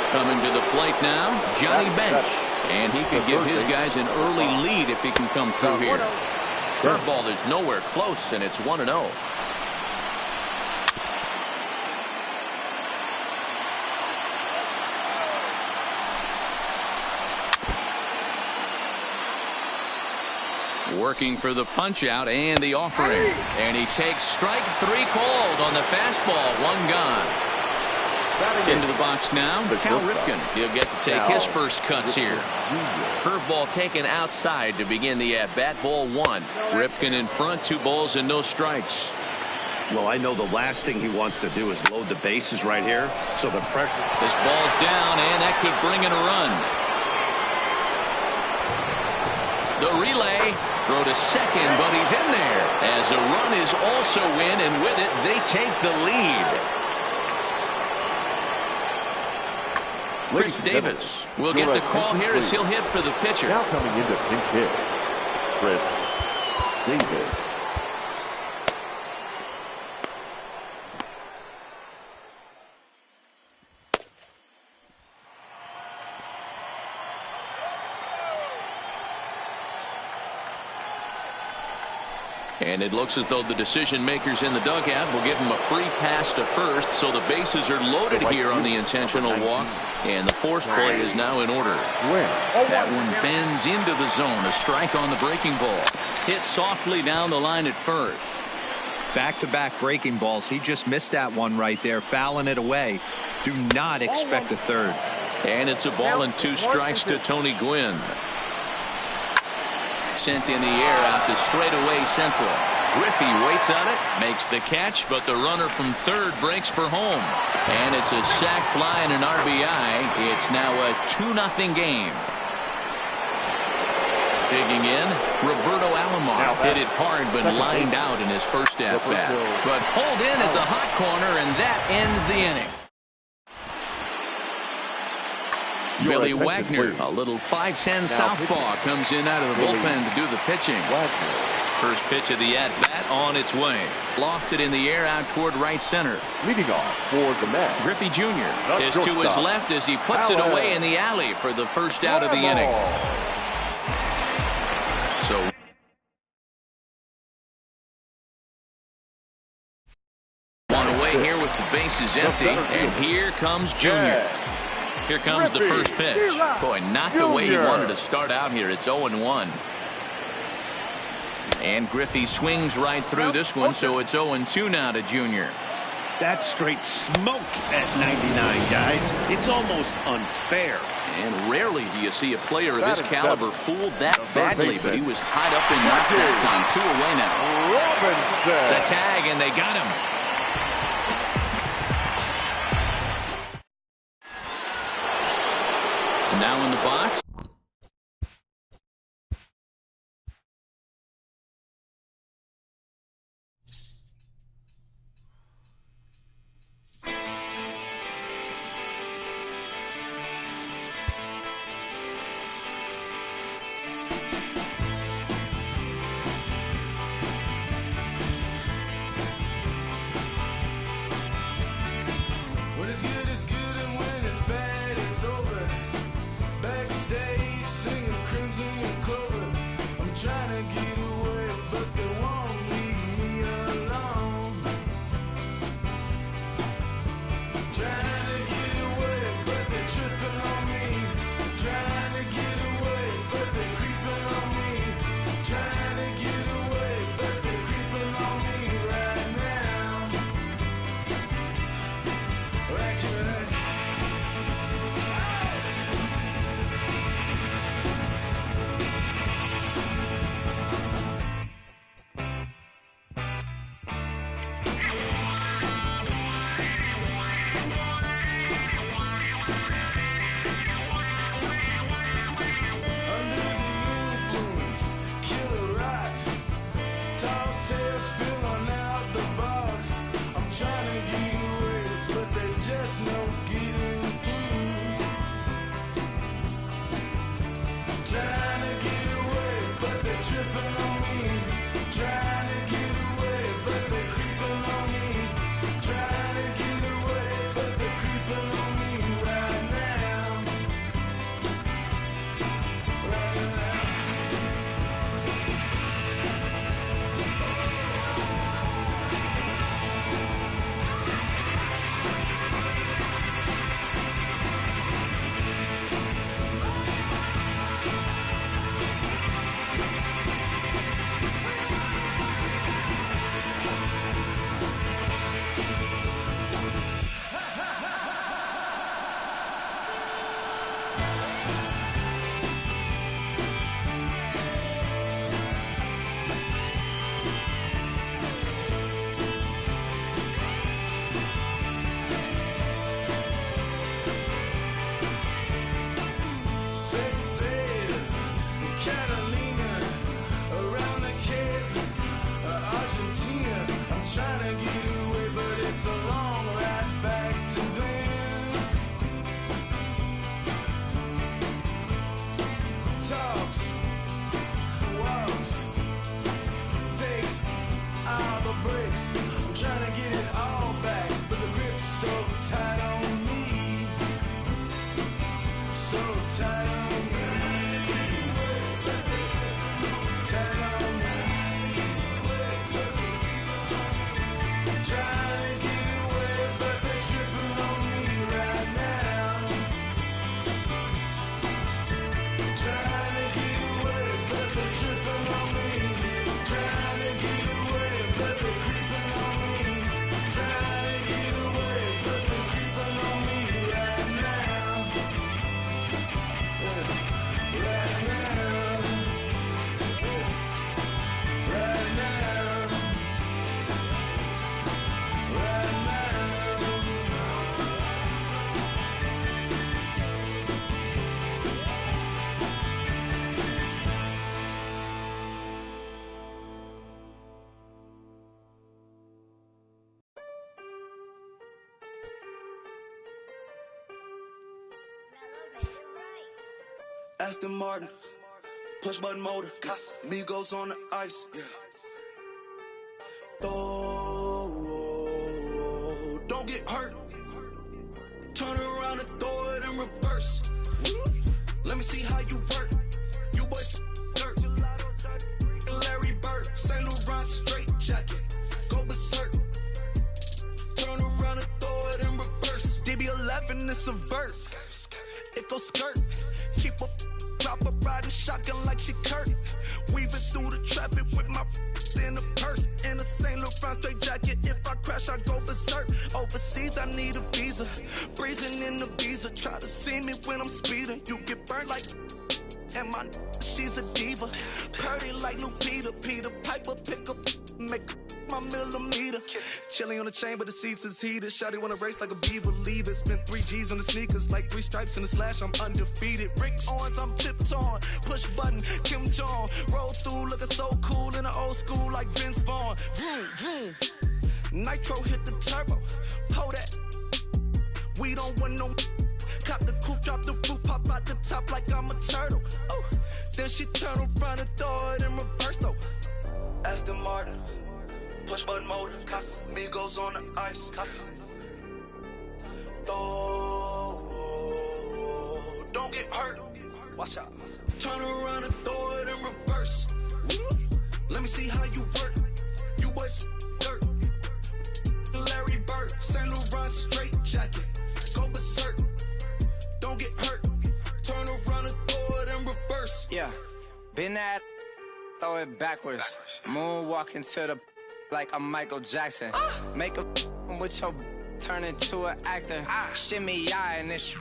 Coming to the plate now, Johnny Bench. And he could give his guys an early lead if he can come through here. Curveball is nowhere close, and it's 1-0. Working for the punch out and the offering. And he takes strike 3 called on the fastball. 1 gone. Into the box now, Cal Ripken. He'll get to take his first cuts here. Curveball taken outside to begin the at-bat. Ball 1. Ripken in front, 2 balls and no strikes. Well, I know the last thing he wants to do is load the bases right here. So the pressure. This ball's down, and that could bring in a run. The relay. Throw to second, but he's in there. As a run is also in, and with it, they take the lead. Chris Davis will get the call here as he'll hit for the pitcher. Now coming into pinch hit, Chris Davis. And it looks as though the decision makers in the dugout will give him a free pass to first, so the bases are loaded here on the intentional walk, and the force play is now in order. That one bends into the zone. A strike on the breaking ball. Hit softly down the line at first. Back-to-back breaking balls. He just missed that one right there, fouling it away. Do not expect a third. And it's a ball and 2 strikes to Tony Gwynn. Sent in the air out to straightaway central. Griffey waits on it, makes the catch, but the runner from third breaks for home. And it's a sac fly and an RBI. It's now a 2-0 game. Digging in, Roberto Alomar hit it hard but lined out in his first at-bat. But pulled in at the hot corner, and that ends the inning. Billy Wagner, a little 5'10" southpaw, comes in out of the bullpen to do the pitching. First pitch of the at-bat on its way. Lofted in the air out toward right center. Leading off for the Mets, Griffey Jr. is to his left as he puts it away in the alley for the first out of the inning. So one away here with the bases empty, and here comes Jr. Here comes the first pitch. Boy, not the way he wanted to start out here. It's 0-1. And Griffey swings right through this one, so it's 0-2 now to Jr. That's straight smoke at 99, guys. It's almost unfair. And rarely do you see a player of this caliber fooled that badly, but he was tied up and knocked that time. 2 away now. The tag, and they got him. Now in the box. When it's good, it's good, and when it's bad, it's over. Backstage. Aston Martin, push button motor, Migos on the ice. Don't get hurt. Turn around and throw it in reverse. Let me see how you work. You boys dirt. Larry Bird, St. Laurent straight jacket. Go berserk. Turn around and throw it in reverse. DB11 is a verse. It goes skirt. Keep a drop a riding shotgun like she Kurt. Weaving through the traffic with my in a purse. In a St. Laurent straight jacket. If I crash, I go berserk. Overseas, I need a visa. Breezing in the visa. Try to see me when I'm speeding. You get burned like. And my she's a diva. Purdy like Lupita. Peter Piper pick up. Make my millimeter. Chilling on the chain, but the seats is heated. Shawty wanna race like a beaver. Leave it. Spent 3 G's on the sneakers. Like 3 stripes in the slash. I'm undefeated. Rick Owens, I'm tiptoeing. Push button, Kim Jong. Roll through, looking so cool in the old school like Vince Vaughn. Vroom, vroom. Nitro hit the turbo. Pull that. We don't want no. Cop the coupe, drop the roof, pop out the top like I'm a turtle. Oh, then she turn around and throw it in reverse though. Aston Martin, push button motor, Migos on the ice. Don't get hurt. Watch out. Turn around and throw it in reverse. Let me see how you work. You boys dirt. Larry Bird, St. Laurent straight jacket. Go berserk. Don't get hurt. Turn around and throw it in reverse. Yeah, been at, throw it backwards. Moonwalk into the like I'm Michael Jackson. Make a with your turn into an actor. Shimmy eye and this.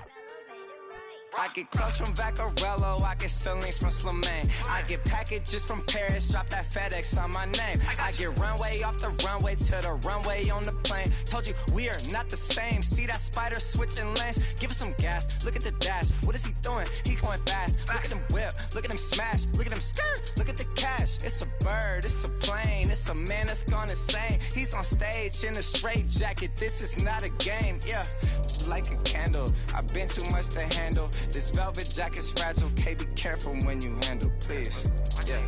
I get clothes from Vaccarello, I get Celine from Slimane. I get packages from Paris, drop that FedEx on my name. I get runway off the runway to the runway on the plane. Told you we are not the same. See that spider switching lanes? Give us some gas, look at the dash. What is he doing? He going fast. Look at him whip, look at him smash, look at him skirt, look at the cash. It's a bird, it's a plane, it's a man that's gone insane. He's on stage in a straight jacket, this is not a game, yeah. Like a candle, I've been too much to handle. This velvet jacket's fragile, okay, be careful when you handle, please. Yeah.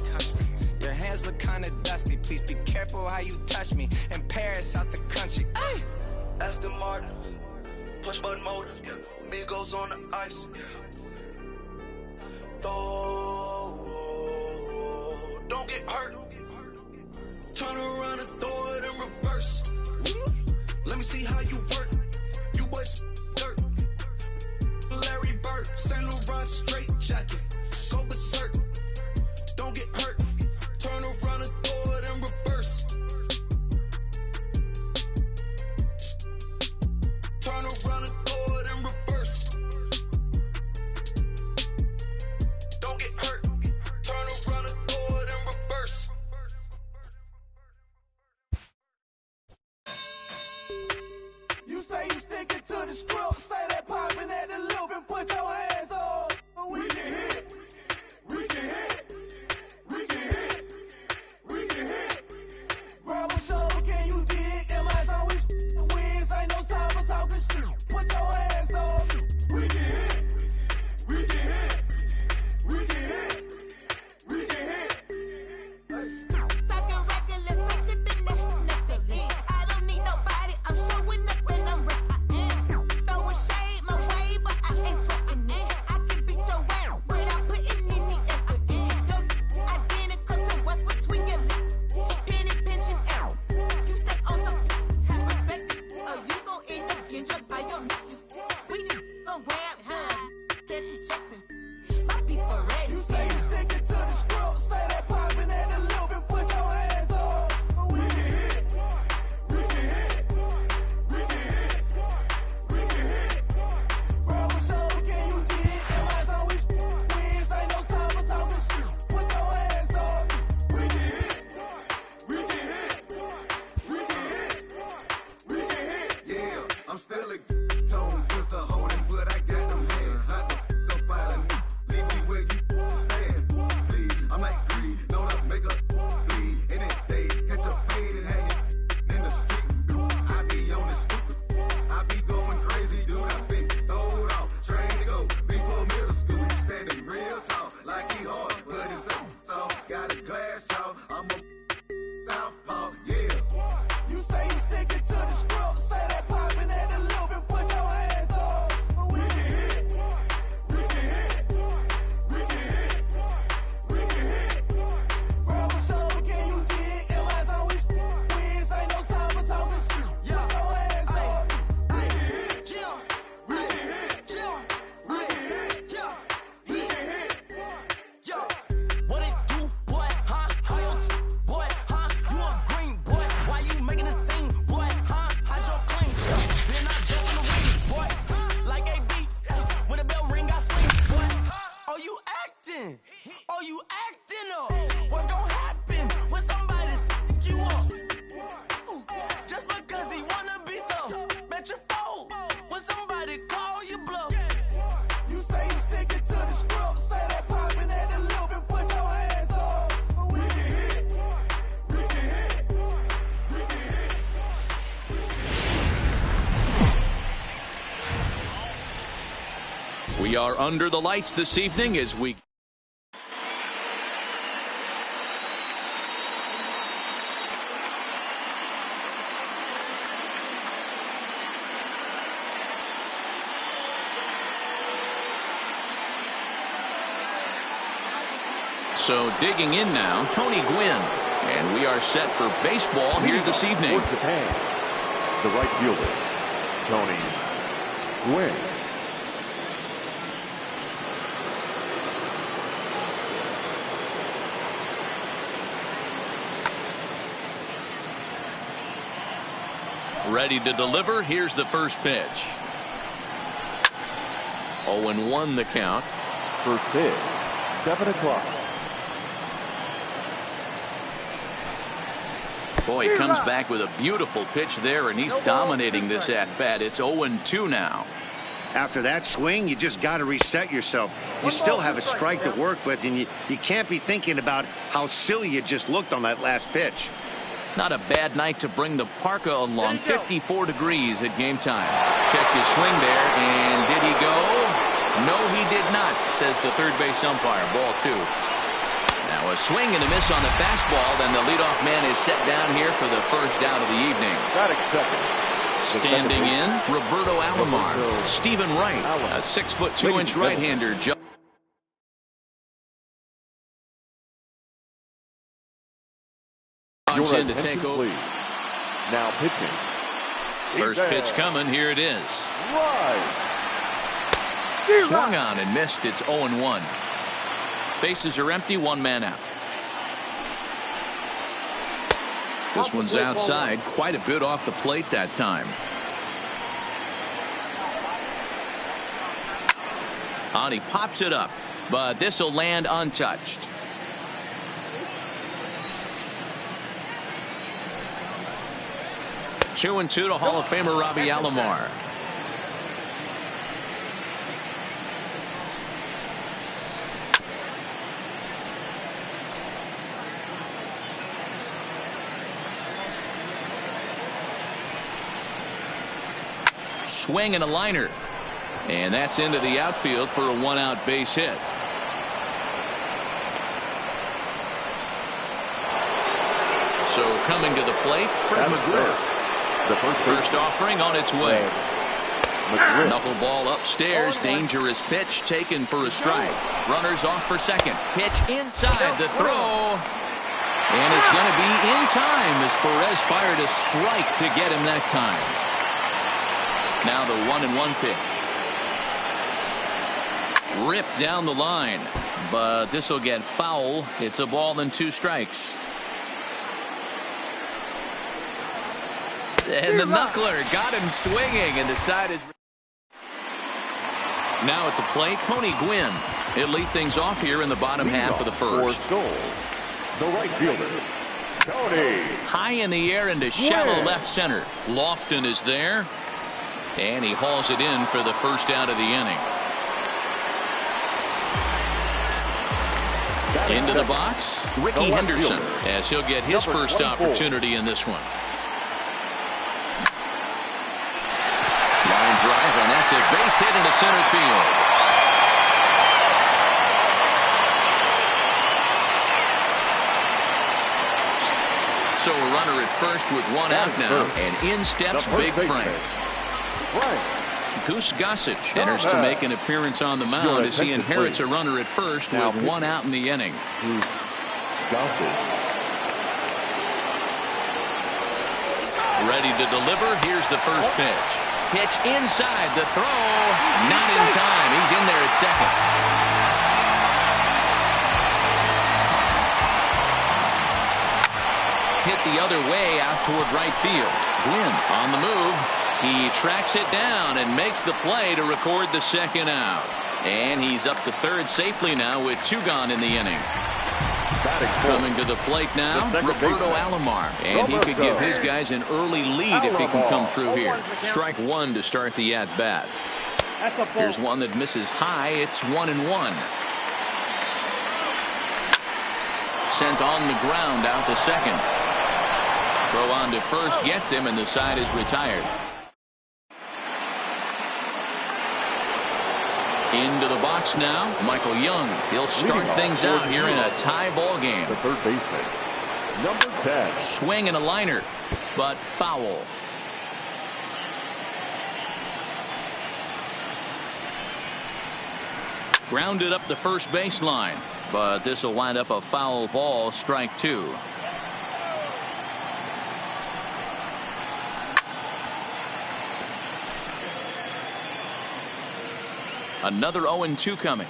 Your hands look kinda dusty, please be careful how you touch me. In Paris, out the country. Ay! Aston Martin, push button motor, Migos on the ice. Don't get hurt. Turn around and throw it in reverse. Let me see how you work. You boys dirt. Larry Bird, St. Laurent straight jacket. Go berserk. Don't get hurt. Turn around and throw it in reverse. Turn around and throw it in reverse. Don't get hurt. Turn around and throw it in reverse. You say you sticking to the script, say that popping at the loop and put your hands on. We can hit, we can hit, we can hit, we can hit. Grab a shoulder, can you dig? Am I always wins? Ain't no time for talking shit. Put your hands on. We can hit, we can hit, we can hit, we can hit. Talking reckless, like the nothing. I don't need nobody. I'm showing up and I'm ready. Throwing shade my way, but I ain't sweating it. I can beat your ass without putting any effort in. Your identical to what's between your lips. Penny pinching out. You stay on some have respect, or you gon' end up getting drugged by your niggas. We gon' grab high, catch you Jackson. My people ready. You say you sticking to the script, say that popping at the loop and put your hands on. We can hit, we can hit, we can hit, we can hit. Grab a shoulder, can you dig? Am I always wins? Ain't no time for talking shit. Put your hands on. We can hit, we can hit, we can hit, we can hit. Yeah, I'm still a tone, just a holding, but I got them hands. Hot the fuck up out We are under the lights this evening as we So digging in now, Tony Gwynn. And we are set for baseball here this evening. Japan, the right fielder, Tony Gwynn. Ready to deliver. Here's the first pitch. 0-1 the count. First pitch, 7 o'clock. Boy, he comes back with a beautiful pitch there, and he's dominating this at-bat. It's 0-2 now. After that swing, you just got to reset yourself. You still have a strike to work with, and you can't be thinking about how silly you just looked on that last pitch. Not a bad night to bring the parka along. 54 degrees at game time. Check his swing there, and did he go? No, he did not, says the third base umpire. Ball 2. Now a swing and a miss on the fastball. Then the leadoff man is set down here for the first out of the evening. Standing in, Roberto Alomar. Stephen Wright, a 6'2" right-hander. In to take over. Now pitching. First pitch coming. Here it is. Swung on and missed. It's 0-1. Bases are empty. One man out. This one's outside. Quite a bit off the plate that time. And he pops it up, but this will land untouched. Two and two to Hall of Famer Robbie Alomar. Swing and a liner. And that's into the outfield for a one-out base hit. So coming to the plate, Fred McGriff. The first offering on its way. Knuckleball upstairs. Dangerous pitch taken for a strike. Runners off for second. Pitch inside the throw. And it's going to be in time as Perez fired a strike to get him that time. Now the 1-1 pitch. Ripped down the line. But this will get foul. It's a ball and 2 strikes. And the knuckler got him swinging, and the side is now at the plate. Tony Gwynn. He'll lead things off here in the bottom half of the first. The right fielder, Tony. High in the air into shallow left center. Lofton is there, and he hauls it in for the first out of the inning. Into the box, Ricky Henderson, as he'll get his first opportunity in this one. Drive, and that's a base hit into center field. So a runner at first with one out now, and in steps Big Frank. Goose Gossage enters to make an appearance on the mound as he inherits a runner at first with one out in the inning. Ready to deliver. Here's the first pitch. Pitch inside the throw. Not in time. He's in there at second. Hit the other way out toward right field. Gwynn on the move. He tracks it down and makes the play to record the second out. And he's up to third safely now with 2 gone in the inning. Coming to the plate now, Roberto Alomar. And he could give his guys an early lead if he can come through here. Strike 1 to start the at-bat. Here's one that misses high. It's 1-1. Sent on the ground out to second. Throw on to first gets him, and the side is retired. Into the box now, Michael Young. He'll start things out here in a tie ball game. The third baseman, number 10. Swing and a liner, but foul. Grounded up the first baseline, but this will wind up a foul ball, strike 2. Another 0-2 coming.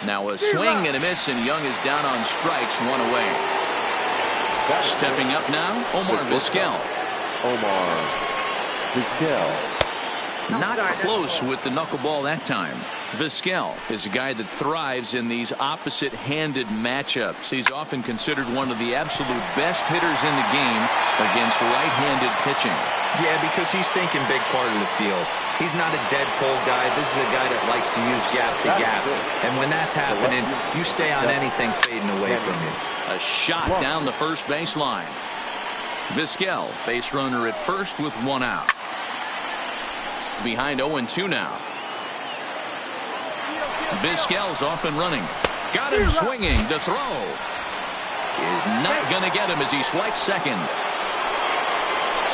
Now a swing and a miss, and Young is down on strikes, 1 away. Stepping up now, Omar Vizquel. Omar Vizquel. Not close with the knuckleball that time. Vizquel is a guy that thrives in these opposite-handed matchups. He's often considered one of the absolute best hitters in the game against right-handed pitching. Yeah, because he's thinking big part of the field. He's not a dead cold guy. This is a guy that likes to use gap to gap. And when that's happening, you stay on anything fading away from you. A shot down the first baseline. Vizquel, base runner at first with 1 out. Behind 0-2 now. Vizquel's off and running. Got him swinging. The throw is not going to get him as he swipes second.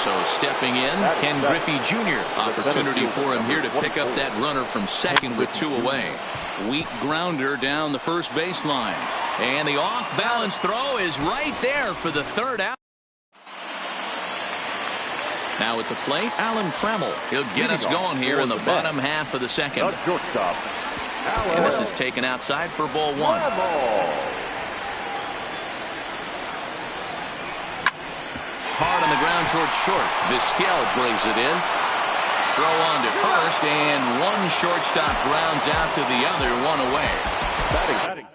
So stepping in, Ken Griffey Jr. Opportunity for him here to pick up that runner from second with 2 away. Weak grounder down the first baseline. And the off-balance throw is right there for the 3rd out. Now at the plate, Alan Trammell. He'll get us going here in the bottom half of the 2nd. Shortstop. And this is taken outside for ball 1. Hard on the ground towards short. Vizquel brings it in. Throw on to first, and one shortstop grounds out to the other, 1 away. Batting.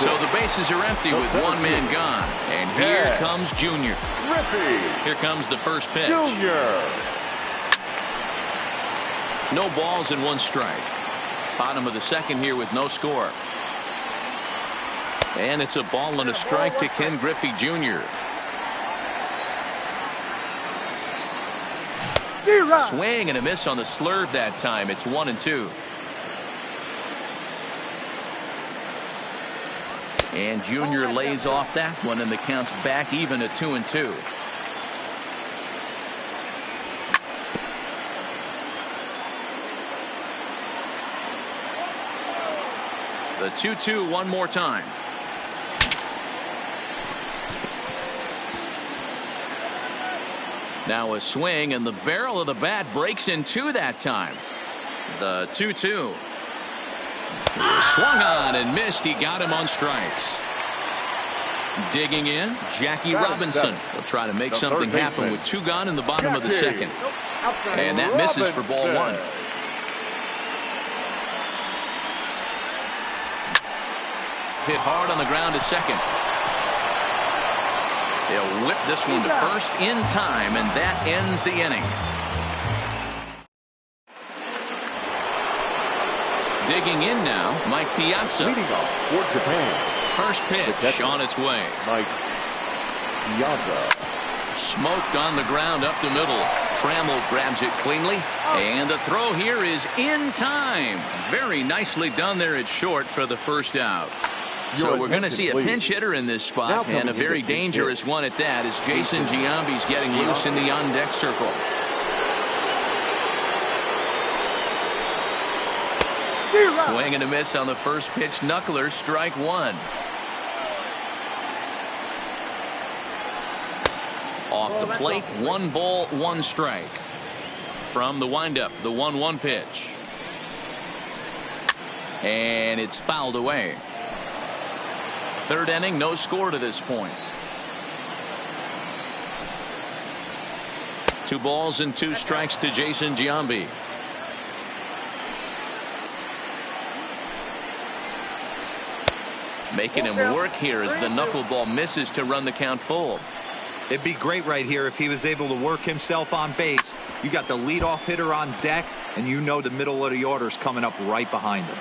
So the bases are empty with 1 man gone. And here comes Junior. Here comes the first pitch. Junior. No balls and 1 strike. Bottom of the 2nd here with no score. And it's a ball and a strike to Ken Griffey Jr. Swing and a miss on the slurve that time. It's 1-2. And Junior lays off that one, and the count's back even at 2-2. The 2-2 one more time. Now a swing, and the barrel of the bat breaks in 2 that time. The 2-2. Swung on and missed. He got him on strikes. Digging in, Jackie Robinson. He'll try to make something happen with 2 gone in the bottom of the 2nd. And that misses for ball 1. Hit hard on the ground to second. He'll whip this one to first in time, and that ends the inning. Digging in now, Mike Piazza. Leading off for Japan. First pitch on its way. Mike Piazza. Smoked on the ground up the middle. Trammell grabs it cleanly. And the throw here is in time. Very nicely done there at short for the first out. So we're going to see a pinch hitter in this spot, and a very dangerous one at that, as Jason Giambi's getting loose in the on-deck circle. Swing and a miss on the first pitch. Knuckler, strike 1. Off the plate, 1 ball, 1 strike. From the windup, the 1-1 pitch. And it's fouled away. 3rd inning, no score to this point. 2 balls and 2 strikes to Jason Giambi. Making him work here as the knuckleball misses to run the count full. It'd be great right here if he was able to work himself on base. You got the leadoff hitter on deck, and you know the middle of the order's coming up right behind him.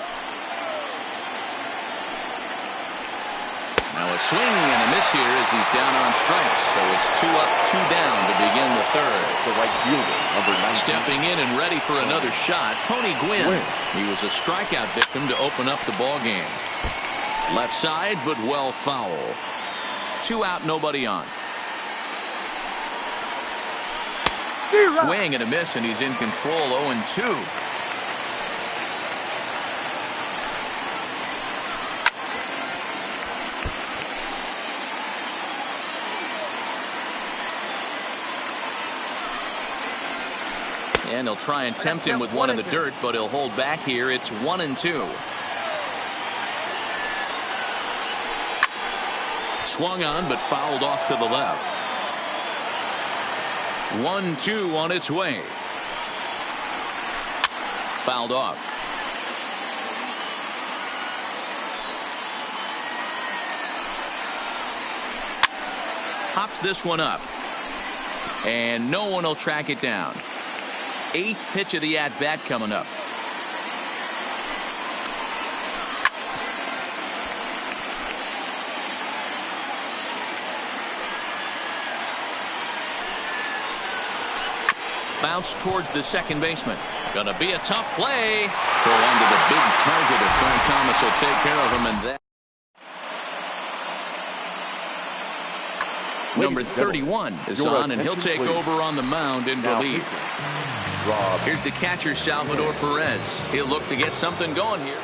Now a swing and a miss here as he's down on strikes. So it's 2 up, 2 down to begin the third. The right fielder, number 19. Stepping in and ready for another shot, Tony Gwynn. He was a strikeout victim to open up the ball game. Left side, but well foul. 2 out, nobody on. Swing and a miss, and he's in control. 0-2. And he'll try and tempt him with one in the dirt, but he'll hold back here. It's 1-2. Swung on, but fouled off to the left. 1-2 on its way. Fouled off. Hops this one up. And no one will track it down. 8th pitch of the at-bat coming up. Bounce towards the second baseman. Gonna be a tough play. Throw onto the big target if Frank Thomas will take care of him, and that. Number 31 is on, and he'll take over on the mound in relief. Here's the catcher, Salvador Perez. He'll look to get something going here.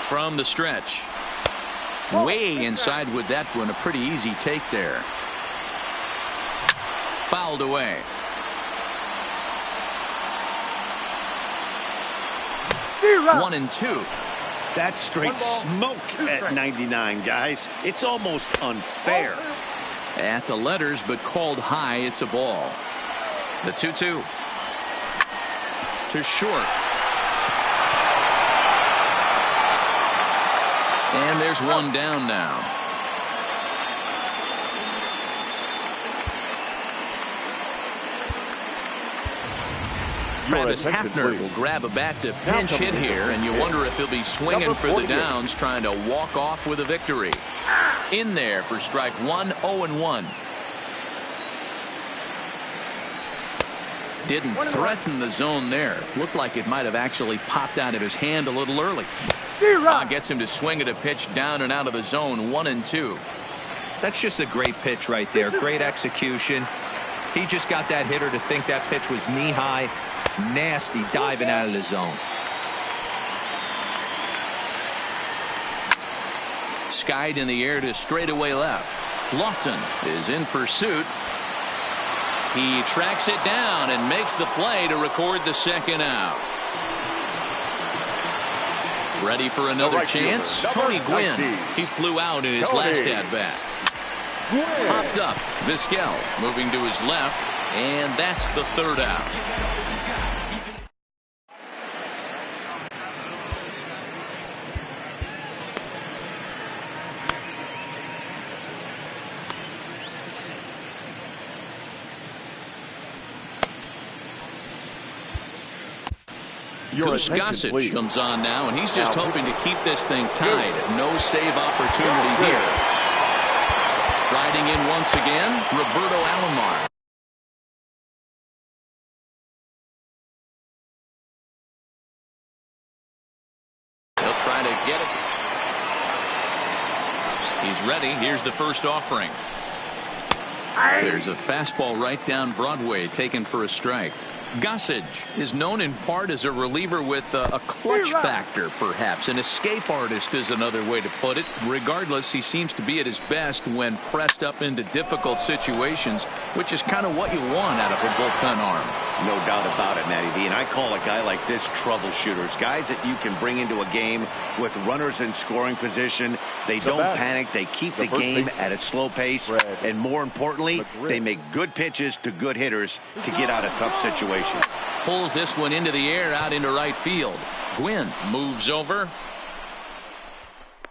From the stretch. Way inside with that one. A pretty easy take there. Fouled away. One and two. That's straight smoke at 99, guys. It's almost unfair. At the letters, but called high. It's a ball. The 2-2. To short. And there's one down now. Travis Hafner will grab a bat to pinch hit here, and you wonder if he'll be swinging for the downs, trying to walk off with a victory. In there for strike one, 0-1. Didn't threaten the zone there. Looked like it might have actually popped out of his hand a little early. Gets him to swing at a pitch down and out of the zone. 1-2. That's just a great pitch right there. Great execution. He just got that hitter to think that pitch was knee high. Nasty diving out of the zone. Skied in the air to straightaway left. Lofton is in pursuit. He tracks it down and makes the play to record the second out. Ready for another chance? Tony Gwynn. He flew out in his last at-bat. Popped up. Vizquel moving to his left, and that's the third out. Goose Gossage comes on now, and he's just hoping to keep this thing tied. No save opportunity here. Riding in once again, Roberto Alomar. He'll try to get it. He's ready. Here's the first offering. There's a fastball right down Broadway, taken for a strike. Gossage is known in part as a reliever with a clutch factor, perhaps. An escape artist is another way to put it. Regardless, he seems to be at his best when pressed up into difficult situations, which is kind of what you want out of a bullpen arm. No doubt about it, Matty V. And I call a guy like this troubleshooters. Guys that you can bring into a game with runners in scoring position. They don't panic. They keep the game at a slow pace. And more importantly, they make good pitches to good hitters to get out of tough situations. Pulls this one into the air out into right field. Gwynn moves over.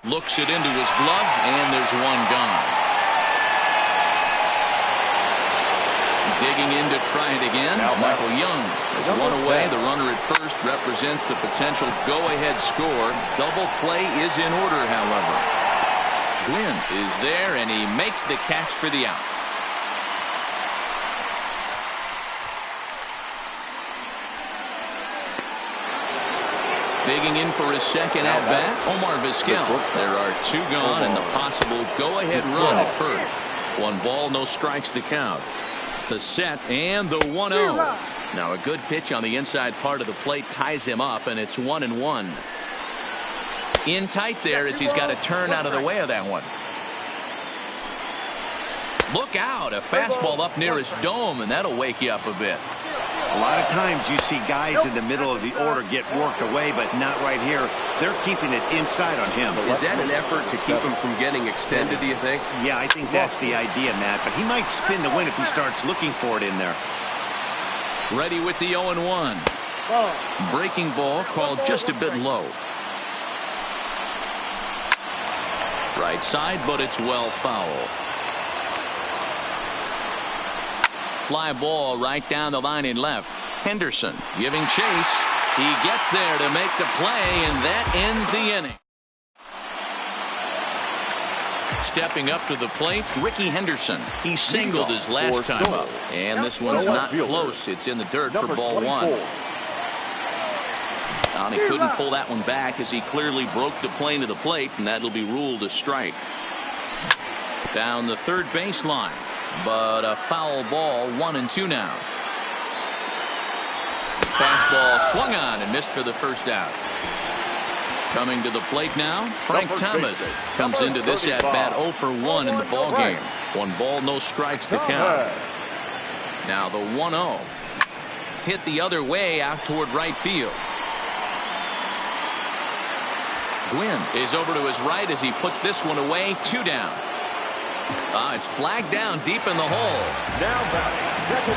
Looks it into his glove, and there's one gone. Digging in to try it again. Michael Young has one away. The runner at first represents the potential go-ahead score. Double play is in order, however. Gwynn is there, and he makes the catch for the out. Digging in for his second at-bat, Omar Vizquel. There are two gone, and the possible go-ahead run at first. 1 ball, no strikes to count. The set and the 1-0. Now a good pitch on the inside part of the plate ties him up, and it's 1-1. In tight there as he's got to turn out of the way of that one. Look out, a fastball up near his dome, and that'll wake you up a bit. A lot of times you see guys in the middle of the order get worked away, but not right here. They're keeping it inside on him. Is that an effort to keep him from getting extended, do you think? Yeah, I think that's the idea, Matt. But he might spin the win if he starts looking for it in there. Ready with the 0-1. Breaking ball called just a bit low. Right side, but it's well foul. Fly ball right down the line in left. Henderson giving chase. He gets there to make the play, and that ends the inning. Stepping up to the plate, Ricky Henderson. He singled his last time up, and this one's not close. It's in the dirt for ball 1. And he couldn't pull that one back as he clearly broke the plane of the plate, and that'll be ruled a strike. Down the third baseline. But a foul ball, 1-2 now. Fastball swung on and missed for the first out. Coming to the plate now, Frank Thomas comes into this at bat 0 for 1 in the ball game. 1 ball, no strikes to count. Now the 1-0 hit the other way out toward right field. Gwynn is over to his right as he puts this one away. 2 down. It's flagged down deep in the hole.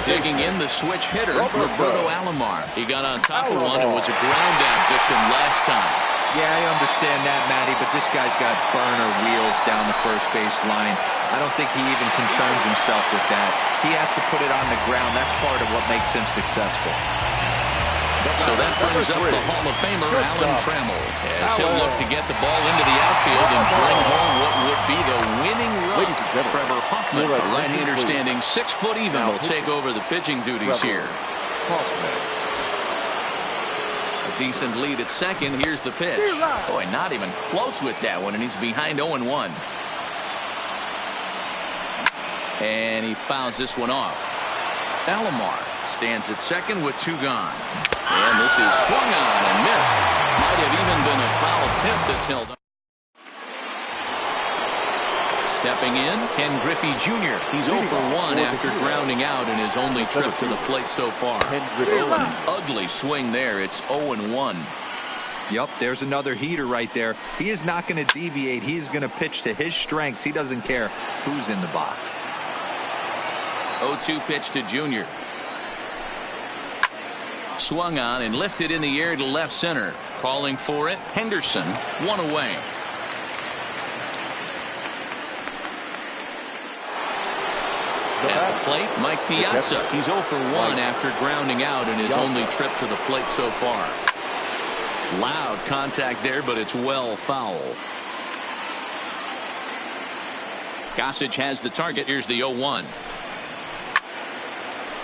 Digging in the switch hitter, Roberto Alomar. He got on top of one and was a ground out victim last time. Yeah, I understand that, Matty, but this guy's got burner wheels down the first base line. I don't think he even concerns himself with that. He has to put it on the ground. That's part of what makes him successful. So that brings up the Hall of Famer Alan Trammell as he'll look to get the ball into the outfield and bring home what would be the winning run. Trevor Hoffman, a right-hander standing 6 foot even, will take over the pitching duties here. A decent lead at second. Here's the pitch. Boy, not even close with that one, and he's behind 0-1. And he fouls this one off. Alomar stands at second with 2 gone. And this is swung on and missed. Might have even been a foul tip that's held up. Stepping in, Ken Griffey Jr. He's 0 for 1 after grounding out in his only trip to the plate so far. An ugly swing there. It's 0-1. Yep, there's another heater right there. He is not going to deviate. He is going to pitch to his strengths. He doesn't care who's in the box. 0-2 pitch to Jr. Swung on and lifted in the air to left center. Calling for it, Henderson, 1 away. At the plate, Mike Piazza. He's 0 for 1 after grounding out in his only trip to the plate so far. Loud contact there, but it's well foul. Gossage has the target. Here's the 0-1.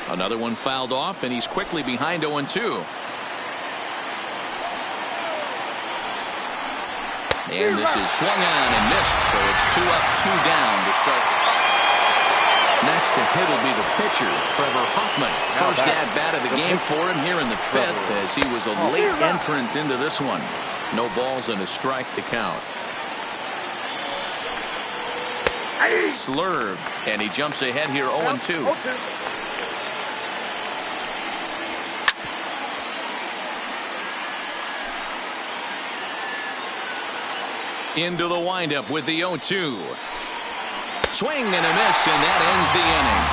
Another one fouled off, and he's quickly behind 0-2. And this is swung on and missed, so it's 2 up, 2 down to start. Next to hit will be the pitcher, Trevor Hoffman. First at-bat of the game for him here in the 5th, as he was a late entrant into this one. No balls and a strike to count. Slurve, and he jumps ahead here 0-2. Into the windup with the 0-2. Swing and a miss, and that ends the inning.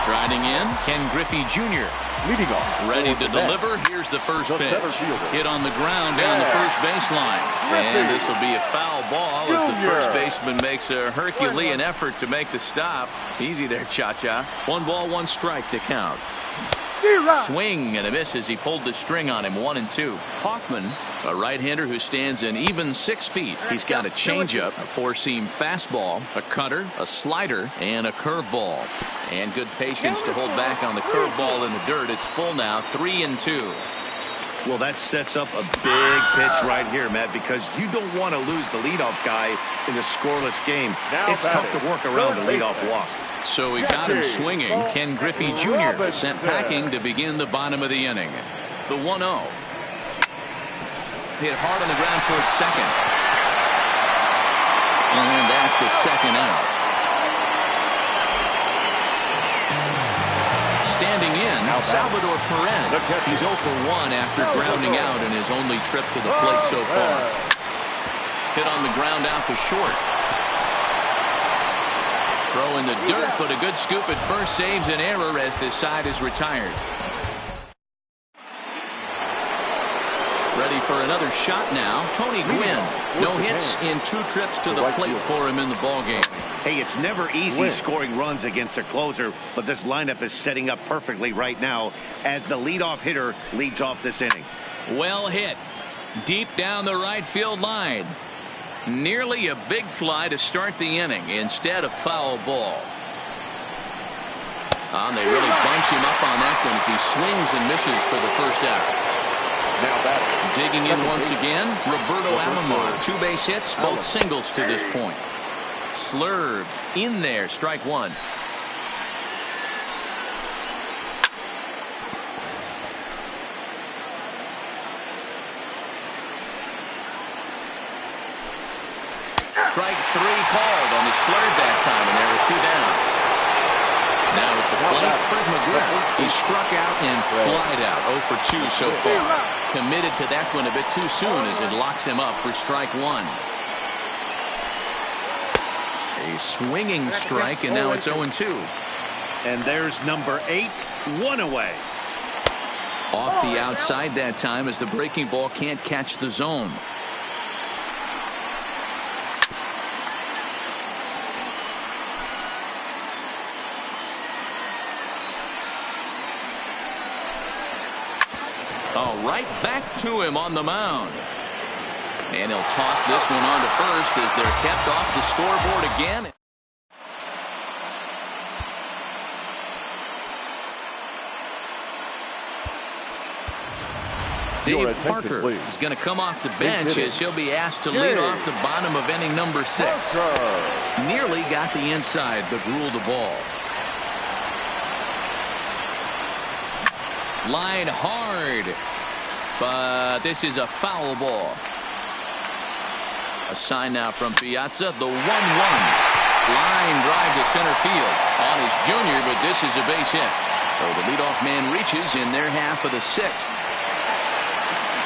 Striding in, Ken Griffey Jr. Leading off. Ready to deliver. Here's the first pitch. Hit on the ground down the first baseline. And this will be a foul ball as the first baseman makes a Herculean effort to make the stop. Easy there, Cha-Cha. 1 ball, 1 strike to count. Swing and a miss as he pulled the string on him. 1-2. Hoffman, a right-hander who stands an even 6 feet. He's got a changeup, a 4-seam fastball, a cutter, a slider, and a curveball. And good patience to hold back on the curveball in the dirt. It's full now, 3-2. Well, that sets up a big pitch right here, Matt, because you don't want to lose the leadoff guy in a scoreless game. It's tough to work around a leadoff walk. So we got him swinging. Ken Griffey Jr. sent packing to begin the bottom of the inning. The 1-0. Hit hard on the ground towards second. And that's the second out. Standing in, Salvador Perez. He's 0 for 1 after grounding out in his only trip to the plate so far. Hit on the ground out to short. Throw in the dirt, but a good scoop at first saves an error as this side is retired. Ready for another shot now. Tony Gwynn. No hits in 2 trips to the plate for him in the ballgame. Hey, it's never easy scoring runs against a closer, but this lineup is setting up perfectly right now as the leadoff hitter leads off this inning. Well hit. Deep down the right field line. Nearly a big fly to start the inning instead of foul ball. And they really bunch him up on that one as he swings and misses for the first out. Now that digging in once again, Roberto Alomar. 2 base hits, both singles to this point. Slurve in there, strike 1. Strike 3 called on the slurve that time, and there were 2 down. Now at the plate, Fred McGriff. He struck out and flied out. 0 for 2 so far. Committed to that one a bit too soon as it locks him up for strike 1. A swinging strike, and now it's 0-2. And there's number 8, 1 away. Off the outside that time as the breaking ball can't catch the zone. Right back to him on the mound. And he'll toss this one on to first as they're kept off the scoreboard again. Dave Parker is going to come off the bench as he'll be asked to lead off the bottom of inning number 6. Nearly got the inside but ruled the ball. Line hard. But this is a foul ball. A sign now from Piazza. The 1-1. Line drive to center field on his junior, but this is a base hit. So the leadoff man reaches in their half of the 6th.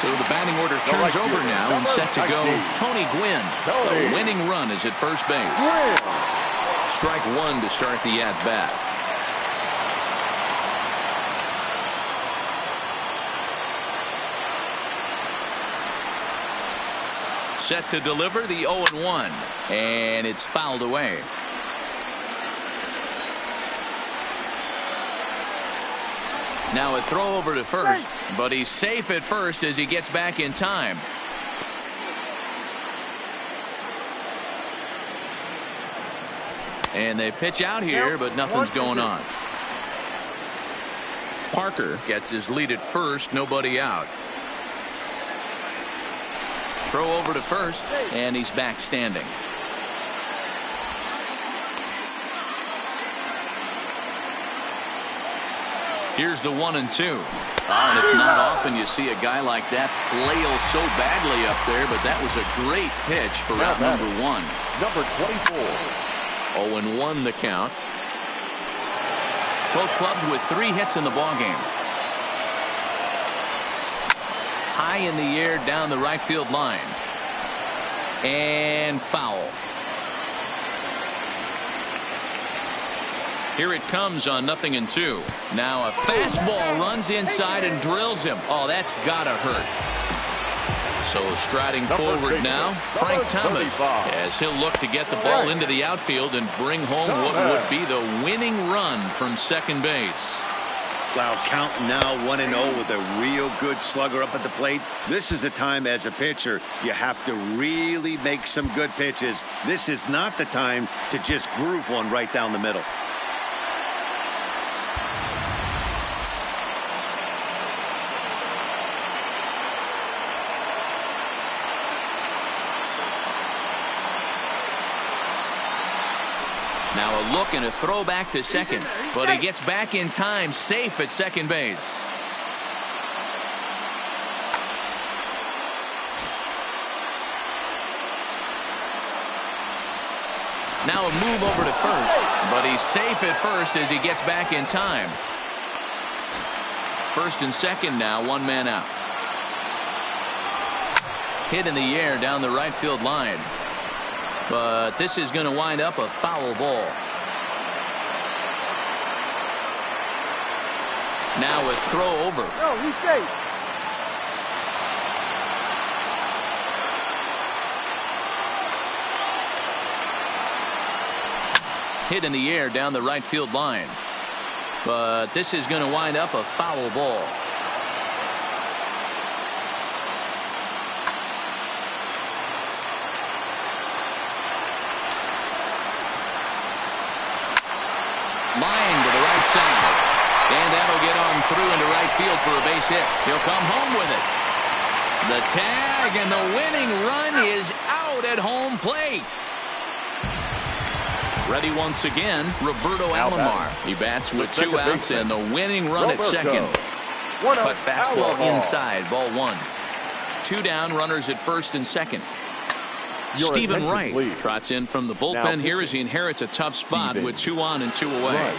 So the batting order turns over now and set to go Tony Gwynn. The winning run is at first base. Strike 1 to start the at-bat. Set to deliver the 0-1, and it's fouled away. Now a throw over to first, but he's safe at first as he gets back in time. And they pitch out here, but nothing's going on. Parker gets his lead at first, nobody out. Throw over to first, and he's back standing. Here's the 1-2. And it's not often you see a guy like that flail so badly up there, but that was a great pitch for out number 1. Number 24. 0-1 the count. Both clubs with 3 hits in the ballgame. high in the air down the right field line. And foul. Here it comes on 0-2. Now a fastball runs inside and drills him. Oh, that's gotta hurt. So striding forward now, Frank Thomas, as he'll look to get the ball into the outfield and bring home what would be the winning run from second base. Wow, counting now 1-0 with a real good slugger up at the plate. This is the time as a pitcher you have to really make some good pitches. This is not the time to just groove one right down the middle. Now a look and a throw back to second, but he gets back in time, safe at second base. Now a move over to first, but he's safe at first as he gets back in time. First and second now, one man out. Hit in the air down the right field line. But this is going to wind up a foul ball. Now a throw over. No, he's safe. Hit in the air down the right field line. But this is going to wind up a foul ball. Line to the right side. And that'll get on through into right field for a base hit. He'll come home with it. The tag and the winning run is out at home plate. Ready once again, Roberto Alomar. He bats with 2 outs and the winning run at second. Cut fastball inside, ball 1. 2 down, runners at first and second. Stephen Wright trots in from the bullpen here as he inherits a tough spot with 2 on and 2 away.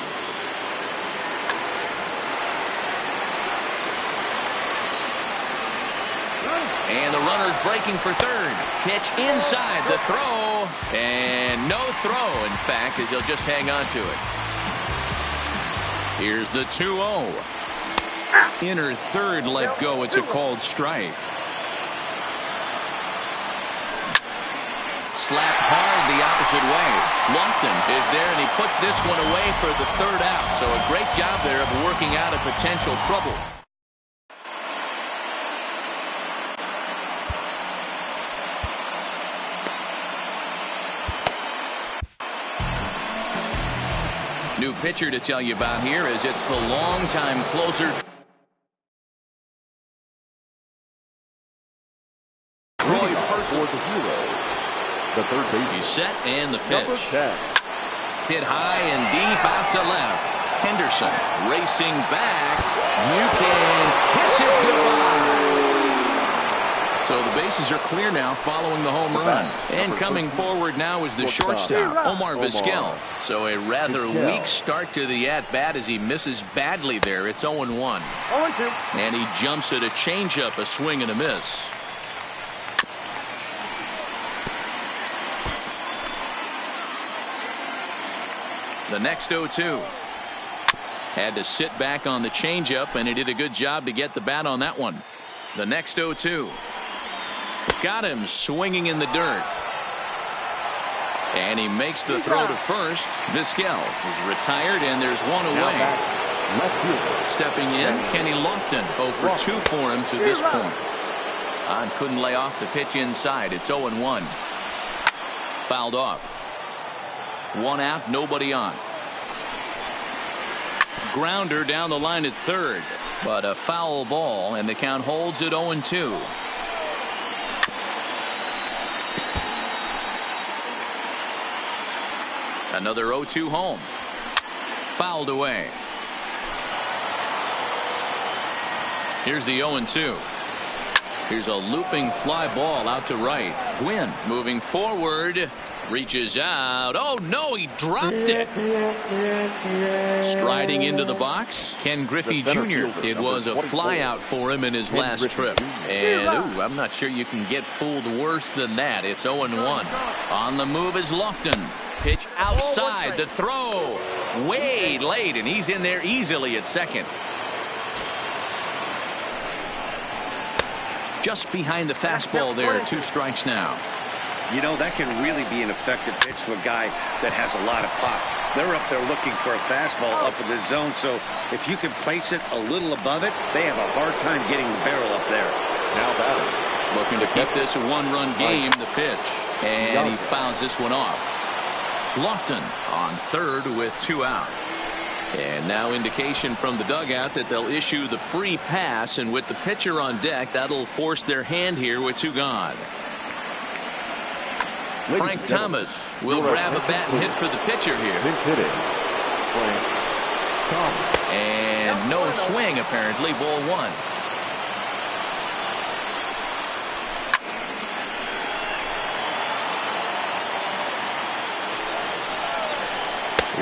And the runner's breaking for third. Pitch inside, the throw, and no throw, in fact, as he'll just hang on to it. Here's the 2-0. Inner third let go. It's a called strike. Slapped hard the opposite way. Lofton is there, and he puts this one away for the 3rd out. So a great job there of working out a potential trouble. New pitcher to tell you about here is it's the longtime closer. Roy for the Heroes. The third base. He's set and the pitch. Hit high and deep out to left. Henderson racing back. You can kiss it goodbye. So the bases are clear now following the home run. And coming forward now is the shortstop, Omar Vizquel. So a rather weak start to the at-bat as he misses badly there. It's 0-1. 0-2. And he jumps at a changeup, a swing and a miss. The next 0-2. Had to sit back on the changeup, and he did a good job to get the bat on that one. The next 0-2. Got him swinging in the dirt. And he makes the throw to first. Vizquel is retired, and there's one away. Stepping in, Kenny Lofton. 0 for 2 for him to this point. On couldn't lay off the pitch inside. It's 0-1. Fouled off. 1 out, nobody on. Grounder down the line at third, but a foul ball, and the count holds at 0-2. Another 0-2 home. Fouled away. Here's the 0-2. Here's a looping fly ball out to right. Gwynn moving forward. Reaches out. Oh, no, he dropped it. Striding into the box, Ken Griffey Jr. It was a flyout for him in his last trip. And, I'm not sure you can get fooled worse than that. It's 0-1. On the move is Lofton. Pitch outside. The throw. Way late, and he's in there easily at second. Just behind the fastball there. 2 strikes now. You know, that can really be an effective pitch to a guy that has a lot of pop. They're up there looking for a fastball up in the zone, so if you can place it a little above it, they have a hard time getting the barrel up there. Now batting. Looking to keep this a 1-run game, the pitch. And he fouls this one off. Lofton on third with 2 out. And now indication from the dugout that they'll issue the free pass, and with the pitcher on deck, that'll force their hand here with 2 gone. Frank Thomas will grab a bat and hit for the pitcher here. Frank Thomas. And no swing, apparently. Ball 1.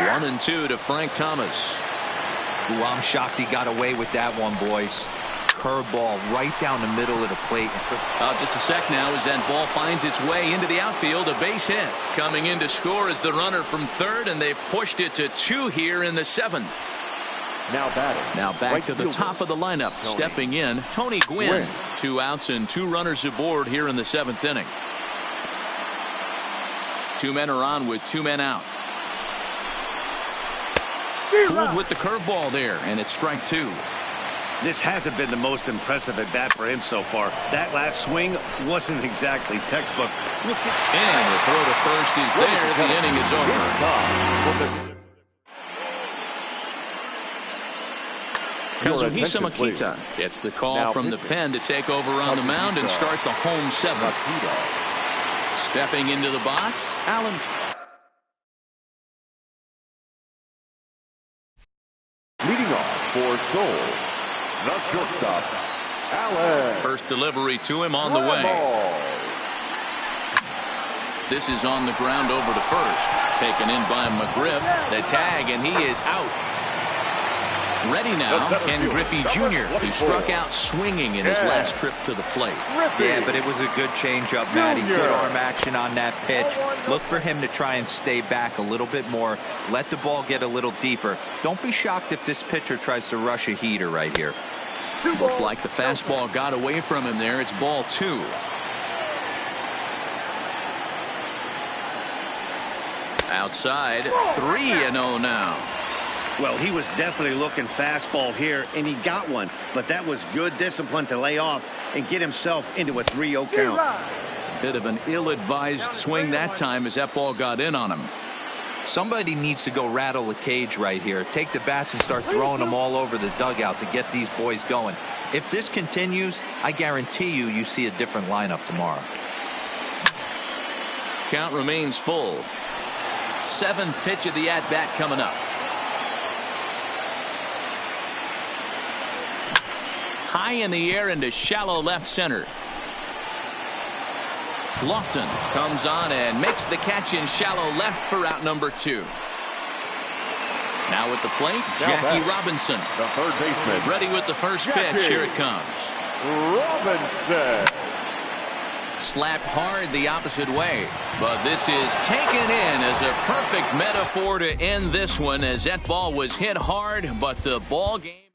One and 2 to Frank Thomas. Ooh, I'm shocked he got away with that one, boys. Curveball right down the middle of the plate. Just a sec now as that ball finds its way into the outfield. A base hit. Coming in to score is the runner from third, and they've pushed it to 2 here in the 7th. Now batting. Now back to the top of the lineup. Stepping in, Tony Gwynn. 2 outs and 2 runners aboard here in the 7th inning. 2 men are on with 2 men out. Pulled with the curveball there, and it's strike 2. This hasn't been the most impressive at bat for him so far. That last swing wasn't exactly textbook. And the throw to first is there. The inning is over. Kazuhisa Makita gets the call from the pen to take over on the mound and start the home 7th. Stepping into the box, Allen. Leading off for Seoul, the shortstop, Allen. First delivery to him on the way. This is on the ground over to first. Taken in by McGriff. The tag, and he is out. Ready now, Ken Griffey Jr. He struck out swinging in his last trip to the plate. Yeah, but it was a good changeup, Matty. Good arm action on that pitch. Look for him to try and stay back a little bit more. Let the ball get a little deeper. Don't be shocked if this pitcher tries to rush a heater right here. Looked like the fastball got away from him there. It's ball 2. Outside, 3-0 now. Well, he was definitely looking fastball here, and he got one. But that was good discipline to lay off and get himself into a 3-0 count. Bit of an ill-advised swing that time as that ball got in on him. Somebody needs to go rattle a cage right here. Take the bats and start throwing them all over the dugout to get these boys going. If this continues, I guarantee you see a different lineup tomorrow. Count remains full. 7th pitch of the at-bat coming up. High in the air into shallow left center. Lofton comes on and makes the catch in shallow left for out number 2. Now at the plate, Jackie Robinson. The third baseman. Ready with the first pitch. Here it comes. Robinson. Slapped hard the opposite way. But this is taken in as a perfect metaphor to end this one, as that ball was hit hard, but the ball game